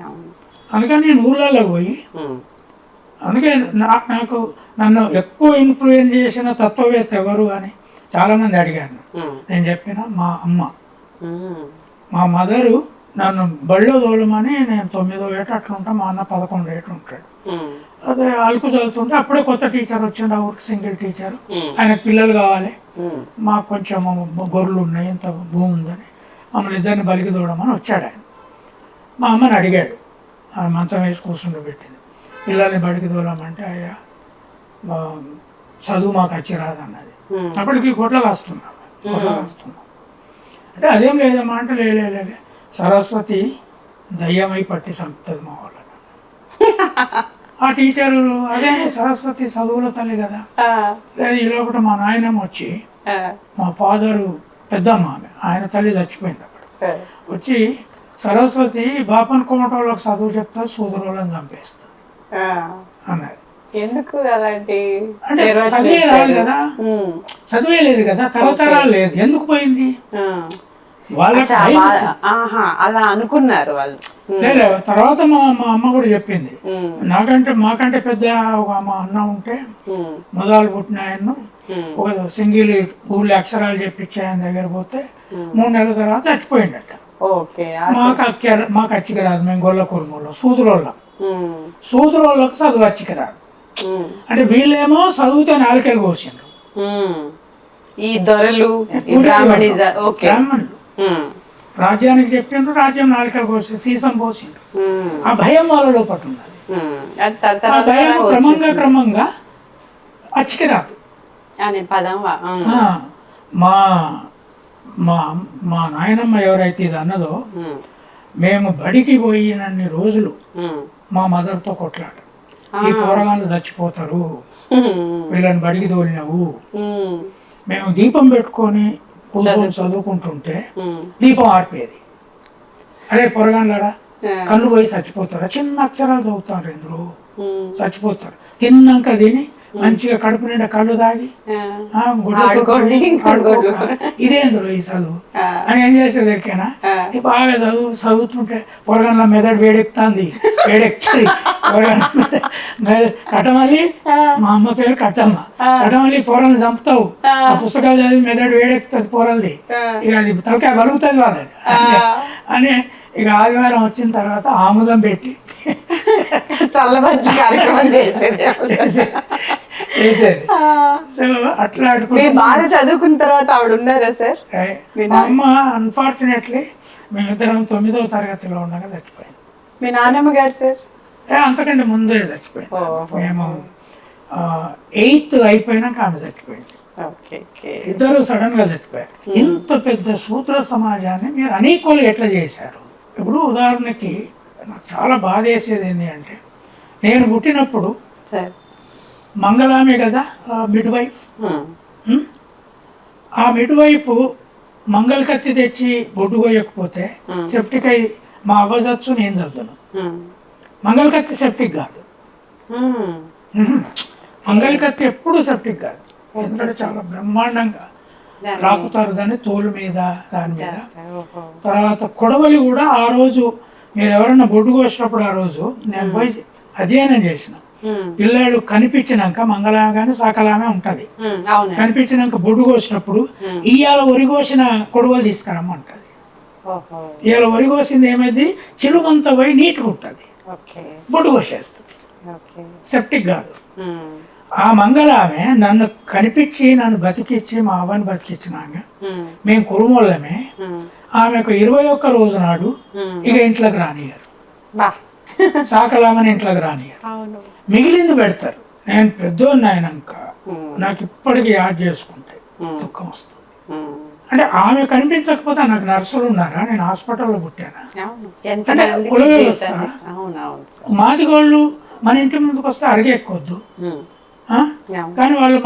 అందుకని నేను ఊళ్ళలోకి పోయి, అందుకే నాకు నన్ను ఎక్కువ ఇన్ఫ్లుయెన్స్ చేసిన తత్వవేత్త ఎవరు అని చాలామంది అడిగాను. నేను చెప్పిన మా అమ్మ. మా మదరు నన్ను బళ్ళో తోలమని, నేను 9వ ఏట అట్లా ఉంటా, మా అన్న 11 ఏట ఉంటాడు. అదే అలుకు చదువుతుంటే అప్పుడే కొత్త టీచర్ వచ్చిండు, ఆ ఊరికి సింగిల్ టీచర్. ఆయనకు పిల్లలు కావాలి, మాకు కొంచెం గొర్రెలు ఉన్నాయి, ఇంత భూమి ఉందని మమ్మల్ని ఇద్దరిని బలికి తోడమని వచ్చాడు ఆయన. మా అమ్మని అడిగాడు, ఆమె మంచం వేసి కూర్చుండబెట్టింది. పిల్లల్ని బడికి తోలమంటే, అయ్యా చదువు మాకు వచ్చి రాదన్నది. అప్పటికి గొడ్ల కాస్తున్నాం. అంటే అదేం లేదమ్మా అంటే, లేలే సరస్వతి దయ్యమై పట్టి చంపుతుంది మా వాళ్ళని. ఆ టీచరు అదే సరస్వతి చదువుల తల్లి కదా. లేదు ఈ లోపల మా నాయనమ్మ వచ్చి, మా ఫాదరు పెద్దమ్మ, ఆయన తల్లి చచ్చిపోయింది అప్పుడు, వచ్చి సరస్వతి బాపన్ కోమటోళ్ళకి చదువు చెప్తా, సూదురోళ్ళని చంపేస్తుంది అన్నది. ఎందుకు అలాంటి అంటే చదివే రాదు కదా, చదివే లేదు కదా, తరతరాలు లేదు, ఎందుకు పోయింది? అలా అనుకున్నారు వాళ్ళు. లేదు, తర్వాత మా అమ్మ కూడా చెప్పింది, మాకంటే పెద్ద ఒక మా అన్న ఉంటే, మొదలు పుట్టిన ఆయన్ను ఒక సింగిల్ ఊళ్ళో అక్షరాలు చెప్పించి ఆయన దగ్గర పోతే 3 నెలల తర్వాత చచ్చిపోయిందట. మాకు అచ్చికి రాదు, మేము గొల్ల కురుమూలో సూదురోళ్ళకు చదువు అచ్చికి రాదు. అంటే వీళ్ళేమో చదివితే 4 ఏళ్ళు కోసిండ్రు. ఈ దొరలు బ్రాహ్మణులు రాజ్యానికి చెప్పిండ్రు, రాజ్యం 4 ఏళ్ళు కోసి సీసం పోసిండ్రు. ఆ భయం వాళ్ళ లోపల ఉన్నది. ఆ భయం క్రమంగా అచ్చికి రాదు. మా మా నాయనమ్మ ఎవరైతే ఇది అన్నదో, మేము బడికి పోయినన్ని రోజులు మా మదర్తో కొట్లాట, ఈ పోరగాళ్ళు చచ్చిపోతారు, వీళ్ళని బడికి తోలినవు. మేము దీపం పెట్టుకొని కూర్చొని చదువుకుంటుంటే దీపం ఆర్పేది. అరే పొరగాళ్ళరా, కళ్ళు పోయి చచ్చిపోతారు, చిన్న అక్షరాలు చదువుతారు, ఎందులో చచ్చిపోతారు. తిన్నాక తిని మంచిగా కడుపు నిండా కళ్ళు తాగి ఆడుకోండి, ఇదేందులో ఈ చదువు అని ఏం చేసేది ఎరికేనా బాగా చదువుతుంటే పొరగన్ల మెదడు వేడెక్కుతుంది కట్టమల్లి మా అమ్మ పేరు కట్టమ్మ కట్టమల్లి పొరల్ని చంపుతావు ఆ పుస్తకాలు చదివి మెదడు వేడెక్కుతుంది పొరల్ది ఇక అది తలకాయ బలుగుతుంది వాళ్ళది అని ఇక ఆదివారం వచ్చిన తర్వాత ఆముదం పెట్టి చల్లబరిచి కార్యక్రమం చేసేది. సో అట్లా మీరు బాగా చదువుకున్న తర్వాత ఆవిడ ఉన్నారా సార్? మా అమ్మ అన్ఫార్చునేట్లీ మేమిద్దరం 9వ తరగతిలో ఉండగా చచ్చిపోయింది. మీ నాన్నమ్మ గారు సార్? అంతకంటే ముందే చచ్చిపోయింది. మేము 8th అయిపోయినాక ఆమె చచ్చిపోయింది. ఇద్దరు సడన్ గా చచ్చిపోయారు. ఇంత పెద్ద సూత్ర సమాజాన్ని మీరు అనేకోలు ఎట్లా చేశారు? ఇప్పుడు ఉదాహరణకి నాకు చాలా బాధ వేసేది ఏంటి అంటే, నేను పుట్టినప్పుడు మంగళామే కదా మిడ్ వైఫ్. ఆ మిడ్ వైఫ్ మంగళ కత్తి తెచ్చి బొడ్డు కోయకపోతే సెప్టిక్ అయి మా అవ్వ చచ్చు, నేను చదువును. మంగళ కత్తి సెప్టిక్ కాదు, మంగళ కత్తి ఎప్పుడు సెప్టిక్ కాదు. ఎందుకంటే చాలా బ్రహ్మాండంగా రాకుతారు దాన్ని తోలు మీద, దాని మీద. తర్వాత కొడవలి కూడా ఆ రోజు మీరు ఎవరైనా బొడ్డు కోసినప్పుడు ఆ రోజు నేను పోయి అధ్యయనం చేసిన, పిల్లాడు కనిపించినాక మంగళామే కానీ సకలామే ఉంటది. కనిపించినాక బొడ్డు కోసినప్పుడు ఇవాళ ఒరి కోసిన కొడవలు తీసుకురమ్మంటది. ఇవాళ ఒరి కోసింది ఏమైంది, చిలుమంత పోయి నీట్గా ఉంటుంది, బొడ్డు కోసేస్తుంది, సెప్టిక్ కాదు. ఆ మంగళామె నన్ను కనిపించి నన్ను బతికిచ్చి మా అవ్వని బతికిచ్చినాక మేము కురుమోళ్ళమే. ఆమెకు 21 రోజు నాడు ఇక ఇంట్లోకి రానియరు, సాకలామని ఇంట్లోకి రానియరు, మిగిలింది పెడతారు. నేను పెద్దోడిని అయినాక నాకు ఇప్పటికీ యాడ్ చేసుకుంటే దుఃఖం వస్తుంది. అంటే ఆమె కనిపించకపోతే నాకు నర్సులు ఉన్నారా? నేను హాస్పిటల్లో పుట్టానా? అంటే కుల వ్యవస్థ. మాదిగోళ్ళు మన ఇంటి ముందుకు వస్తే అడిగెక్కొద్దు, కానీ వాళ్ళు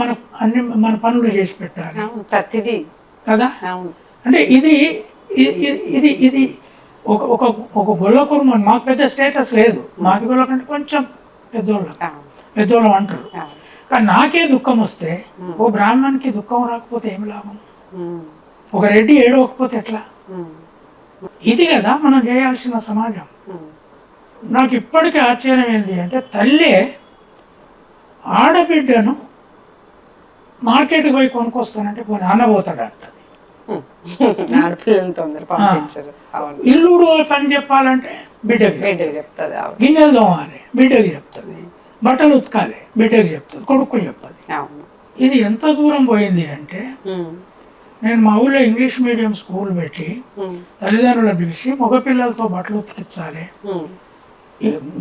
మన పనులు చేసి పెట్టాలి ప్రతిదీ కదా. అంటే ఇది ఇది ఇది ఒక ఒక ఒక గొల్ల కుర్మ. మాకు పెద్ద స్టేటస్ లేదు, మాది గొల్ల కంటే కొంచెం పెద్దోళ్ళం అంటారు. కానీ నాకే దుఃఖం వస్తే ఓ బ్రాహ్మణ్కి దుఃఖం రాకపోతే ఏమి లాభం? ఒక రెడ్డి ఏడవకపోతే ఎట్లా? ఇది కదా మనం చేయాల్సిన సమాజం. నాకు ఇప్పటికీ ఆశ్చర్యం ఏంటి అంటే, తల్లే ఆడబిడ్డను మార్కెట్కి పోయి కొనుక్కొస్తానంటే పోనీ అన్నపోతాడు అంటది. ఇల్లుడు పని చెప్పాలంటే బిడ్డకి చెప్తుంది, గిన్నెలు తోమాలి బిడ్డకి చెప్తుంది, బట్టలు ఉతకాలి బిడ్డకి చెప్తుంది, కొడుకు చెప్పదు. ఇది ఎంత దూరం పోయింది అంటే, నేను మా ఊళ్ళో ఇంగ్లీష్ మీడియం స్కూల్ పెట్టి తల్లిదండ్రులు పిలిచి మగపిల్లలతో బట్టలు ఉతికించాలి,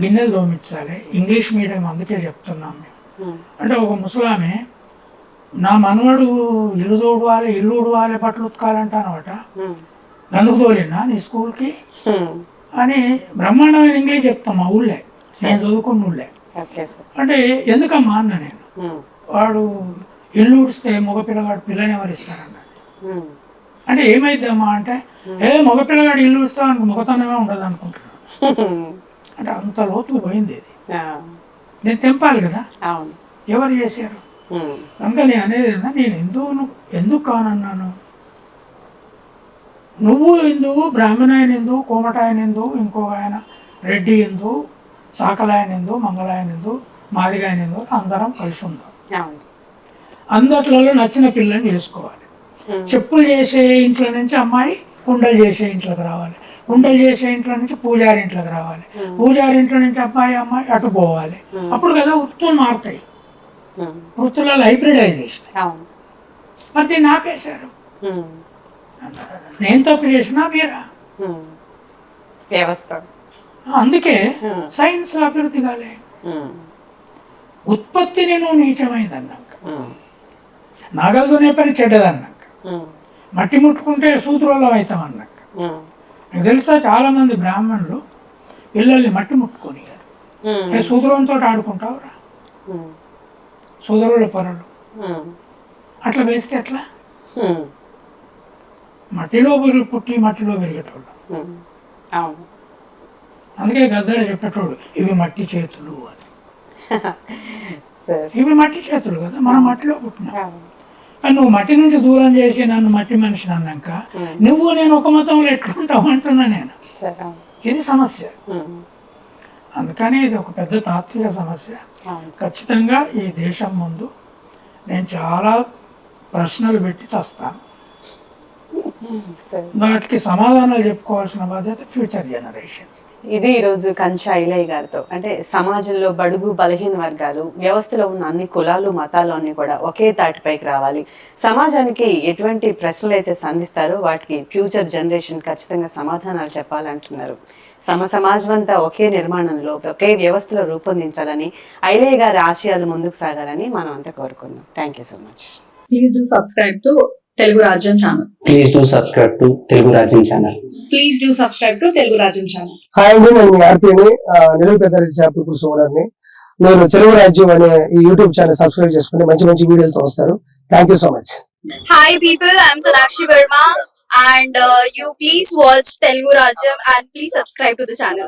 గిన్నెలు తోమించాలి, ఇంగ్లీష్ మీడియం అందుకే చెప్తున్నాం మేము. అంటే ఒక ముసలామె నా మనవడు ఇల్లు తోడవాలి, ఇల్లు ఉడవాలి, బట్టలు ఉతకాలంట అనమాట. అందుకు తోలినా నీ స్కూల్కి అని బ్రహ్మాండమైన ఇంగ్లీష్ చెప్తాం మా ఊళ్ళే, నేను చదువుకున్న ఊళ్ళే. అంటే ఎందుకమ్మా అన్న నేను, వాడు ఇల్లు ఉడిస్తే మగపిల్లగాడు పిల్లని ఎవరిస్తారన్నది. అంటే ఏమైద్దమ్మా అంటే, మగపిల్లగాడు ఇల్లు ఉడుస్తా అనుకో మగతనమే ఉండదు అనుకుంటున్నాను. అంటే అంత లోతు పోయింది ఇది. నేను తెంపాలి కదా, ఎవరు చేశారు? కనుక నేను అనేది నేను ఎందుకు కానన్నాను, నువ్వు ఎందుకు బ్రాహ్మణ ఆయన ఎందుకు, కోమట ఆయన ఎందుకు, ఇంకొక ఆయన రెడ్డి ఎందుకు, సాకలాయన ఎందుకు, మంగళాయన ఎందుకు, మాదిగాయన ఎందుకు, అందరం కలిసి ఉందాం. అందట్లలో నచ్చిన పిల్లని చేసుకోవాలి. చెప్పులు చేసే ఇంట్లో నుంచి అమ్మాయి కుండలు చేసే ఇంట్లోకి రావాలి, కుండలు చేసే ఇంట్లో నుంచి పూజారి ఇంట్లోకి రావాలి, పూజారి ఇంట్లో నుంచి అమ్మాయి అటు పోవాలి. అప్పుడు కదా వృత్తులు మారుతాయి, వృత్తులలో హైబ్రిడైజేషన్. మరి దీన్ని ఆపేశారు. నేను తప్పు చేసినా మీరా వ్యవస్థ. అందుకే సైన్స్ అభివృద్ధి కాలే. ఉత్పత్తిని నువ్వు నీచమైందన్నాక, నాగలతోనే పని చెడ్డదన్నాక, మట్టి ముట్టుకుంటే సూత్రోళ్ళం అవుతాం అన్నాక. నాకు తెలుసా చాలా మంది బ్రాహ్మణులు పిల్లల్ని మట్టి ముట్టుకొని సూత్రంతో ఆడుకుంటావురా, సోదరుల పనులు అట్లా వేస్తే ఎట్లా? మట్టిలో పుట్టి మట్టిలో పెరిగేటోళ్ళు. అందుకే గద్దరు చెప్పేటోడు ఇవి మట్టి చేతులు అని. సార్ ఇవి మట్టి చేతులు కదా, మనం మట్టిలో పుట్టినాం. కానీ నువ్వు మట్టి నుంచి దూరం చేసి నన్ను మట్టి మనిషిని అన్నాక నువ్వు నేను ఒక మతంలో ఎట్లుంటావు అంటున్నా నేను. సార్ ఇది సమస్య. అందుకని ఇది ఒక పెద్ద తాత్విక సమస్య. ఖచ్చితంగా ఈ దేశం ముందు నేను చాలా ప్రశ్నలు పెట్టి చస్తాను. వాటికి సమాధానాలు చెప్పుకోవాల్సిన బాధ్యత ఫ్యూచర్ జనరేషన్స్. ఇది ఈరోజు కంచా ఐలయ్య గారితో, అంటే సమాజంలో బడుగు బలహీన వర్గాలు, వ్యవస్థలో ఉన్న అన్ని కులాలు మతాలు అన్ని కూడా ఒకే తాటిపైకి రావాలి, సమాజానికి ఎటువంటి ప్రశ్నలు అయితే సంధిస్తారో వాటికి ఫ్యూచర్ జనరేషన్ ఖచ్చితంగా సమాధానాలు చెప్పాలంటున్నారు. సమాజం అంతా ఒకే నిర్మాణంలో ఒకే వ్యవస్థలో రూపొందించాలని, ఐలయ్య గారి ఆశయాలు ముందుకు సాగాలని మనం అంతా కోరుకుందాం. Thank you so much. Please do subscribe to Telugu Rajyam channel. Please do subscribe to Telugu Rajyam channel. Please do subscribe to Telugu Rajyam channel. Hi అండి, నేను మీ ఆర్పీని, నిలువ పెద్దారెడ్డి చేపల ఓనర్ని. మీరు తెలుగు రాజ్యం అనే ఈ యూట్యూబ్ ఛానల్ సబ్స్క్రైబ్ చేసుకుని మంచి మంచి వీడియోలతో వస్తారు. Thank you so much. Hi people, I'm Sonakshi Verma and you please watch Telugu Rajam and please subscribe to the channel.